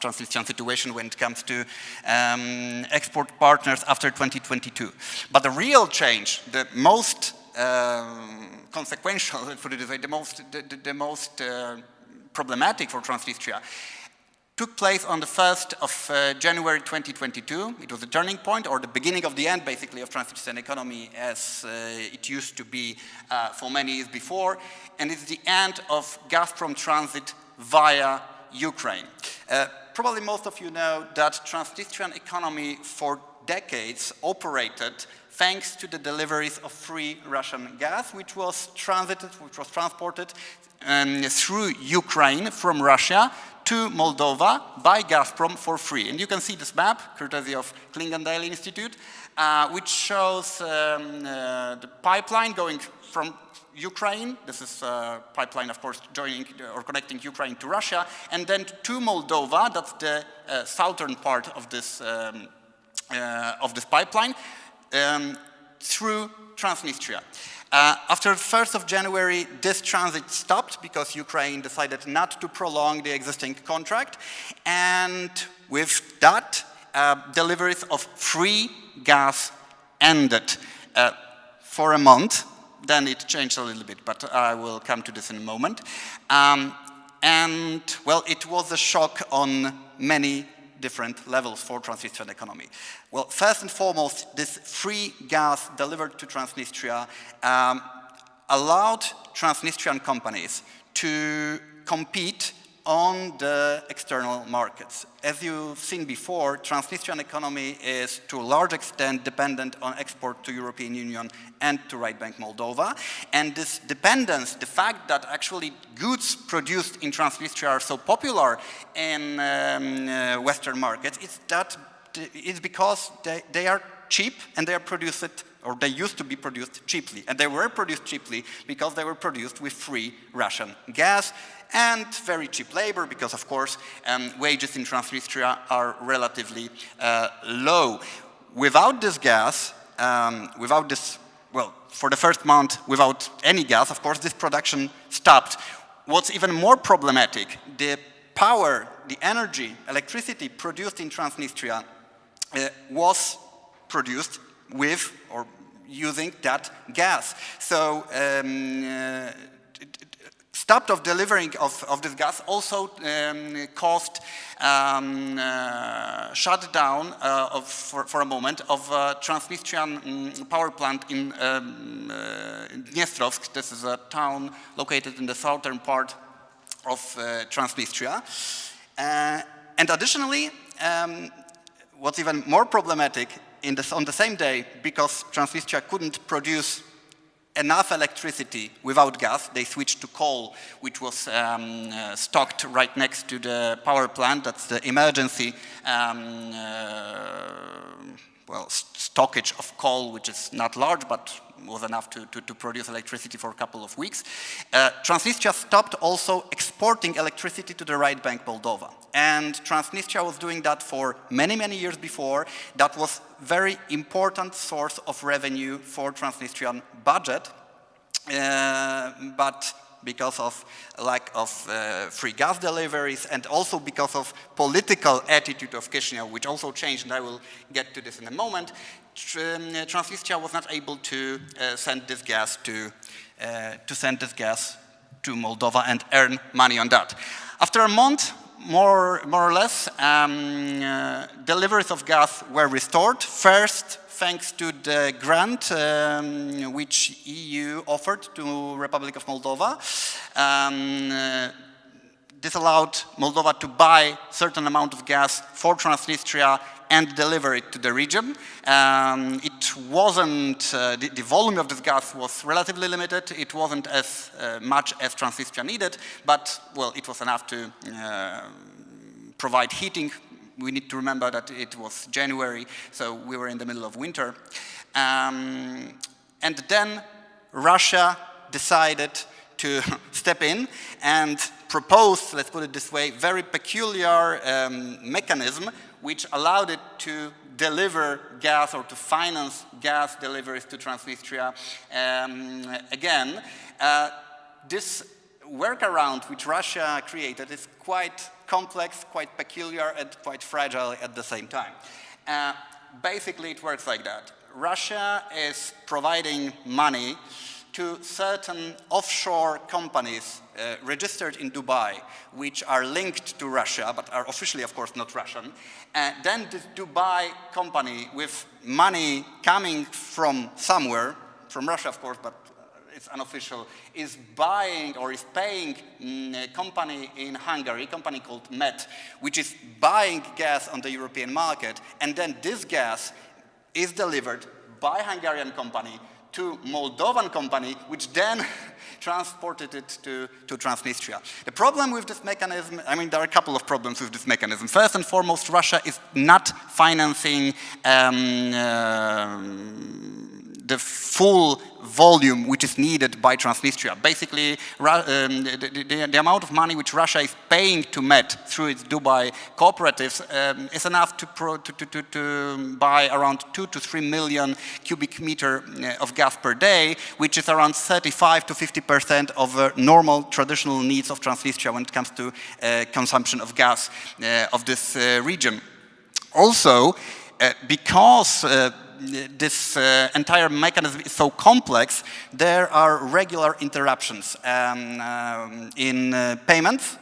Transnistrian situation when it comes to export partners after 2022. But the real change, the most consequential, let's put it this way, the most problematic for Transnistria, took place on the 1st of January 2022. It was a turning point, or the beginning of the end, basically, of Transnistrian economy as it used to be for many years before, and it's the end of Gazprom transit via Ukraine. Probably most of you know that Transnistrian economy for decades operated thanks to the deliveries of free Russian gas, which was transported through Ukraine from Russia to Moldova by Gazprom for free. And you can see this map, courtesy of Klingendale Institute, which shows the pipeline going from Ukraine. This is a pipeline, of course, joining or connecting Ukraine to Russia, and then to Moldova. That's the southern part of this pipeline through Transnistria. After 1st of January, this transit stopped because Ukraine decided not to prolong the existing contract, and with that, deliveries of free gas ended for a month. then it changed a little bit, but I will come to this in a moment. And, well, it was a shock on many different levels for Transnistrian economy. Well, first and foremost, this free gas delivered to Transnistria allowed Transnistrian companies to compete on the external markets. As you've seen before, Transnistrian economy is to a large extent dependent on export to European Union and to Right Bank Moldova. And this dependence, the fact that actually goods produced in Transnistria are so popular in Western markets, it's because they are cheap and they are produced, or they used to be produced cheaply. And they were produced cheaply because they were produced with free Russian gas and very cheap labor, because of course wages in Transnistria are relatively low. Without this gas, well, for the first month without any gas, of course this production stopped. What's even more problematic, the power, the energy, electricity produced in Transnistria was produced with or using that gas. So stop of delivering of this gas also caused shutdown for a moment of Transnistrian power plant in Dniestrovsk. This is a town located in the southern part of Transnistria. And additionally, what's even more problematic, on the same day, because Transnistria couldn't produce enough electricity without gas, they switched to coal, which was stocked right next to the power plant. That's the emergency stockage of coal, which is not large, but was enough to produce electricity for a couple of weeks. Transnistria stopped also exporting electricity to the Right Bank Moldova. And Transnistria was doing that for many, many years before. That was very important source of revenue for Transnistrian budget. But because of lack of free gas deliveries and also because of political attitude of Chisinau, which also changed, and I will get to this in a moment, Transnistria was not able to send this gas to Moldova and earn money on that. After a month, more or less, deliveries of gas were restored. First, thanks to the grant which EU offered to Republic of Moldova. This allowed Moldova to buy certain amount of gas for Transnistria and deliver it to the region. It wasn't, the volume of this gas was relatively limited. It wasn't as much as Transnistria needed, but, well, it was enough to provide heating. We need to remember that it was January, so we were in the middle of winter. And then Russia decided to step in and propose, let's put it this way, very peculiar mechanism which allowed it to deliver gas or to finance gas deliveries to Transnistria. Again, this workaround which Russia created is quite complex, quite peculiar, and quite fragile at the same time. Basically, it works like that. Russia is providing money to certain offshore companies registered in Dubai, which are linked to Russia, but are officially, of course, not Russian. Then this Dubai company, with money coming from somewhere, from Russia, of course, but it's unofficial, is buying or is paying a company in Hungary, a company called MET, which is buying gas on the European market, and then this gas is delivered by Hungarian company to Moldovan company, which then transported it to Transnistria. The problem with this mechanism, I mean, there are a couple of problems with this mechanism. First and foremost, Russia is not financing the full volume which is needed by Transnistria. Basically, the amount of money which Russia is paying to MET through its Dubai cooperatives is enough to buy around 2 to 3 million cubic meter of gas per day, which is around 35 to 50% of normal traditional needs of Transnistria when it comes to consumption of gas of this region. Also, because this entire mechanism is so complex, there are regular interruptions in payments.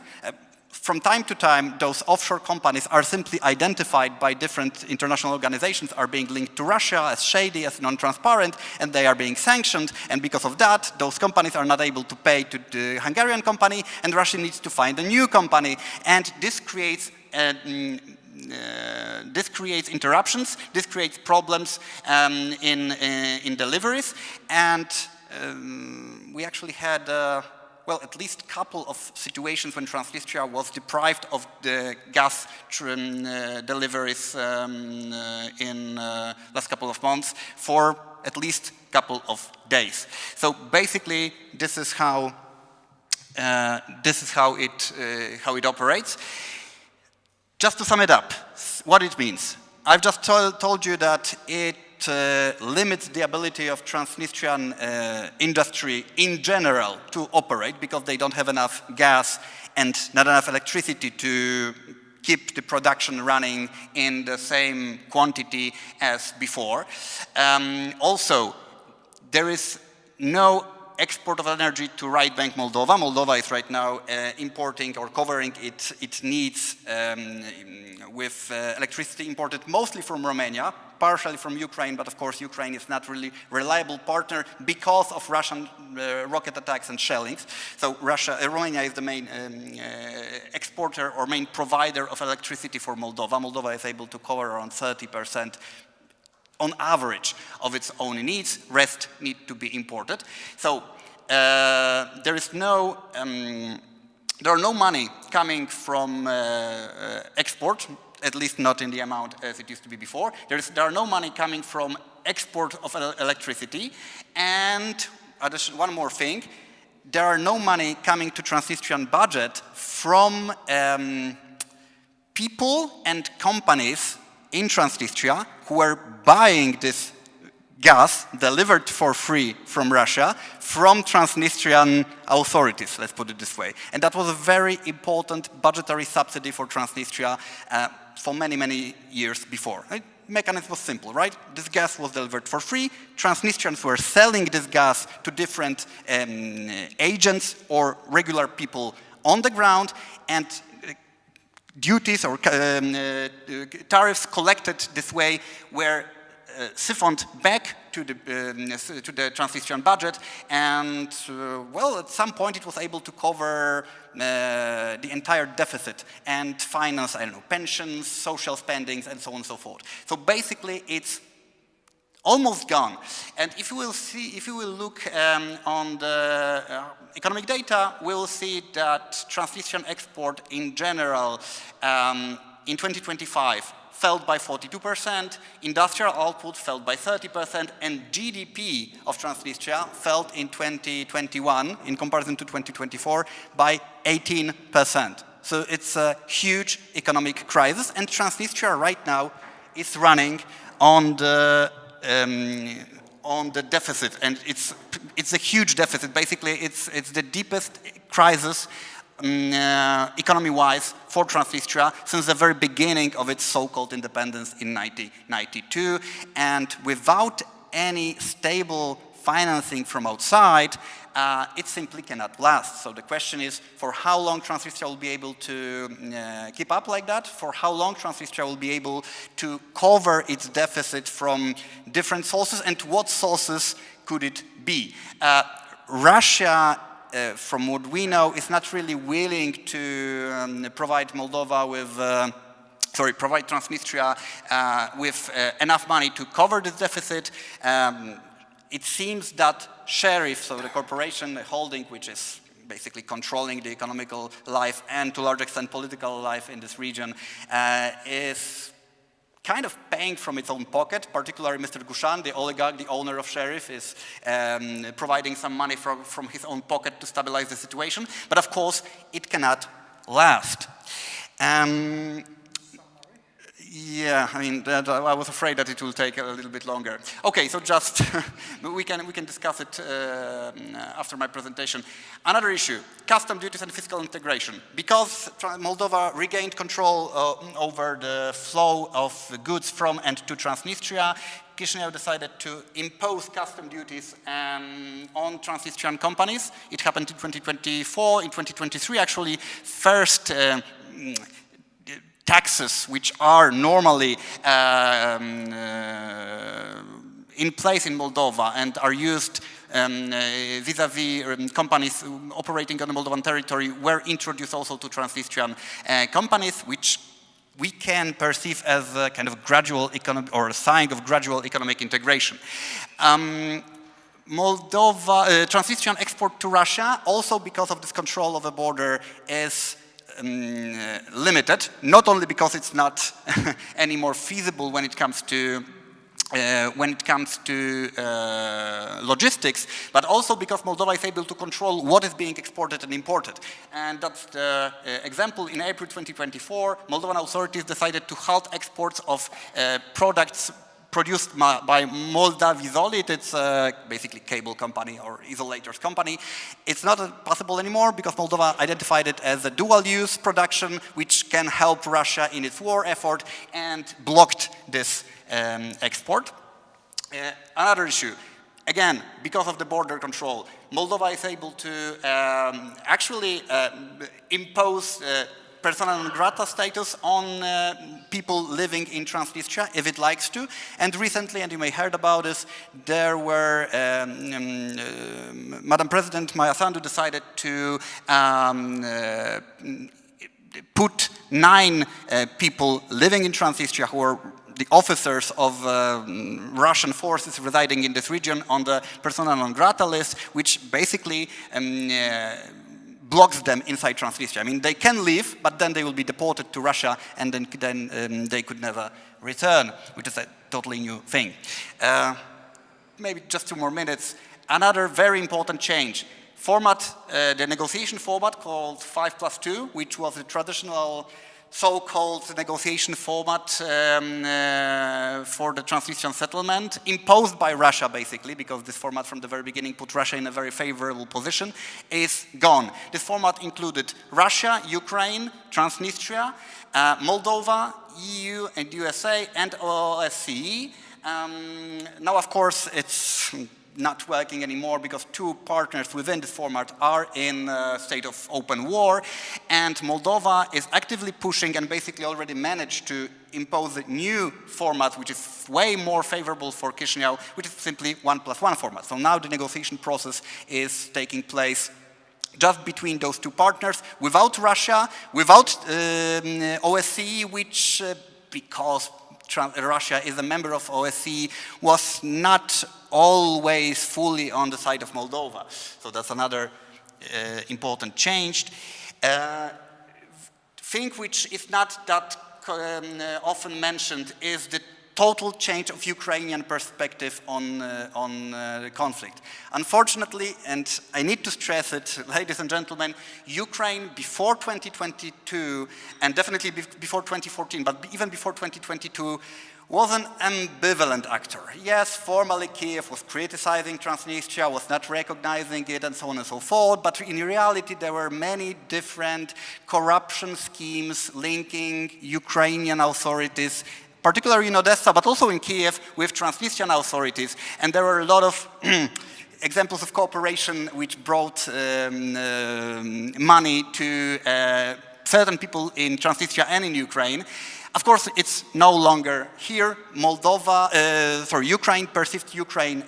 From time to time, those offshore companies are simply identified by different international organizations, are being linked to Russia as shady, as non-transparent, and they are being sanctioned. And because of that, those companies are not able to pay to the Hungarian company, and Russia needs to find a new company. And this creates interruptions, this creates problems in deliveries, and we actually had well, at least a couple of situations when Transnistria was deprived of the gas deliveries in last couple of months for at least a couple of days. So basically, this is how it operates. Just to sum it up, what it means. I've just told you that it limits the ability of Transnistrian industry in general to operate because they don't have enough gas and not enough electricity to keep the production running in the same quantity as before. Also, there is no export of energy to right bank Moldova. Moldova is right now importing or covering its needs with electricity imported mostly from Romania, partially from Ukraine, but of course Ukraine is not really reliable partner because of Russian rocket attacks and shellings. So Romania is the main exporter or main provider of electricity for Moldova. Moldova is able to cover around 30% on average of its own needs. Rest need to be imported. So there are no money coming from export, at least not in the amount as it used to be before. There are no money coming from export of electricity. And one more thing, there are no money coming to Transnistrian budget from people and companies in Transnistria who are buying this gas delivered for free from Russia from Transnistrian authorities, let's put it this way. And that was a very important budgetary subsidy for Transnistria for many, many years before. The mechanism was simple, right? This gas was delivered for free. Transnistrians were selling this gas to different agents or regular people on the ground, and duties or tariffs collected this way were siphoned back to the Transnistrian budget, and well, at some point it was able to cover the entire deficit and finance, I don't know, pensions, social spendings, and so on and so forth. So basically, it's almost gone. And if you will look on the economic data, we'll see that Transnistrian export in general in 2025 fell by 42%, industrial output fell by 30%, and GDP of Transnistria fell in 2021, in comparison to 2024, by 18%. So it's a huge economic crisis, and Transnistria right now is running on the deficit, and it's a huge deficit. Basically, it's the deepest crisis economy-wise for Transnistria since the very beginning of its so-called independence in 1992, and without any stable financing from outside, it simply cannot last. So the question is, for how long Transnistria will be able to keep up like that? For how long Transnistria will be able to cover its deficit from different sources, and what sources could it be? Russia, from what we know, is not really willing to provide Moldova with provide Transnistria with enough money to cover this deficit. It seems that Sheriff, so the corporation, the holding, which is basically controlling the economical life and to a large extent political life in this region, is kind of paying from its own pocket. Particularly Mr. Gushan, the oligarch, the owner of Sheriff, is providing some money from his own pocket to stabilize the situation. But of course, it cannot last. Yeah, I mean, I was afraid that it will take a little bit longer. Okay, so just we can discuss it after my presentation. Another issue: custom duties and fiscal integration. Because Moldova regained control over the flow of goods from and to Transnistria, Chisinau decided to impose custom duties on Transnistrian companies. It happened in 2024. In 2023, actually, first taxes which are normally in place in Moldova and are used vis-à-vis companies operating on the Moldovan territory were introduced also to Transnistrian companies, which we can perceive as a kind of gradual economic or a sign of gradual economic integration. Transnistrian export to Russia, also because of this control of the border, is limited, not only because it's not any more feasible when it comes to logistics, but also because Moldova is able to control what is being exported and imported. And that's the example. In April 2024, Moldovan authorities decided to halt exports of products produced by Moldavii. It's basically cable company or isolators company. It's not possible anymore because Moldova identified it as a dual-use production which can help Russia in its war effort and blocked this export. Another issue, again, because of the border control, Moldova is able to actually impose persona non grata status on people living in Transnistria if it likes to. And recently, and you may have heard about this, there were, Madam President Maia Sandu decided to put 9 people living in Transnistria who are the officers of Russian forces residing in this region on the persona non grata list, which basically blocks them inside Transnistria. I mean, they can leave, but then they will be deported to Russia, and then they could never return, which is a totally new thing. Maybe just 2 more minutes. Another very important change. Format, the negotiation format called 5+2, which was the traditional so-called negotiation format for the Transnistrian settlement, imposed by Russia basically, because this format from the very beginning put Russia in a very favorable position, is gone. This format included Russia, Ukraine, Transnistria, Moldova, EU and USA, and OSCE. Now, of course, it's not working anymore because 2 partners within this format are in a state of open war, and Moldova is actively pushing and basically already managed to impose a new format which is way more favorable for Chisinau, which is simply 1+1 format. So now the negotiation process is taking place just between those 2 partners, without Russia, without OSCE, which because Russia is a member of OSCE, was not always fully on the side of Moldova. So that's another important change. Thing which is not that often mentioned is the total change of Ukrainian perspective on the conflict. Unfortunately, and I need to stress it, ladies and gentlemen, Ukraine before 2022, and definitely before 2014, but even before 2022, was an ambivalent actor. Yes, formally Kiev was criticizing Transnistria, was not recognizing it, and so on and so forth, but in reality there were many different corruption schemes linking Ukrainian authorities, particularly in Odessa, but also in Kiev, with Transnistrian authorities. And there were a lot of examples of cooperation which brought money to certain people in Transnistria and in Ukraine. Of course, it's no longer here. Ukraine perceived Ukraine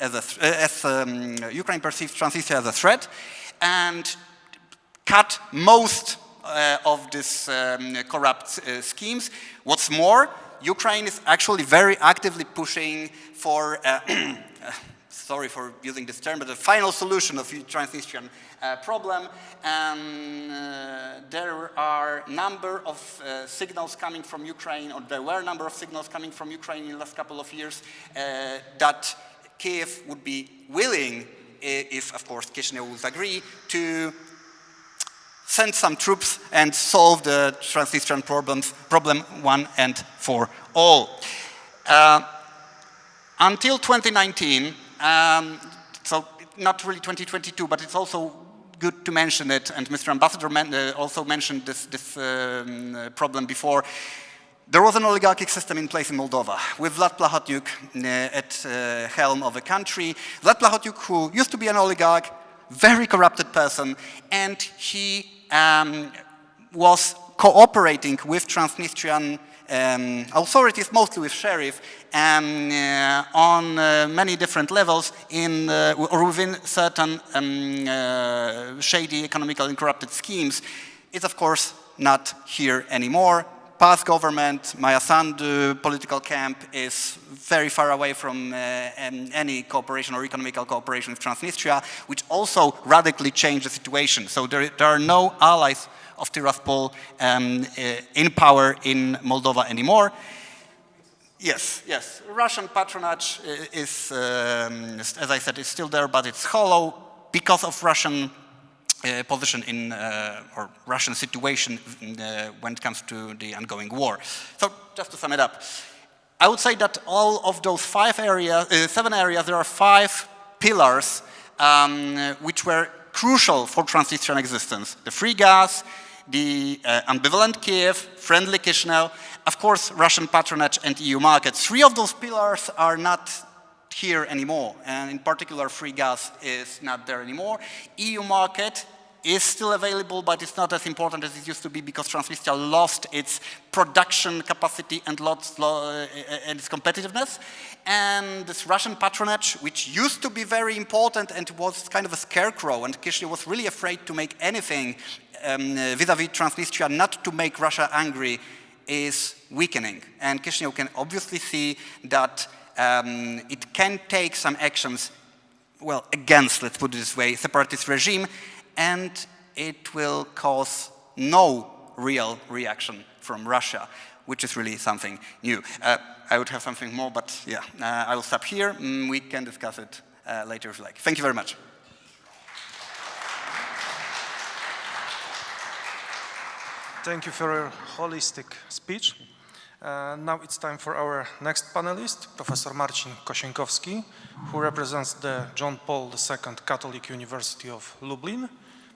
Ukraine perceived Transnistria as a threat, and cut most of these corrupt schemes. What's more, Ukraine is actually very actively pushing for, sorry for using this term, but the final solution of the Transnistrian problem. There are a number of signals coming from Ukraine, or there were a number of signals coming from Ukraine in the last couple of years that Kiev would be willing, if of course Chisinau would agree, to send some troops and solve the Transnistrian problem one and for all. Until 2019, so not really 2022, but it's also good to mention it, and Mr. Ambassador also mentioned this problem before. there was an oligarchic system in place in Moldova, with Vlad Plahotniuc at helm of the country. Vlad Plahotniuc, who used to be an oligarch, very corrupted person, and he was cooperating with Transnistrian authorities, mostly with sheriff, on many different levels or within certain shady economical and corrupted schemes. It's of course not here anymore. Past government, Maia Sandu political camp is very far away from any cooperation or economical cooperation with Transnistria, which also radically changed the situation. So there are no allies of Tiraspol in power in Moldova anymore. Yes, Russian patronage is, as I said, is still there, but it's hollow because of Russian position in, or Russian situation when it comes to the ongoing war. So just to sum it up, I would say that all of those 7 areas, there are 5 pillars which were crucial for Transnistrian existence. The free gas, the ambivalent Kiev, friendly Chisinau, of course Russian patronage and EU markets. 3 of those pillars are not here anymore, and in particular free gas is not there anymore. EU market is still available, but it's not as important as it used to be because Transnistria lost its production capacity and its competitiveness. And this Russian patronage, which used to be very important and was kind of a scarecrow, and Chisinau was really afraid to make anything vis-a-vis Transnistria, not to make Russia angry, is weakening. And Chisinau can obviously see that it can take some actions, well, against, let's put it this way, separatist regime, and it will cause no real reaction from Russia, which is really something new. I would have something more, but yeah, I will stop here. We can discuss it later if you like. Thank you very much. Thank you for your holistic speech. Now it's time for our next panelist, Professor Marcin Kosienkowski, who represents the John Paul II Catholic University of Lublin.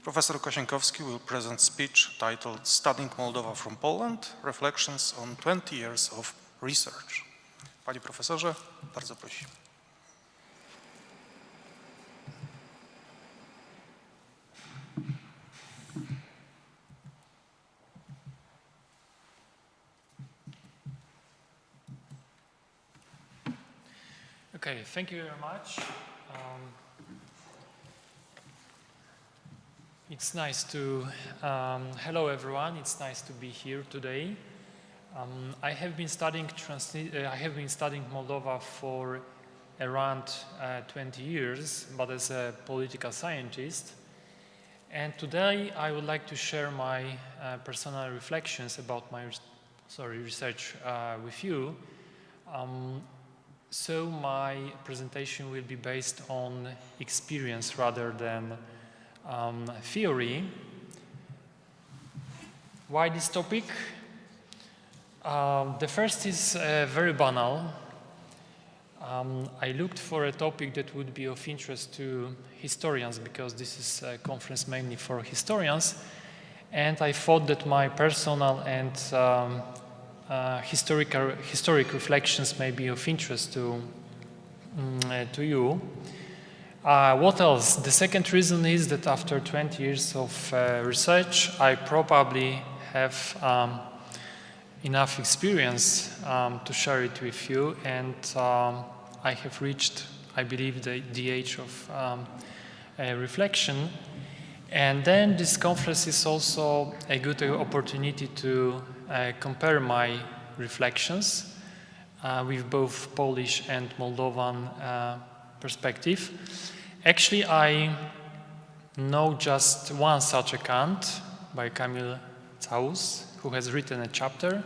Professor Kosienkowski will present speech titled Studying Moldova from Poland, Reflections on 20 Years of Research. Panie profesorze, bardzo prosimy. Okay, thank you very much. It's nice to, hello everyone, it's nice to be here today. I have been studying Moldova for around 20 years, but as a political scientist. And today I would like to share my personal reflections about my research with you. So my presentation will be based on experience rather than theory. Why this topic? The first is very banal. I looked for a topic that would be of interest to historians because this is a conference mainly for historians, and I thought that my personal and historic reflections may be of interest to you. What else? The second reason is that after 20 years of research, I probably have enough experience to share it with you, and I have reached, I believe, the age of reflection. And then this conference is also a good opportunity to compare my reflections with both Polish and Moldovan perspective. Actually, I know just one such account by Kamil Caus, who has written a chapter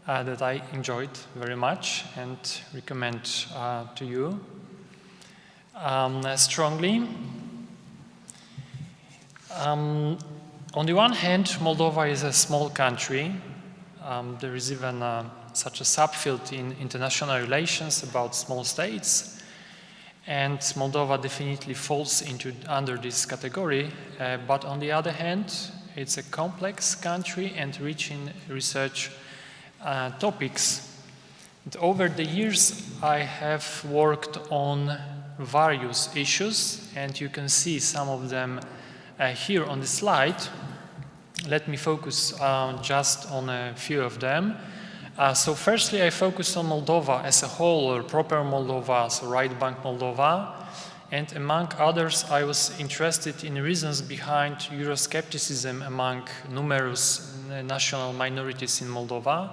that I enjoyed very much and recommend to you strongly. On the one hand, Moldova is a small country. There is even such a subfield in international relations about small states. And Moldova definitely falls under this category. But on the other hand, it's a complex country and rich in research topics. And over the years, I have worked on various issues, and you can see some of them here on the slide. Let me focus just on a few of them. So firstly, I focused on Moldova as a whole, or proper Moldova, so right bank Moldova. And among others, I was interested in reasons behind Euroscepticism among numerous national minorities in Moldova.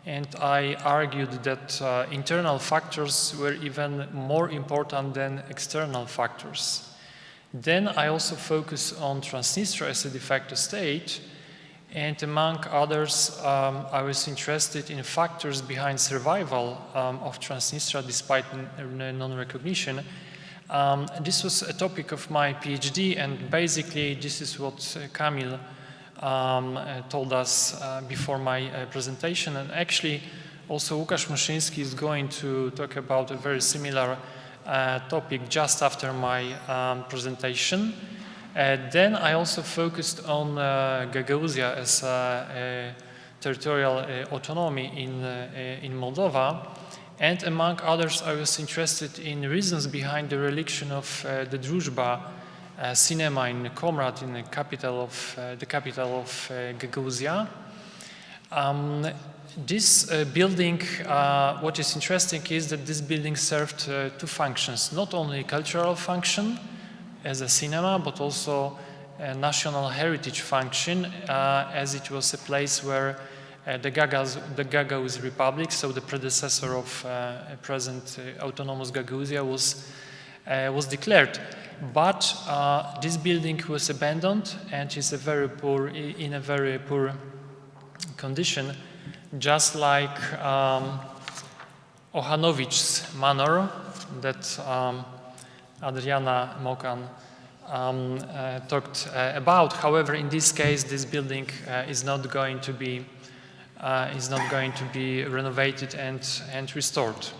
And I argued that internal factors were even more important than external factors. Then I also focused on Transnistria as a de facto state. And among others, I was interested in factors behind survival of Transnistria despite non-recognition. This was a topic of my PhD, and basically this is what Kamil told us before my presentation. And actually, also Łukasz Muszyński is going to talk about a very similar topic just after my presentation. Then I also focused on Gagauzia as a territorial autonomy in Moldova. And among others, I was interested in reasons behind the reliction of the Druzhba cinema in Comrat, in the capital of Gagauzia. This building, what is interesting is that this building served two functions, not only cultural function as a cinema, but also a national heritage function, as it was a place where the Gagauz Republic, so the predecessor of present autonomous Gagauzia, was declared. But this building was abandoned and is in a very poor condition, just like Ochanovic's manor that Adriana Mokan talked about. However, in this case, this building is not going to be renovated and restored.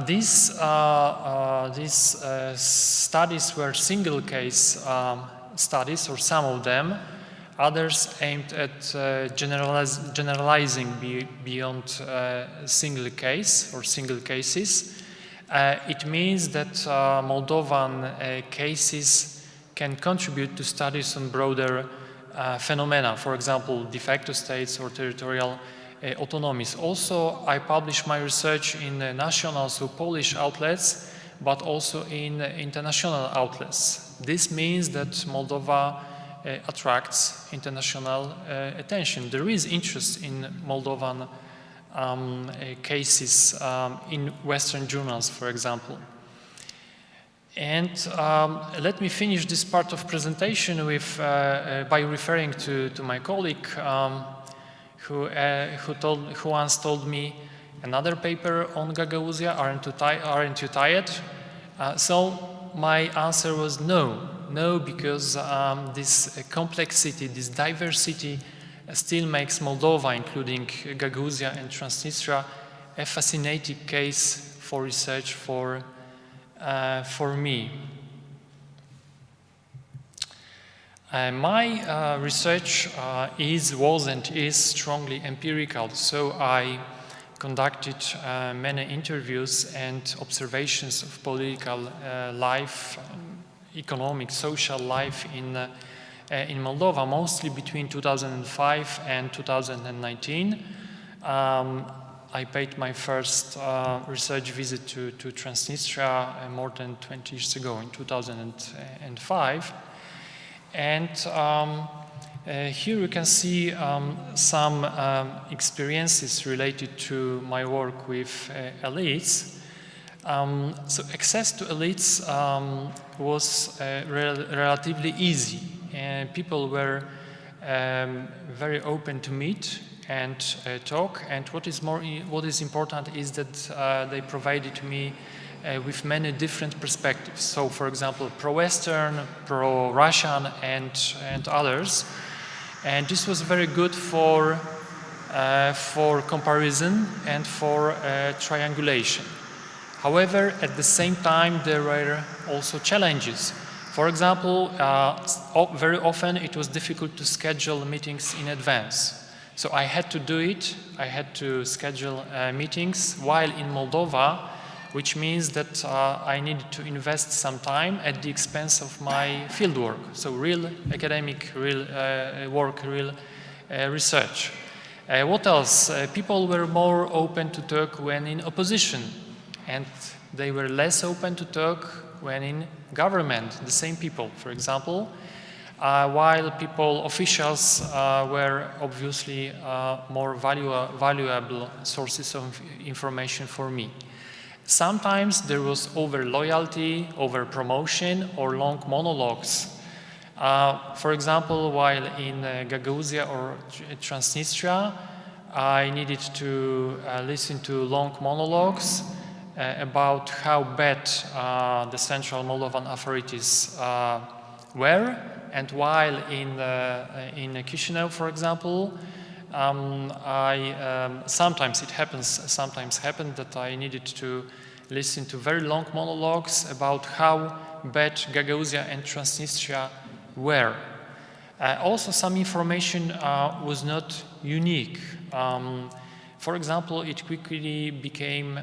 These studies were single case studies, or some of them. Others aimed at generalizing beyond single case or single cases. It means that Moldovan cases can contribute to studies on broader phenomena, for example, de facto states or territorial autonomies. Also, I publish my research in national, so Polish outlets, but also in international outlets. This means that Moldova attracts international attention. There is interest in Moldovan cases in Western journals, for example. And let me finish this part of presentation with by referring to my colleague who once told me, another paper on Gagauzia, aren't you tired? So my answer was no, because this complexity, this diversity still makes Moldova, including Gagauzia and Transnistria, a fascinating case for research for me. My research was and is strongly empirical, so I conducted many interviews and observations of political life, economic, social life in Moldova, mostly between 2005 and 2019. I paid my first research visit to Transnistria more than 20 years ago, in 2005. And here you can see some experiences related to my work with elites. So access to elites was relatively easy, and people were very open to meet and talk. And what is important is that they provided me with many different perspectives. So, for example, pro-Western, pro-Russian, and others. And this was very good for comparison and for triangulation. However, at the same time, there were also challenges. For example, very often it was difficult to schedule meetings in advance. So I had to do it. I had to schedule meetings while in Moldova, which means that I needed to invest some time at the expense of my field work. So real academic, real work, real research. What else? People were more open to talk when in opposition, and they were less open to talk when in government, the same people, for example, while officials were obviously more valuable sources of information for me. Sometimes there was over loyalty, over promotion, or long monologues. For example, while in Gagauzia or Transnistria, I needed to listen to long monologues about how bad the central Moldovan authorities were, and while in Chisinau, for example, sometimes happened that I needed to listen to very long monologues about how bad Gagauzia and Transnistria were. Also, some information was not unique. For example, it quickly became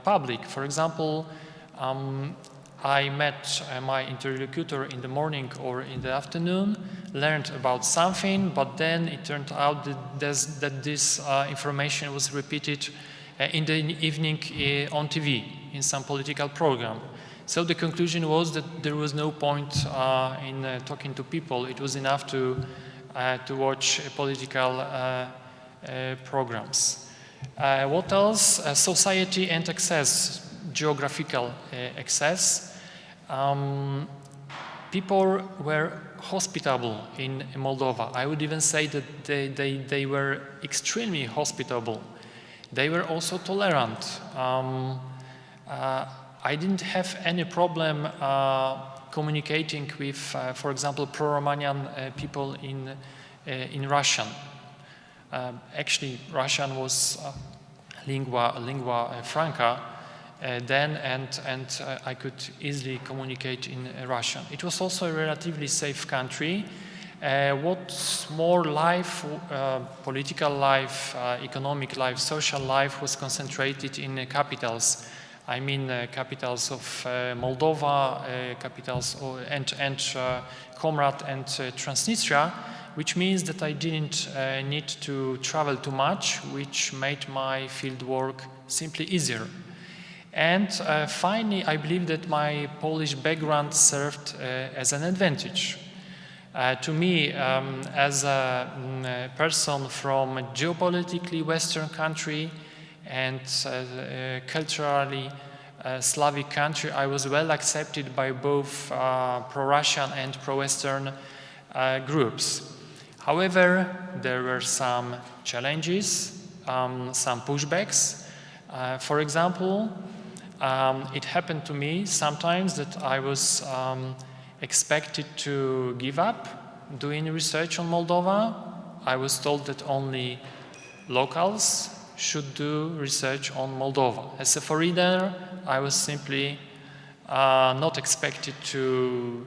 public. For example, I met my interlocutor in the morning or in the afternoon, learned about something, but then it turned out that this information was repeated in the evening on TV, in some political program. So the conclusion was that there was no point in talking to people. It was enough to watch political programs. What else? Society and access, geographical access. People were hospitable in Moldova. I would even say that they were extremely hospitable. They were also tolerant. I didn't have any problem communicating with, for example, pro-Romanian people in Russian. Actually, Russian was lingua franca then, and I could easily communicate in Russian. It was also a relatively safe country. What's more, life, political life, economic life, social life was concentrated in capitals. I mean capitals of Moldova, capitals and Comrade and Transnistria, which means that I didn't need to travel too much, which made my field work simply easier. And finally, I believe that my Polish background served as an advantage. To me, as a person from a geopolitically Western country and culturally Slavic country, I was well accepted by both pro-Russian and pro-Western groups. However, there were some challenges, some pushbacks. For example, it happened to me sometimes that I was expected to give up doing research on Moldova. I was told that only locals should do research on Moldova. As a foreigner, I was simply not expected to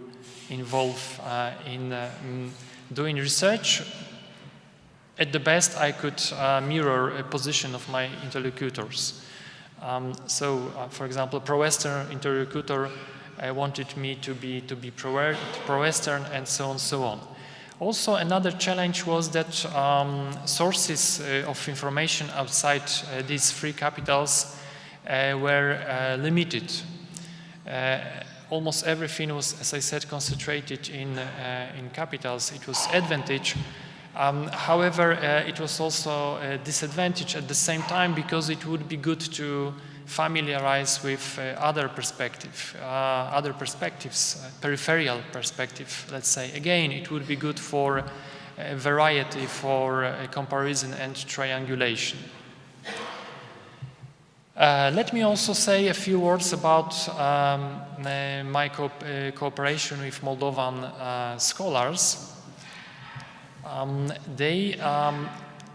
involve in doing research. At the best, I could mirror a position of my interlocutors. For example, pro-Western interlocutor wanted me to be pro-Western, and so on, so on. Also, another challenge was that sources of information outside these three capitals were limited. Almost everything was, as I said, concentrated in capitals. It was advantage. However, it was also a disadvantage at the same time, because it would be good to familiarize with other perspectives, peripheral perspective, let's say. Again, it would be good for variety, for comparison and triangulation. Let me also say a few words about my cooperation with Moldovan scholars. They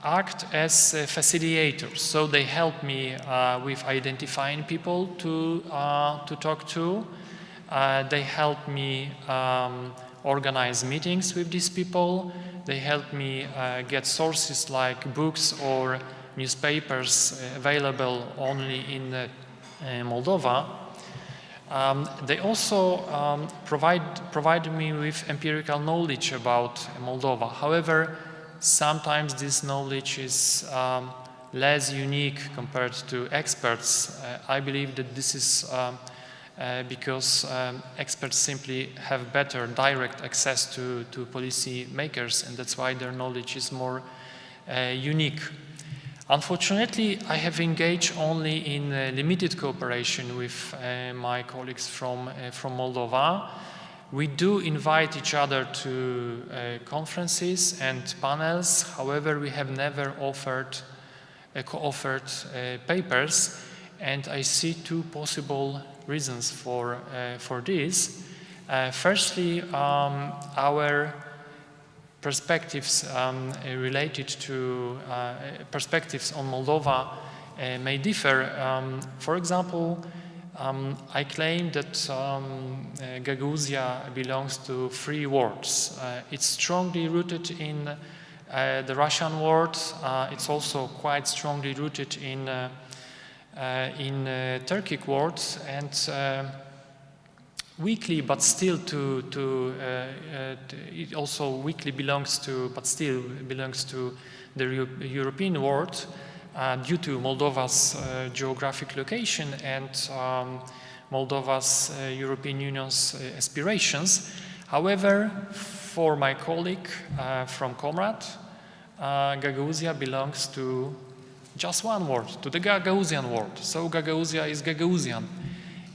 act as facilitators, so they help me with identifying people to talk to. They help me organize meetings with these people. They help me get sources like books or newspapers available only in Moldova. They also provide me with empirical knowledge about Moldova. However, sometimes this knowledge is less unique compared to experts. I believe that this is because experts simply have better direct access to policy makers, and that's why their knowledge is more unique. Unfortunately, I have engaged only in limited cooperation with my colleagues from Moldova. We do invite each other to conferences and panels. However, we have never offered papers, and I see two possible reasons for this. Firstly, our perspectives related to perspectives on Moldova may differ. For example, I claim that Gagauzia belongs to three worlds. It's strongly rooted in the Russian world. It's also quite strongly rooted in Turkic world, and weakly, but still it also weakly belongs to, but still belongs to the European world due to Moldova's geographic location and Moldova's European Union's aspirations. However, for my colleague from Comrade, Gagauzia belongs to just one world, to the Gagauzian world. So Gagauzia is Gagauzian.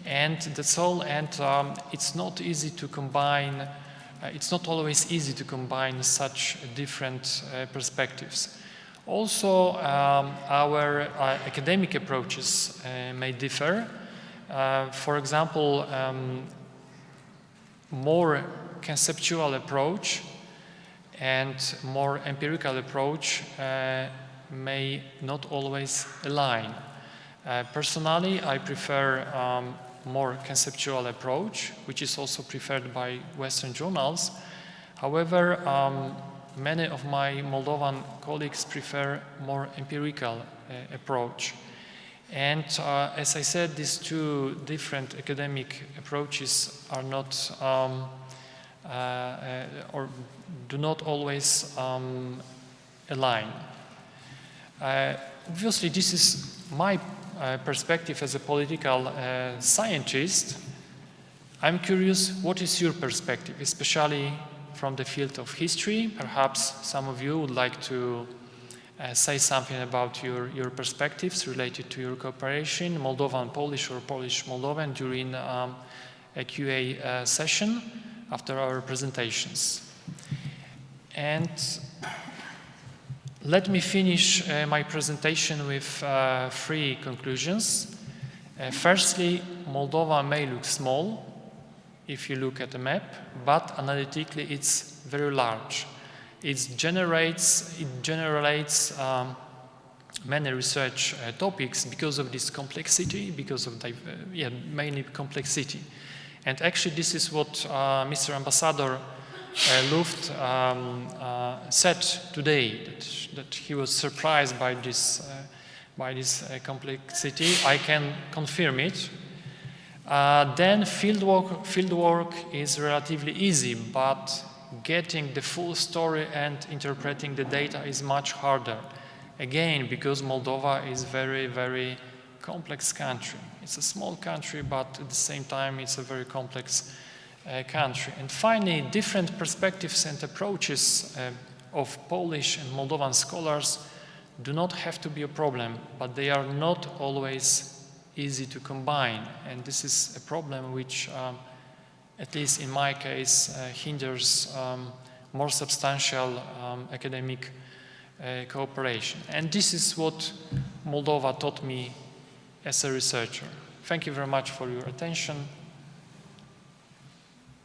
And that's all, and it's not easy to combine, it's not always easy to combine such different perspectives. Also, our academic approaches may differ. For example, more conceptual approach and more empirical approach may not always align. Personally, I prefer more conceptual approach, which is also preferred by Western journals. However, many of my Moldovan colleagues prefer more empirical approach. And as I said, these two different academic approaches are not or do not always align. Obviously, this is my perspective as a political scientist. I'm curious, what is your perspective, especially from the field of history? Perhaps some of you would like to say something about your perspectives related to your cooperation, Moldovan-Polish or Polish-Moldovan, during a QA session after our presentations. And let me finish my presentation with three conclusions. Firstly, Moldova may look small if you look at the map, but analytically it's very large. It generates many research topics because of this complexity, because of mainly complexity. And actually this is what Mr. Ambassador Luft said today, that he was surprised by this complexity. I can confirm it. Then fieldwork is relatively easy, but getting the full story and interpreting the data is much harder. Again, because Moldova is very, very complex country. It's a small country, but at the same time it's a very complex country. And finally, different perspectives and approaches of Polish and Moldovan scholars do not have to be a problem, but they are not always easy to combine. And this is a problem which, at least in my case, hinders more substantial academic cooperation. And this is what Moldova taught me as a researcher. Thank you very much for your attention.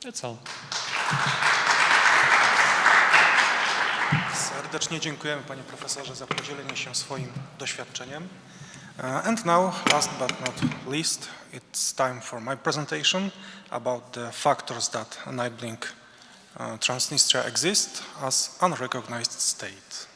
That's all. Serdecznie dziękujemy, panie profesorze, za podzielenie się swoim doświadczeniem. And now, last but not least, it's time for my presentation about the factors that enabling Transnistria exists as unrecognized state.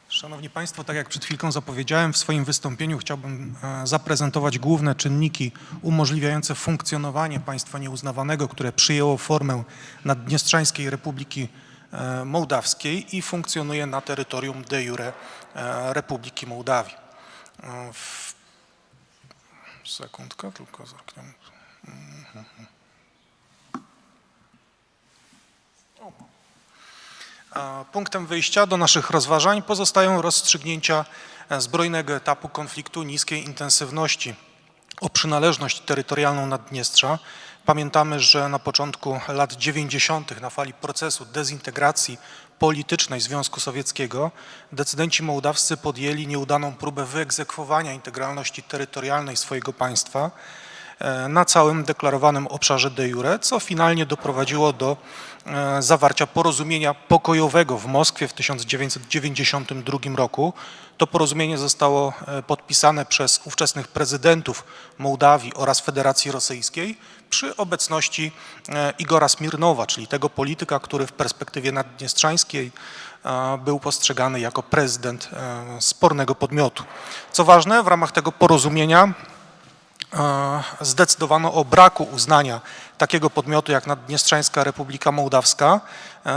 Szanowni Państwo, tak jak przed chwilką zapowiedziałem, w swoim wystąpieniu chciałbym zaprezentować główne czynniki umożliwiające funkcjonowanie państwa nieuznawanego, które przyjęło formę Naddniestrzańskiej Republiki Mołdawskiej i funkcjonuje na terytorium de jure Republiki Mołdawii. Sekundkę, tylko zerkniemy. Punktem wyjścia do naszych rozważań pozostają rozstrzygnięcia zbrojnego etapu konfliktu niskiej intensywności o przynależność terytorialną Naddniestrza. Pamiętamy, że na początku lat 90. na fali procesu dezintegracji politycznej Związku Sowieckiego decydenci mołdawscy podjęli nieudaną próbę wyegzekwowania integralności terytorialnej swojego państwa na całym deklarowanym obszarze de jure, co finalnie doprowadziło do zawarcia porozumienia pokojowego w Moskwie w 1992 roku. To porozumienie zostało podpisane przez ówczesnych prezydentów Mołdawii oraz Federacji Rosyjskiej przy obecności Igora Smirnowa, czyli tego polityka, który w perspektywie naddniestrzańskiej był postrzegany jako prezydent spornego podmiotu. Co ważne, w ramach tego porozumienia zdecydowano o braku uznania takiego podmiotu jak Naddniestrzańska Republika Mołdawska.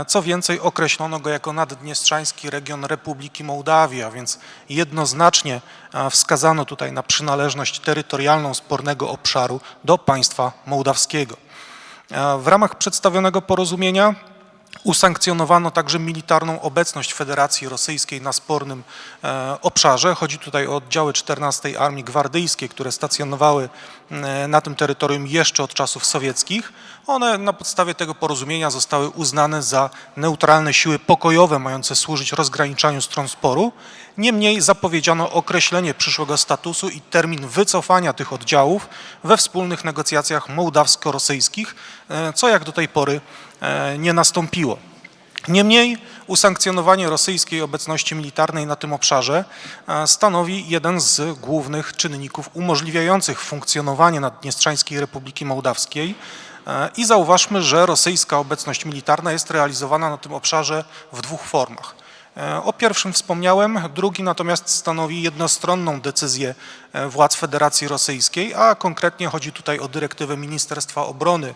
Co więcej, określono go jako Naddniestrzański Region Republiki Mołdawii, a więc jednoznacznie wskazano tutaj na przynależność terytorialną spornego obszaru do państwa mołdawskiego. W ramach przedstawionego porozumienia usankcjonowano także militarną obecność Federacji Rosyjskiej na spornym obszarze. Chodzi tutaj o oddziały 14 Armii Gwardyjskiej, które stacjonowały na tym terytorium jeszcze od czasów sowieckich. One na podstawie tego porozumienia zostały uznane za neutralne siły pokojowe mające służyć rozgraniczaniu stron sporu. Niemniej zapowiedziano określenie przyszłego statusu i termin wycofania tych oddziałów we wspólnych negocjacjach mołdawsko-rosyjskich, co jak do tej pory nie nastąpiło. Niemniej usankcjonowanie rosyjskiej obecności militarnej na tym obszarze stanowi jeden z głównych czynników umożliwiających funkcjonowanie Naddniestrzańskiej Republiki Mołdawskiej i zauważmy, że rosyjska obecność militarna jest realizowana na tym obszarze w dwóch formach. O pierwszym wspomniałem, drugi natomiast stanowi jednostronną decyzję władz Federacji Rosyjskiej, a konkretnie chodzi tutaj o dyrektywę Ministerstwa Obrony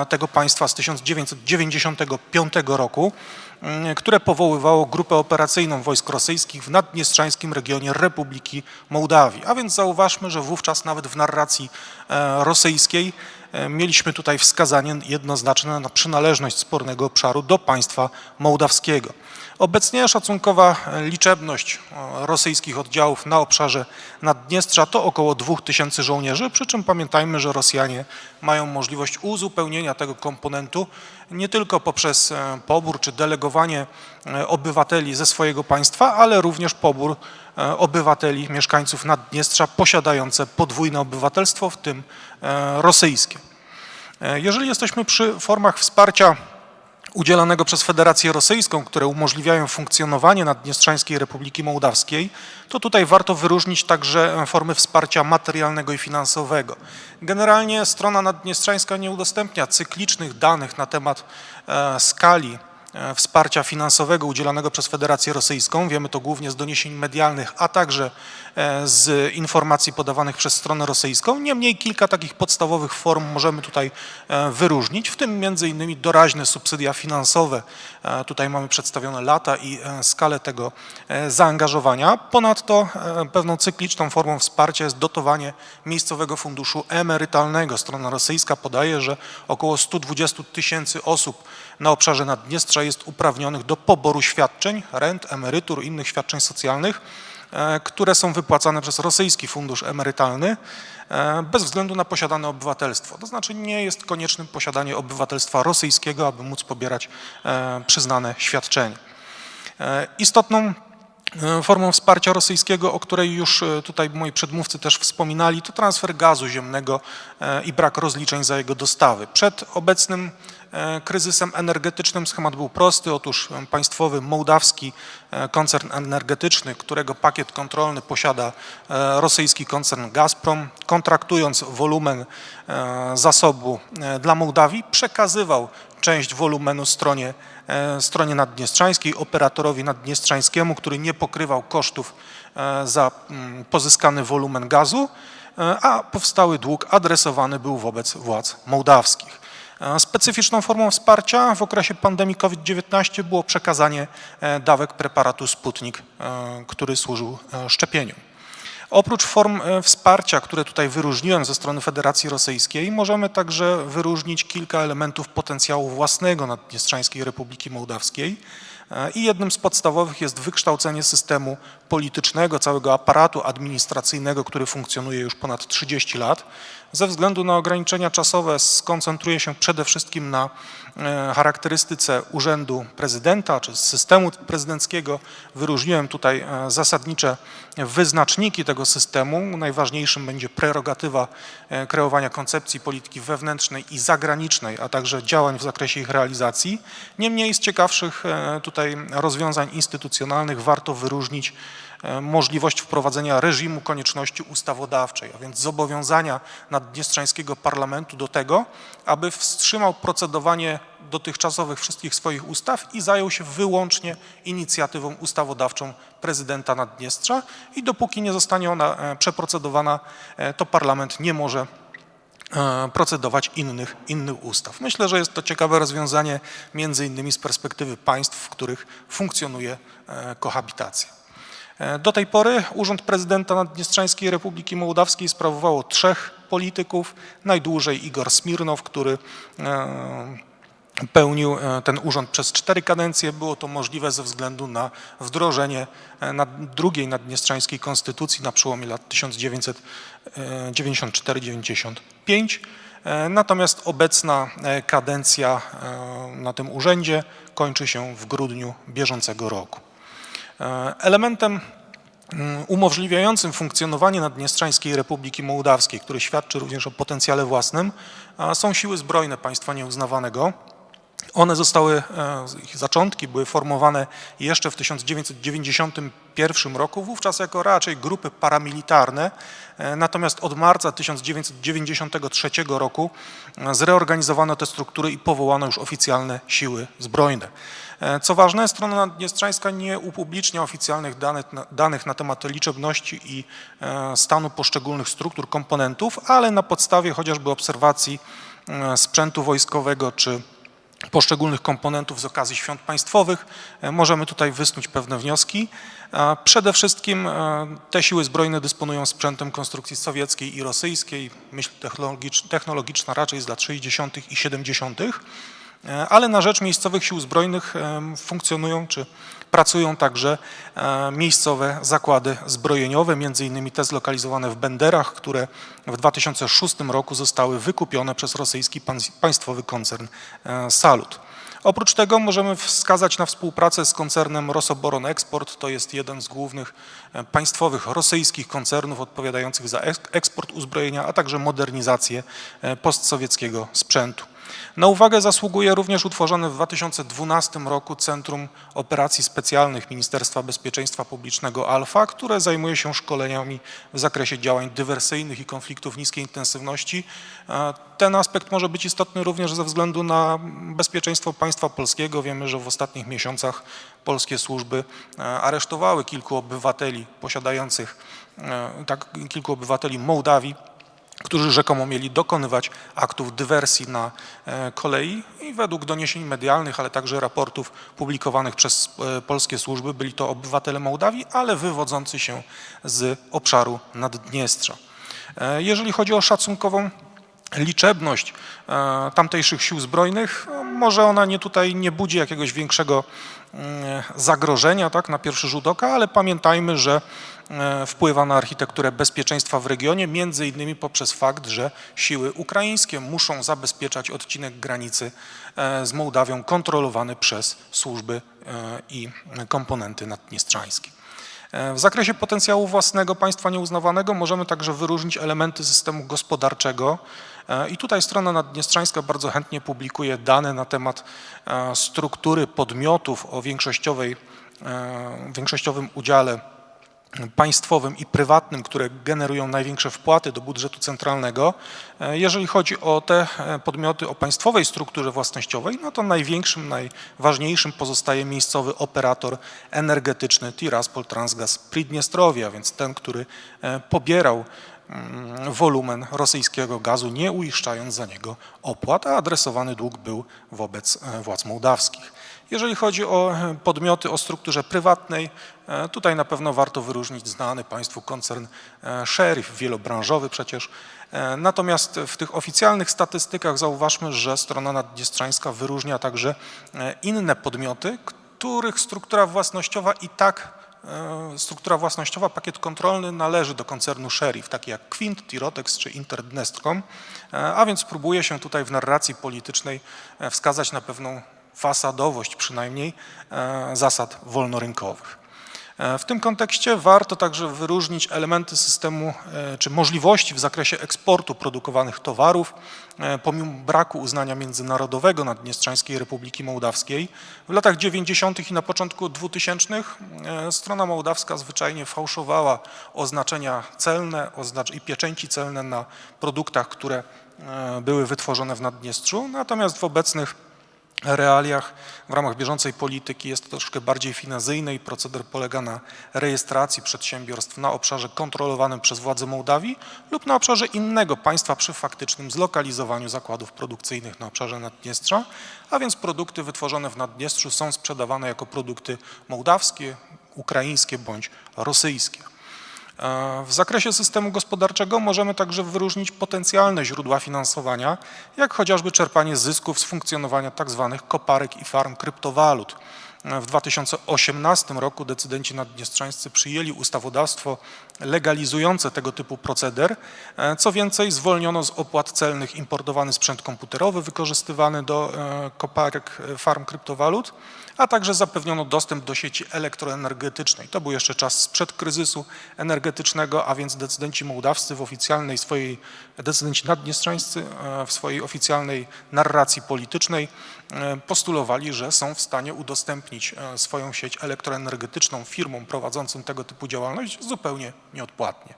tego państwa z 1995 roku, które powoływało grupę operacyjną wojsk rosyjskich w naddniestrzańskim regionie Republiki Mołdawii. A więc zauważmy, że wówczas nawet w narracji rosyjskiej mieliśmy tutaj wskazanie jednoznaczne na przynależność spornego obszaru do państwa mołdawskiego. Obecnie szacunkowa liczebność rosyjskich oddziałów na obszarze Naddniestrza to około 2000 żołnierzy, przy czym pamiętajmy, że Rosjanie mają możliwość uzupełnienia tego komponentu nie tylko poprzez pobór czy delegowanie obywateli ze swojego państwa, ale również pobór obywateli, mieszkańców Naddniestrza posiadające podwójne obywatelstwo, w tym rosyjskie. Jeżeli jesteśmy przy formach wsparcia udzielanego przez Federację Rosyjską, które umożliwiają funkcjonowanie Naddniestrzańskiej Republiki Mołdawskiej, to tutaj warto wyróżnić także formy wsparcia materialnego i finansowego. Generalnie strona naddniestrzańska nie udostępnia cyklicznych danych na temat skali wsparcia finansowego udzielanego przez Federację Rosyjską. Wiemy to głównie z doniesień medialnych, a także z informacji podawanych przez stronę rosyjską. Niemniej kilka takich podstawowych form możemy tutaj wyróżnić, w tym między innymi doraźne subsydia finansowe. Tutaj mamy przedstawione lata i skalę tego zaangażowania. Ponadto pewną cykliczną formą wsparcia jest dotowanie miejscowego funduszu emerytalnego. Strona rosyjska podaje, że około 120 000 osób na obszarze Naddniestrza jest uprawnionych do poboru świadczeń, rent, emerytur, innych świadczeń socjalnych, które są wypłacane przez rosyjski fundusz emerytalny bez względu na posiadane obywatelstwo. To znaczy nie jest koniecznym posiadanie obywatelstwa rosyjskiego, aby móc pobierać przyznane świadczenie. Istotną formą wsparcia rosyjskiego, o której już tutaj moi przedmówcy też wspominali, to transfer gazu ziemnego i brak rozliczeń za jego dostawy. Przed obecnym kryzysem energetycznym schemat był prosty. Otóż państwowy mołdawski koncern energetyczny, którego pakiet kontrolny posiada rosyjski koncern Gazprom, kontraktując wolumen zasobu dla Mołdawii, przekazywał część wolumenu stronie naddniestrzańskiej, operatorowi naddniestrzańskiemu, który nie pokrywał kosztów za pozyskany wolumen gazu, a powstały dług adresowany był wobec władz mołdawskich. Specyficzną formą wsparcia w okresie pandemii COVID-19 było przekazanie dawek preparatu Sputnik, który służył szczepieniom. Oprócz form wsparcia, które tutaj wyróżniłem ze strony Federacji Rosyjskiej, możemy także wyróżnić kilka elementów potencjału własnego Naddniestrzańskiej Republiki Mołdawskiej. I jednym z podstawowych jest wykształcenie systemu politycznego, całego aparatu administracyjnego, który funkcjonuje już ponad 30 lat. Ze względu na ograniczenia czasowe skoncentruję się przede wszystkim na charakterystyce urzędu prezydenta czy systemu prezydenckiego. Wyróżniłem tutaj zasadnicze wyznaczniki tego systemu. Najważniejszym będzie prerogatywa kreowania koncepcji polityki wewnętrznej i zagranicznej, a także działań w zakresie ich realizacji. Niemniej z ciekawszych tutaj rozwiązań instytucjonalnych warto wyróżnić możliwość wprowadzenia reżimu konieczności ustawodawczej, a więc zobowiązania naddniestrzańskiego parlamentu do tego, aby wstrzymał procedowanie dotychczasowych wszystkich swoich ustaw i zajął się wyłącznie inicjatywą ustawodawczą prezydenta Naddniestrza i dopóki nie zostanie ona przeprocedowana, to parlament nie może procedować innych ustaw. Myślę, że jest to ciekawe rozwiązanie między innymi z perspektywy państw, w których funkcjonuje kohabitacja. Do tej pory Urząd Prezydenta Naddniestrzańskiej Republiki Mołdawskiej sprawowało 3 polityków, najdłużej Igor Smirnow, który pełnił ten urząd przez 4 kadencje. Było to możliwe ze względu na wdrożenie drugiej naddniestrzańskiej konstytucji na przełomie lat 1994-95. Natomiast obecna kadencja na tym urzędzie kończy się w grudniu bieżącego roku. Elementem umożliwiającym funkcjonowanie Naddniestrzańskiej Republiki Mołdawskiej, który świadczy również o potencjale własnym, są siły zbrojne państwa nieuznawanego. One zostały, ich zaczątki były formowane jeszcze w 1991 roku, wówczas jako raczej grupy paramilitarne, natomiast od marca 1993 roku zreorganizowano te struktury i powołano już oficjalne siły zbrojne. Co ważne, strona naddniestrzańska nie upublicznia oficjalnych danych na temat liczebności i stanu poszczególnych struktur, komponentów, ale na podstawie chociażby obserwacji sprzętu wojskowego czy poszczególnych komponentów z okazji świąt państwowych możemy tutaj wysnuć pewne wnioski. Przede wszystkim te siły zbrojne dysponują sprzętem konstrukcji sowieckiej i rosyjskiej, myśl technologiczna raczej z lat 60. i 70., ale na rzecz miejscowych sił zbrojnych funkcjonują czy pracują także miejscowe zakłady zbrojeniowe, między innymi te zlokalizowane w Benderach, które w 2006 roku zostały wykupione przez rosyjski państwowy koncern Salut. Oprócz tego możemy wskazać na współpracę z koncernem Rosoboron Export. To jest jeden z głównych państwowych rosyjskich koncernów odpowiadających za eksport uzbrojenia, a także modernizację postsowieckiego sprzętu. Na uwagę zasługuje również utworzone w 2012 roku Centrum Operacji Specjalnych Ministerstwa Bezpieczeństwa Publicznego Alfa, które zajmuje się szkoleniami w zakresie działań dywersyjnych i konfliktów niskiej intensywności. Ten aspekt może być istotny również ze względu na bezpieczeństwo państwa polskiego. Wiemy, że w ostatnich miesiącach polskie służby aresztowały kilku obywateli kilku obywateli Mołdawii, którzy rzekomo mieli dokonywać aktów dywersji na kolei i według doniesień medialnych, ale także raportów publikowanych przez polskie służby byli to obywatele Mołdawii, ale wywodzący się z obszaru Naddniestrza. Jeżeli chodzi o szacunkową liczebność tamtejszych sił zbrojnych, może ona tutaj nie budzi jakiegoś większego zagrożenia, tak, na pierwszy rzut oka, ale pamiętajmy, że wpływa na architekturę bezpieczeństwa w regionie, między innymi poprzez fakt, że siły ukraińskie muszą zabezpieczać odcinek granicy z Mołdawią kontrolowany przez służby i komponenty naddniestrzańskie. W zakresie potencjału własnego państwa nieuznawanego możemy także wyróżnić elementy systemu gospodarczego i tutaj strona naddniestrzańska bardzo chętnie publikuje dane na temat struktury podmiotów o większościowym udziale państwowym i prywatnym, które generują największe wpłaty do budżetu centralnego. Jeżeli chodzi o te podmioty o państwowej strukturze własnościowej, no to największym, najważniejszym pozostaje miejscowy operator energetyczny Tiraspol Transgaz Pridniestrowia, więc ten, który pobierał wolumen rosyjskiego gazu, nie uiszczając za niego opłat, a adresowany dług był wobec władz mołdawskich. Jeżeli chodzi o podmioty o strukturze prywatnej, tutaj na pewno warto wyróżnić znany Państwu koncern Sheriff, wielobranżowy przecież. Natomiast w tych oficjalnych statystykach zauważmy, że strona naddniestrzańska wyróżnia także inne podmioty, których struktura własnościowa, pakiet kontrolny należy do koncernu Sheriff, takie jak Quint, Tirotex czy Interdnestrom, a więc próbuje się tutaj w narracji politycznej wskazać na pewną fasadowość przynajmniej zasad wolnorynkowych. W tym kontekście warto także wyróżnić elementy systemu czy możliwości w zakresie eksportu produkowanych towarów. Pomimo braku uznania międzynarodowego Naddniestrzańskiej Republiki Mołdawskiej w latach 90. i na początku 2000 strona mołdawska zwyczajnie fałszowała oznaczenia celne i pieczęci celne na produktach, które były wytworzone w Naddniestrzu, natomiast w obecnych realiach w ramach bieżącej polityki jest to troszkę bardziej finazyjne i proceder polega na rejestracji przedsiębiorstw na obszarze kontrolowanym przez władze Mołdawii lub na obszarze innego państwa przy faktycznym zlokalizowaniu zakładów produkcyjnych na obszarze Naddniestrza, a więc produkty wytworzone w Naddniestrzu są sprzedawane jako produkty mołdawskie, ukraińskie bądź rosyjskie. W zakresie systemu gospodarczego możemy także wyróżnić potencjalne źródła finansowania, jak chociażby czerpanie zysków z funkcjonowania tzw. koparek i farm kryptowalut. W 2018 roku decydenci naddniestrzańscy przyjęli ustawodawstwo legalizujące tego typu proceder. Co więcej, zwolniono z opłat celnych importowany sprzęt komputerowy wykorzystywany do koparek farm kryptowalut, a także zapewniono dostęp do sieci elektroenergetycznej. To był jeszcze czas sprzed kryzysu energetycznego, a więc decydenci mołdawscy decydenci naddniestrzańscy w swojej oficjalnej narracji politycznej postulowali, że są w stanie udostępnić swoją sieć elektroenergetyczną firmom prowadzącym tego typu działalność zupełnie nieodpłatnie.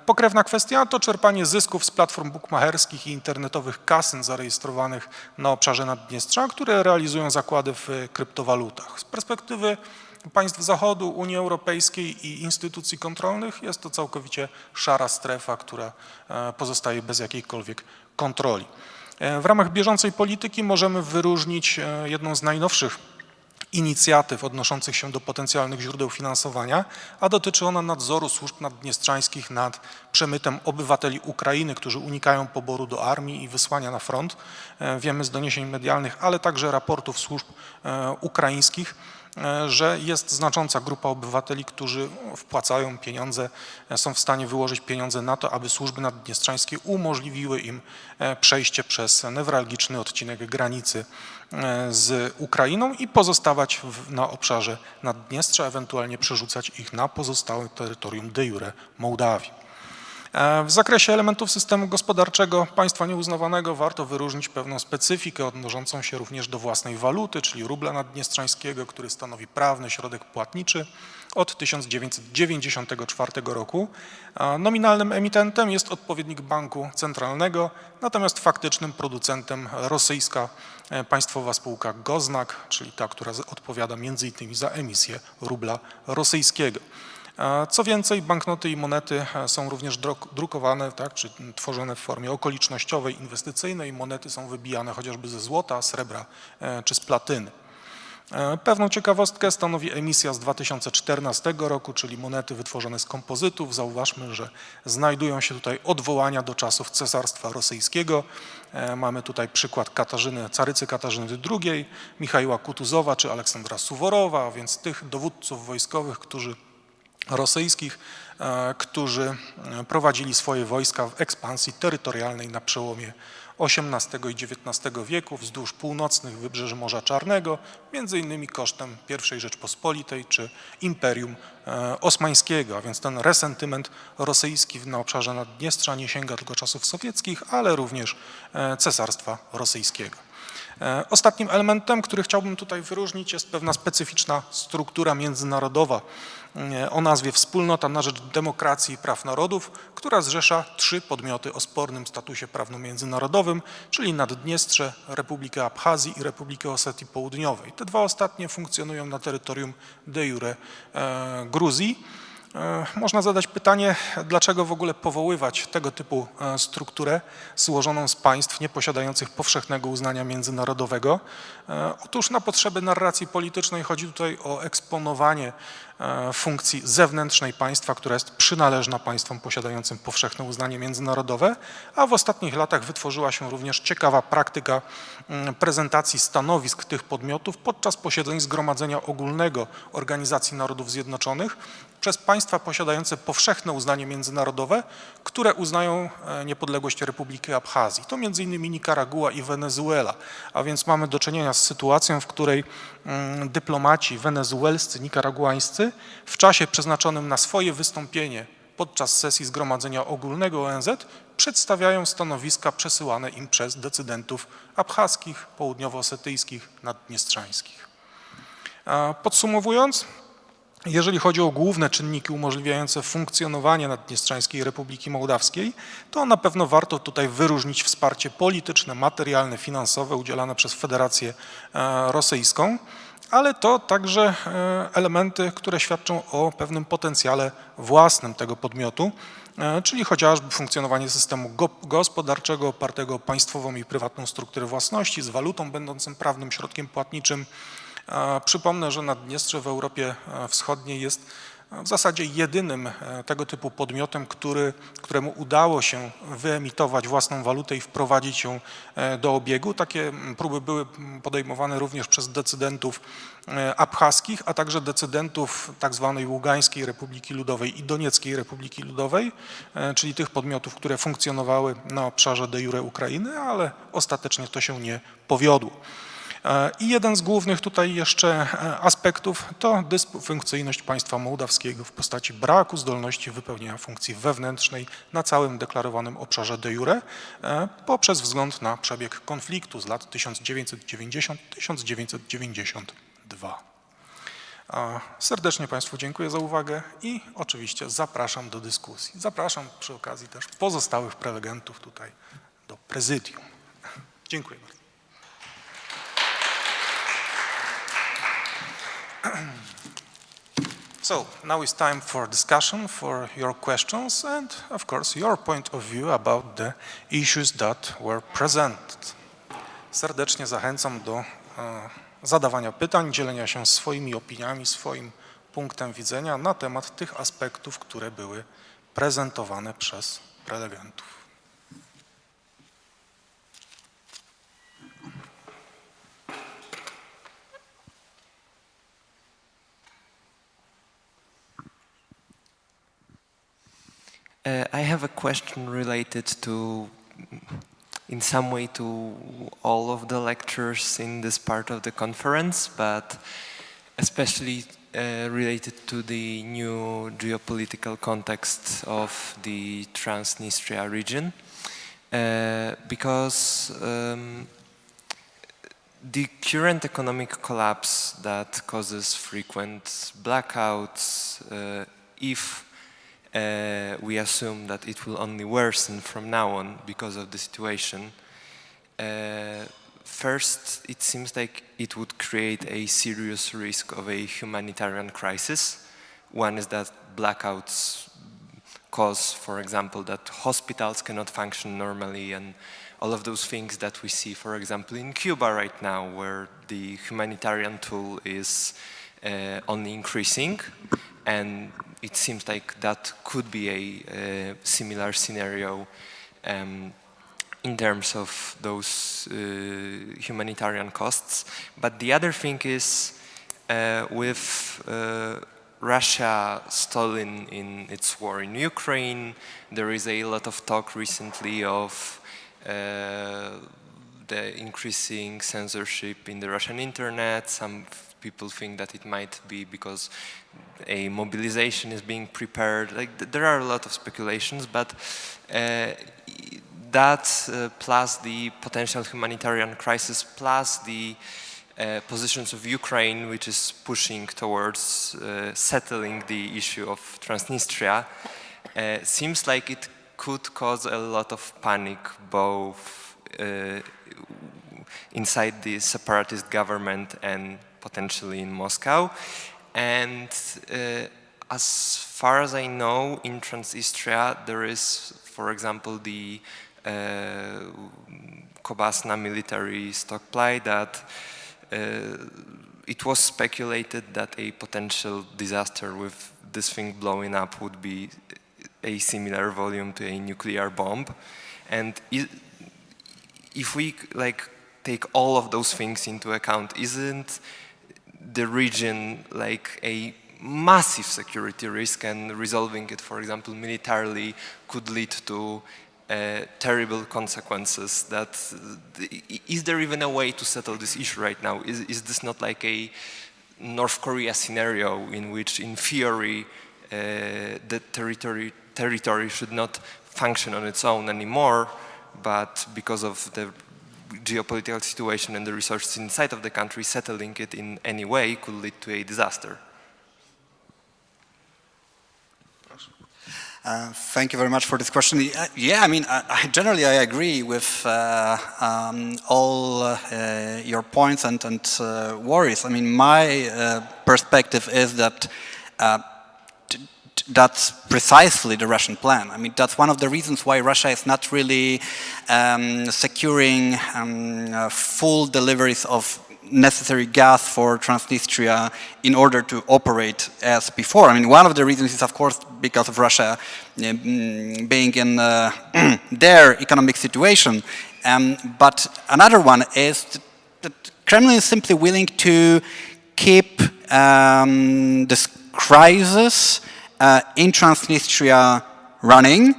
Pokrewna kwestia to czerpanie zysków z platform bukmacherskich i internetowych kasyn zarejestrowanych na obszarze Naddniestrza, które realizują zakłady w kryptowalutach. Z perspektywy państw Zachodu, Unii Europejskiej i instytucji kontrolnych jest to całkowicie szara strefa, która pozostaje bez jakiejkolwiek kontroli. W ramach bieżącej polityki możemy wyróżnić jedną z najnowszych inicjatyw odnoszących się do potencjalnych źródeł finansowania, a dotyczy ona nadzoru służb naddniestrzańskich nad przemytem obywateli Ukrainy, którzy unikają poboru do armii i wysłania na front. Wiemy z doniesień medialnych, ale także raportów służb ukraińskich, że jest znacząca grupa obywateli, którzy wpłacają pieniądze, są w stanie wyłożyć pieniądze na to, aby służby naddniestrzańskie umożliwiły im przejście przez newralgiczny odcinek granicy z Ukrainą i pozostawać na obszarze Naddniestrza, ewentualnie przerzucać ich na pozostałe terytorium de jure Mołdawii. W zakresie elementów systemu gospodarczego państwa nieuznawanego warto wyróżnić pewną specyfikę odnoszącą się również do własnej waluty, czyli rubla naddniestrzańskiego, który stanowi prawny środek płatniczy od 1994 roku. Nominalnym emitentem jest odpowiednik banku centralnego, natomiast faktycznym producentem rosyjska państwowa spółka Goznak, czyli ta, która odpowiada między innymi za emisję rubla rosyjskiego. Co więcej, banknoty i monety są również drukowane, tak, czy tworzone w formie okolicznościowej, inwestycyjnej. Monety są wybijane chociażby ze złota, srebra czy z platyny. Pewną ciekawostkę stanowi emisja z 2014 roku, czyli monety wytworzone z kompozytów. Zauważmy, że znajdują się tutaj odwołania do czasów Cesarstwa Rosyjskiego. Mamy tutaj przykład carycy Katarzyny II, Michaiła Kutuzowa czy Aleksandra Suworowa, a więc tych dowódców wojskowych, rosyjskich, którzy prowadzili swoje wojska w ekspansji terytorialnej na przełomie XVIII i XIX wieku wzdłuż północnych wybrzeży Morza Czarnego, między innymi kosztem I Rzeczpospolitej czy Imperium Osmańskiego, a więc ten resentyment rosyjski na obszarze Naddniestrza nie sięga tylko czasów sowieckich, ale również Cesarstwa Rosyjskiego. Ostatnim elementem, który chciałbym tutaj wyróżnić, jest pewna specyficzna struktura międzynarodowa o nazwie Wspólnota na rzecz Demokracji i Praw Narodów, która zrzesza 3 podmioty o spornym statusie prawno-międzynarodowym, czyli Naddniestrze, Republikę Abchazji i Republikę Osetii Południowej. Te 2 ostatnie funkcjonują na terytorium de jure Gruzji. Można zadać pytanie, dlaczego w ogóle powoływać tego typu strukturę złożoną z państw nieposiadających powszechnego uznania międzynarodowego. Otóż na potrzeby narracji politycznej chodzi tutaj o eksponowanie funkcji zewnętrznej państwa, która jest przynależna państwom posiadającym powszechne uznanie międzynarodowe, a w ostatnich latach wytworzyła się również ciekawa praktyka prezentacji stanowisk tych podmiotów podczas posiedzeń Zgromadzenia Ogólnego Organizacji Narodów Zjednoczonych przez państwa posiadające powszechne uznanie międzynarodowe, które uznają niepodległość Republiki Abchazji. To m.in. Nikaragua i Wenezuela, a więc mamy do czynienia z sytuacją, w której dyplomaci wenezuelscy, nikaraguańscy w czasie przeznaczonym na swoje wystąpienie podczas sesji Zgromadzenia Ogólnego ONZ przedstawiają stanowiska przesyłane im przez decydentów abchaskich, południowo-osetyjskich, naddniestrzańskich. Podsumowując, jeżeli chodzi o główne czynniki umożliwiające funkcjonowanie Naddniestrzańskiej Republiki Mołdawskiej, to na pewno warto tutaj wyróżnić wsparcie polityczne, materialne, finansowe udzielane przez Federację Rosyjską, ale to także elementy, które świadczą o pewnym potencjale własnym tego podmiotu, czyli chociażby funkcjonowanie systemu gospodarczego opartego o państwową i prywatną strukturę własności z walutą będącą prawnym środkiem płatniczym. Przypomnę, że Naddniestrze w Europie Wschodniej jest w zasadzie jedynym tego typu podmiotem, któremu udało się wyemitować własną walutę i wprowadzić ją do obiegu. Takie próby były podejmowane również przez decydentów abchaskich, a także decydentów tzw. Ługańskiej Republiki Ludowej i Donieckiej Republiki Ludowej, czyli tych podmiotów, które funkcjonowały na obszarze de jure Ukrainy, ale ostatecznie to się nie powiodło. I jeden z głównych tutaj jeszcze aspektów to dysfunkcyjność państwa mołdawskiego w postaci braku zdolności wypełnienia funkcji wewnętrznej na całym deklarowanym obszarze de jure poprzez wzgląd na przebieg konfliktu z lat 1990-1992. Serdecznie Państwu dziękuję za uwagę i oczywiście zapraszam do dyskusji. Zapraszam przy okazji też pozostałych prelegentów tutaj do prezydium. Dziękuję bardzo. So now it's time for discussion, for your questions and of course your point of view about the issues that were presented. Serdecznie zachęcam do zadawania pytań, dzielenia się swoimi opiniami, swoim punktem widzenia na temat tych aspektów, które były prezentowane przez prelegentów. I have a question related to, in some way, to all of the lectures in this part of the conference, but especially related to the new geopolitical context of the Transnistria region, because the current economic collapse that causes frequent blackouts, if we assume that it will only worsen from now on because of the situation. First, it seems like it would create a serious risk of a humanitarian crisis. One is that blackouts cause, for example, that hospitals cannot function normally and all of those things that we see, for example, in Cuba right now, where the humanitarian tool is only increasing, and it seems like that could be a similar scenario in terms of those humanitarian costs. But the other thing is with Russia stalling in its war in Ukraine, there is a lot of talk recently of the increasing censorship in the Russian internet. Some people think that it might be because a mobilization is being prepared. Like, there are a lot of speculations, but that plus the potential humanitarian crisis, plus the positions of Ukraine, which is pushing towards settling the issue of Transnistria, seems like it could cause a lot of panic, both inside the separatist government and potentially in Moscow. And as far as I know, in Transnistria there is, for example, the Kobasna military stockpile that it was speculated that a potential disaster with this thing blowing up would be a similar volume to a nuclear bomb. And if we take all of those things into account, isn't the region like a massive security risk, and resolving it, for example, militarily could lead to terrible consequences? That is there even a way to settle this issue right now? Is this not like a North Korea scenario in which, in theory, the territory should not function on its own anymore, but because of the geopolitical situation and the resources inside of the country, settling it in any way could lead to a disaster? Thank you very much for this question. Yeah, I mean, generally I agree with all your points and worries. I mean, my perspective is that that's precisely the Russian plan. I mean, that's one of the reasons why Russia is not really securing full deliveries of necessary gas for Transnistria in order to operate as before. I mean, one of the reasons is, of course, because of Russia being in their economic situation. But another one is that Kremlin is simply willing to keep this crisis in Transnistria running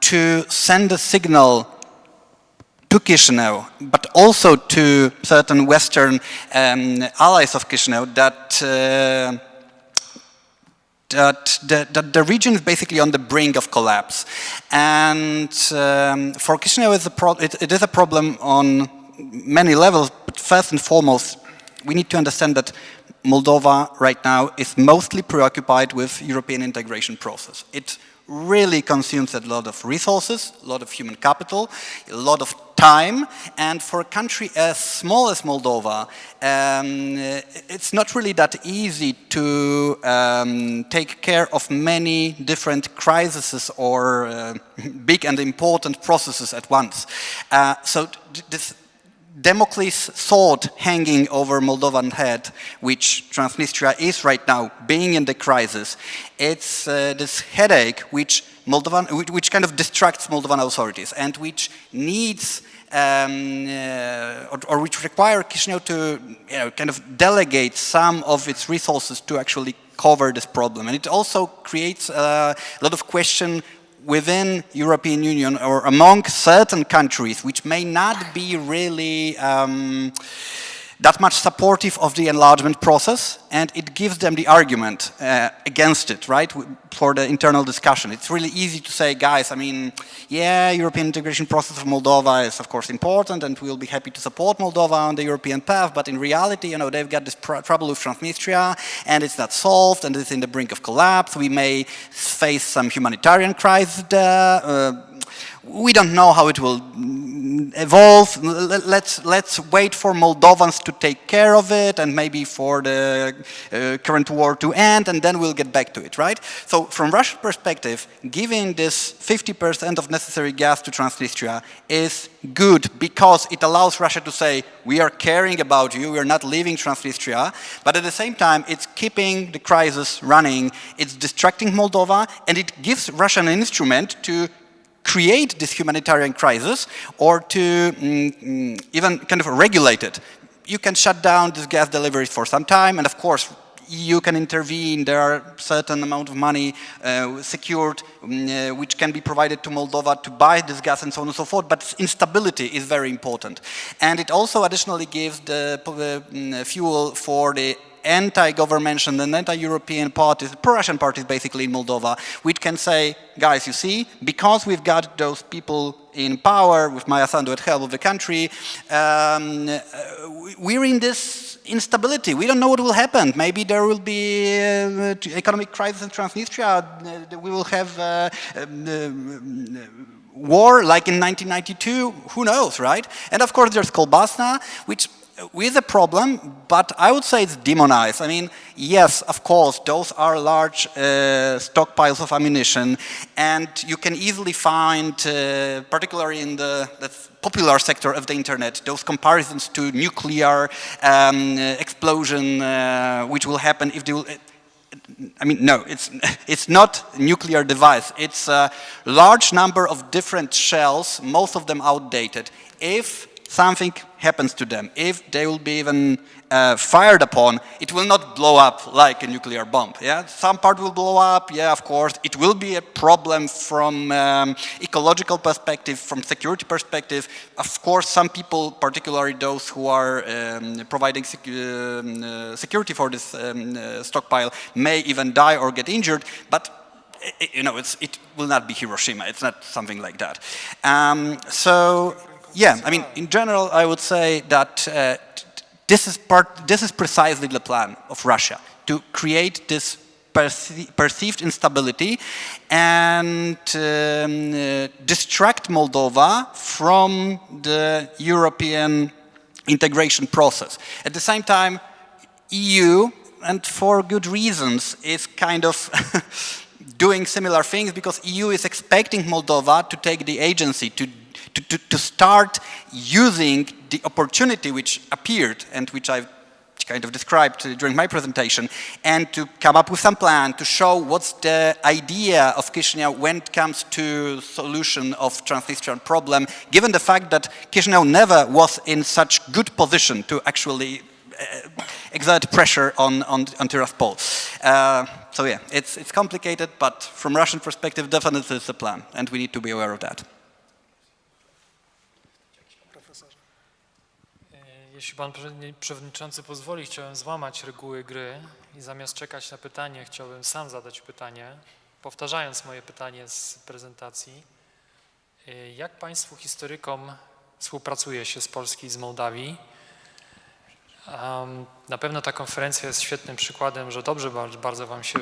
to send a signal to Chisinau, but also to certain Western allies of Chisinau that the region is basically on the brink of collapse. And for Chisinau, it is a problem on many levels, but first and foremost, we need to understand that Moldova right now is mostly preoccupied with European integration process. It really consumes a lot of resources, a lot of human capital, a lot of time, and for a country as small as Moldova, it's not really that easy to take care of many different crises or big and important processes at once. So this Damocles sword hanging over Moldovan head, which Transnistria is right now, being in the crisis, it's this headache which kind of distracts Moldovan authorities and which needs or which require Chisinau to kind of delegate some of its resources to actually cover this problem. And it also creates a lot of question within European Union or among certain countries which may not be really that much supportive of the enlargement process, and it gives them the argument against it, right, for the internal discussion. It's really easy to say, guys, I mean, yeah, European integration process of Moldova is of course important and we'll be happy to support Moldova on the European path, but in reality, they've got this trouble with Transnistria and it's not solved and it's in the brink of collapse. We may face some humanitarian crisis there. we don't know how it will evolve. Let's wait for Moldovans to take care of it and maybe for the current war to end, and then we'll get back to it, right? So from Russian perspective, giving this 50% of necessary gas to Transnistria is good because it allows Russia to say, we are caring about you, we are not leaving Transnistria, but at the same time, it's keeping the crisis running, it's distracting Moldova, and it gives Russia an instrument to create this humanitarian crisis or to even kind of regulate it. You can shut down this gas deliveries for some time, and of course, EU can intervene. There are certain amount of money secured, which can be provided to Moldova to buy this gas and so on and so forth, but instability is very important. And it also additionally gives the fuel for the anti-government and anti-European parties, pro-Russian parties basically in Moldova, which can say, guys, you see, because we've got those people in power, with Maya Sandu at help of the country, we're in this instability. We don't know what will happen. Maybe there will be economic crisis in Transnistria. We will have war like in 1992. Who knows, right? And of course there's Kolbasna, which with a problem, but I would say it's demonized. I mean, yes, of course, those are large stockpiles of ammunition, and you can easily find, particularly in the popular sector of the internet, those comparisons to nuclear explosion, which will happen if they will. I mean, no, it's not a nuclear device. It's a large number of different shells, most of them outdated. If something happens to them, if they will be even fired upon, it will not blow up like a nuclear bomb. Yeah, some part will blow up. Yeah, of course, it will be a problem from ecological perspective, from security perspective. Of course, some people, particularly those who are providing security for this stockpile, may even die or get injured. But you know, it will not be Hiroshima. It's not something like that. So. Yeah, I mean, in general, I would say that this is precisely the plan of Russia, to create this perceived instability and distract Moldova from the European integration process. At the same time, EU, and for good reasons, is kind of doing similar things because EU is expecting Moldova to take the agency, to start using the opportunity which appeared and which I've kind of described during my presentation, and to come up with some plan to show what's the idea of Chisinau when it comes to solution of Transnistrian problem, given the fact that Chisinau never was in such good position to actually exert pressure on Tiraspol. So yeah, it's complicated, but from Russian perspective, definitely it's a plan, and we need to be aware of that. Jeśli pan przewodniczący pozwoli, chciałem złamać reguły gry i zamiast czekać na pytanie, chciałbym sam zadać pytanie, powtarzając moje pytanie z prezentacji. Jak państwu historykom współpracuje się z Polski i z Mołdawii? Na pewno ta konferencja jest świetnym przykładem, że dobrze bardzo wam się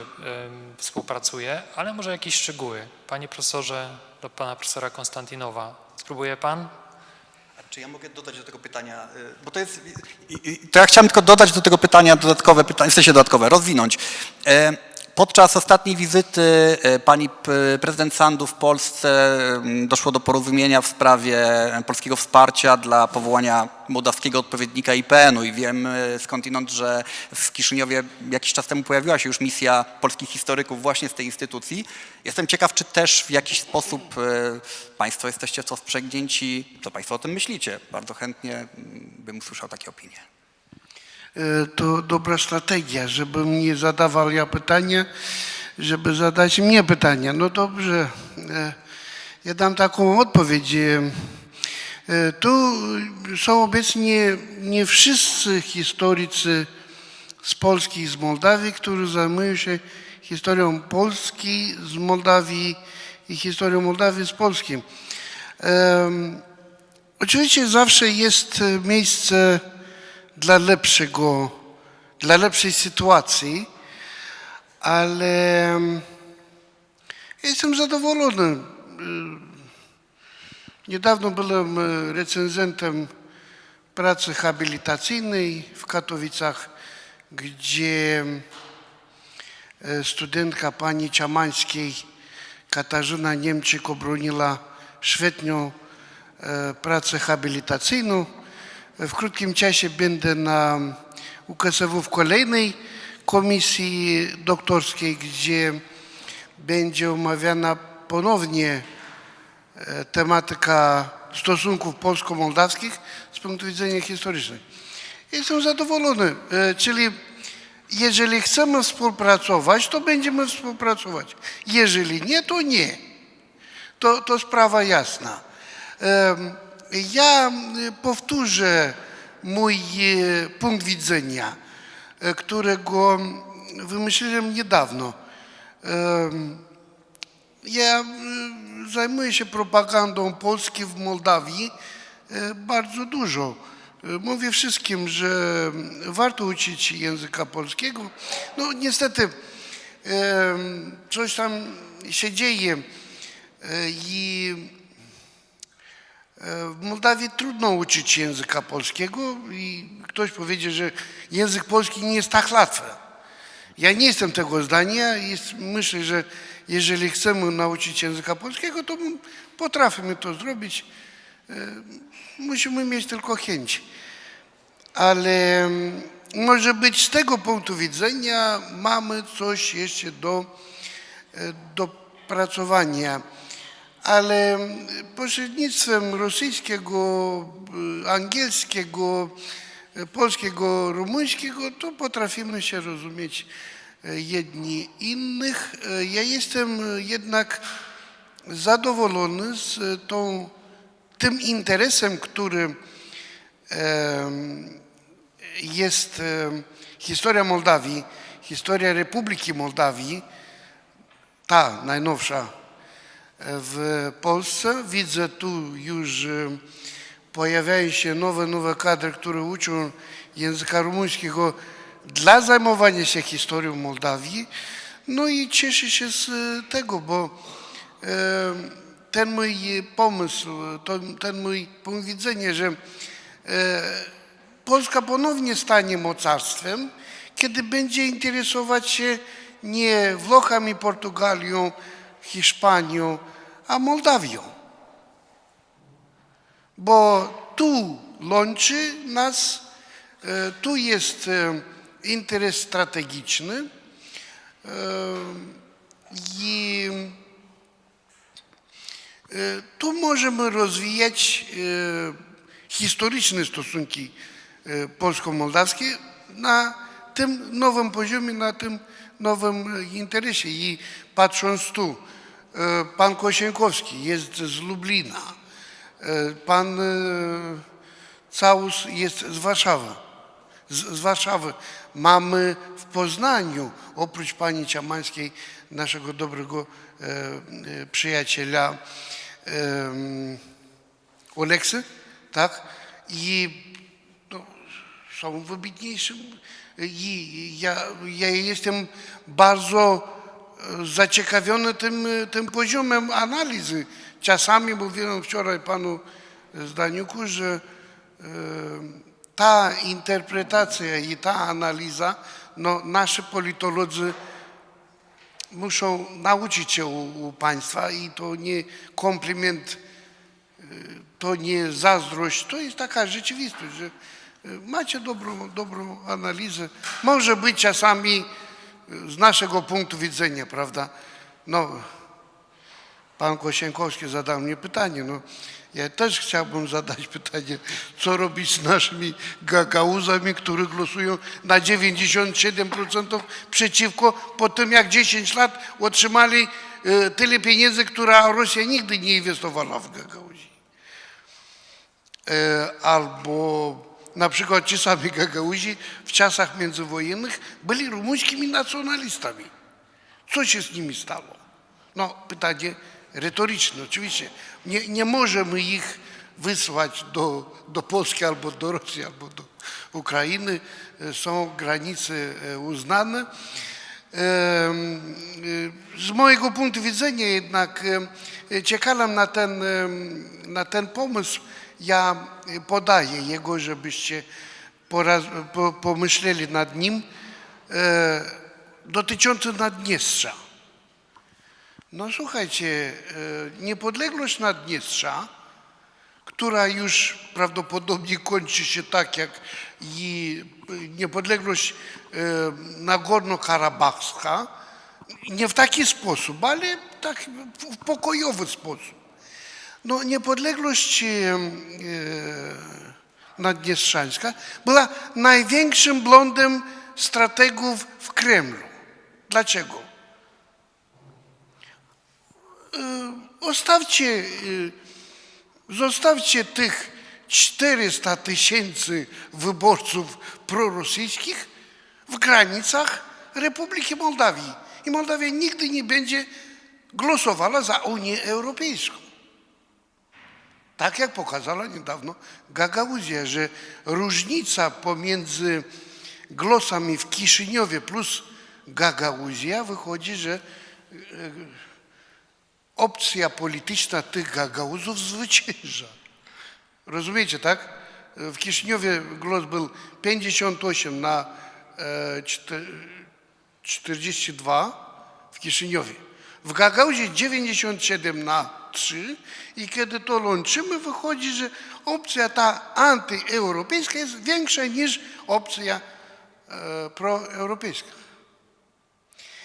współpracuje, ale może jakieś szczegóły. Panie profesorze, do pana profesora Konstantinowa. Spróbuje pan? Czy ja mogę dodać do tego pytania, bo to jest, to ja chciałem tylko dodać do tego pytania dodatkowe pytanie, w sensie dodatkowe, rozwinąć. Podczas ostatniej wizyty pani prezydent Sandu w Polsce doszło do porozumienia w sprawie polskiego wsparcia dla powołania mołdawskiego odpowiednika IPN-u i wiem skądinąd, że w Kiszyniowie jakiś czas temu pojawiła się już misja polskich historyków właśnie z tej instytucji. Jestem ciekaw, czy też w jakiś sposób państwo jesteście w to wprzęgnięci, co państwo o tym myślicie. Bardzo chętnie bym usłyszał takie opinie. To dobra strategia, żebym nie zadawał ja pytania, żeby zadać mnie pytania. No dobrze, ja dam taką odpowiedź. Tu są obecnie nie wszyscy historycy z Polski i z Mołdawii, którzy zajmują się historią Polski z Mołdawii i historią Mołdawii z Polski. Oczywiście zawsze jest miejsce dla lepszej sytuacji, ale jestem zadowolony. Niedawno byłem recenzentem pracy habilitacyjnej w Katowicach, gdzie studentka pani Ciamańskiej, Katarzyna Niemczyk, obroniła świetną pracę habilitacyjną. W krótkim czasie będę na UKSW w kolejnej komisji doktorskiej, gdzie będzie omawiana ponownie tematyka stosunków polsko-mołdawskich z punktu widzenia historycznego. Jestem zadowolony, czyli jeżeli chcemy współpracować, to będziemy współpracować. Jeżeli nie, to nie. To sprawa jasna. Ja powtórzę mój punkt widzenia, którego wymyśliłem niedawno. Ja zajmuję się propagandą Polski w Mołdawii bardzo dużo. Mówię wszystkim, że warto uczyć języka polskiego. No niestety coś tam się dzieje i w Mołdawii trudno uczyć języka polskiego i ktoś powiedzie, że język polski nie jest tak łatwy. Ja nie jestem tego zdania i myślę, że jeżeli chcemy nauczyć języka polskiego, to potrafimy to zrobić. Musimy mieć tylko chęć. Ale może być z tego punktu widzenia mamy coś jeszcze do pracowania. Ale pośrednictwem rosyjskiego, angielskiego, polskiego, rumuńskiego, to potrafimy się rozumieć jedni innych. Ja jestem jednak zadowolony z tym interesem, który jest historia Mołdawii, historia Republiki Mołdawii, ta najnowsza w Polsce. Widzę tu już pojawiają się nowe kadry, które uczą języka rumuńskiego dla zajmowania się historią Mołdawii. No i cieszę się z tego, bo ten mój pomysł, ten mój punkt widzenia, że Polska ponownie stanie mocarstwem, kiedy będzie interesować się nie Włochami, Portugalią, Hiszpanią, a Mołdawią. Bo tu łączy nas, tu jest interes strategiczny i tu możemy rozwijać historyczne stosunki polsko-mołdawskie na tym nowym poziomie, na tym nowym interesie. I patrząc tu, pan Kosienkowski jest z Lublina, pan Całus jest z Warszawy. Z Warszawy. Mamy w Poznaniu, oprócz pani Ciamańskiej, naszego dobrego przyjaciela Oleksy, tak? I no, są wybitniejszym. I ja jestem bardzo zaciekawiony tym poziomem analizy. Czasami mówiłem wczoraj panu Zdaniuku, że ta interpretacja i ta analiza, no nasi politolodzy muszą nauczyć się u państwa i to nie komplement, to nie zazdrość, to jest taka rzeczywistość, że macie dobrą analizę. Może być czasami z naszego punktu widzenia, prawda? No, pan Kosienkowski zadał mnie pytanie, no ja też chciałbym zadać pytanie, co robić z naszymi gagauzami, które głosują na 97% przeciwko, po tym jak 10 lat otrzymali tyle pieniędzy, które Rosja nigdy nie inwestowała w Gagauzi. Albo na przykład ci sami Gagauzi w czasach międzywojennych byli rumuńskimi nacjonalistami. Co się z nimi stało? No, pytanie retoryczne, oczywiście. Nie możemy ich wysłać do Polski albo do Rosji, albo do Ukrainy. Są granice uznane. Z mojego punktu widzenia jednak czekałem na ten pomysł. Ja podaję jego, żebyście pomyśleli nad nim, dotyczący Naddniestrza. No słuchajcie, niepodległość Naddniestrza, która już prawdopodobnie kończy się tak jak i niepodległość Nagorno-Karabachska, nie w taki sposób, ale tak w pokojowy sposób. No, niepodległość naddniestrzańska była największym błędem strategów w Kremlu. Dlaczego? Zostawcie tych 400 000 wyborców prorosyjskich w granicach Republiki Mołdawii. I Mołdawia nigdy nie będzie głosowała za Unię Europejską. Tak jak pokazała niedawno Gagauzja, że różnica pomiędzy głosami w Kiszyniowie plus Gagauzja wychodzi, że opcja polityczna tych Gagauzów zwycięża. Rozumiecie, tak? W Kiszyniowie głos był 58 na 42 w Kiszyniowie. W Gagauzie 97 na 3 i kiedy to łączymy, wychodzi, że opcja ta antyeuropejska jest większa niż opcja proeuropejska.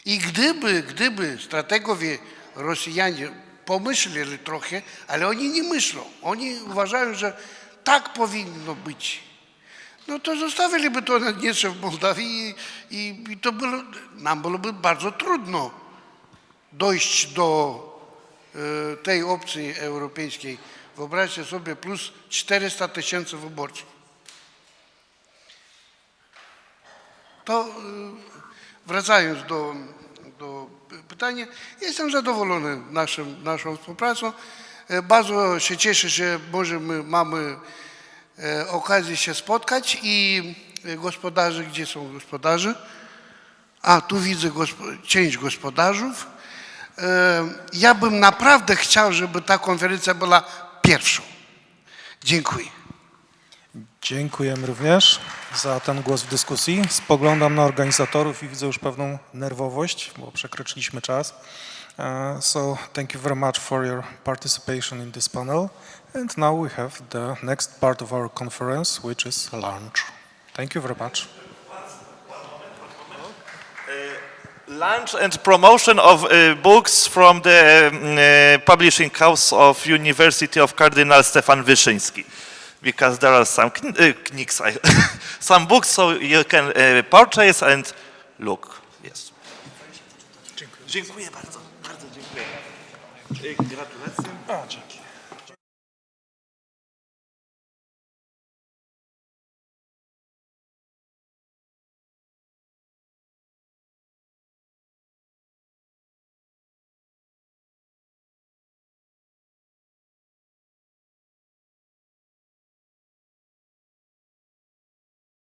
I gdyby strategowie Rosjanie pomyśleli trochę, ale oni nie myślą. Oni uważają, że tak powinno być. No to zostawiliby to Naddniestrze w Mołdawii i to nam byłoby bardzo trudno dojść do tej opcji europejskiej. Wyobraźcie sobie, plus 400 000 wyborców. To wracając do pytania, jestem zadowolony naszą współpracą. Bardzo się cieszę, że mamy okazję się spotkać i gospodarze, gdzie są gospodarze? A, tu widzę część gospodarzów. Ja bym naprawdę chciał, żeby ta konferencja była pierwszą. Dziękuję. Dziękujemy również za ten głos w dyskusji. Spoglądam na organizatorów i widzę już pewną nerwowość, bo przekroczyliśmy czas. So thank you very much for your participation in this panel. And now we have the next part of our conference, which is lunch. Thank you very much. Launch and promotion of books from the publishing house of University of Cardinal Stefan Wyszyński, because there are some some books, so you can purchase and look. Yes. Dziękuję bardzo, bardzo dziękuję. Gratulacje.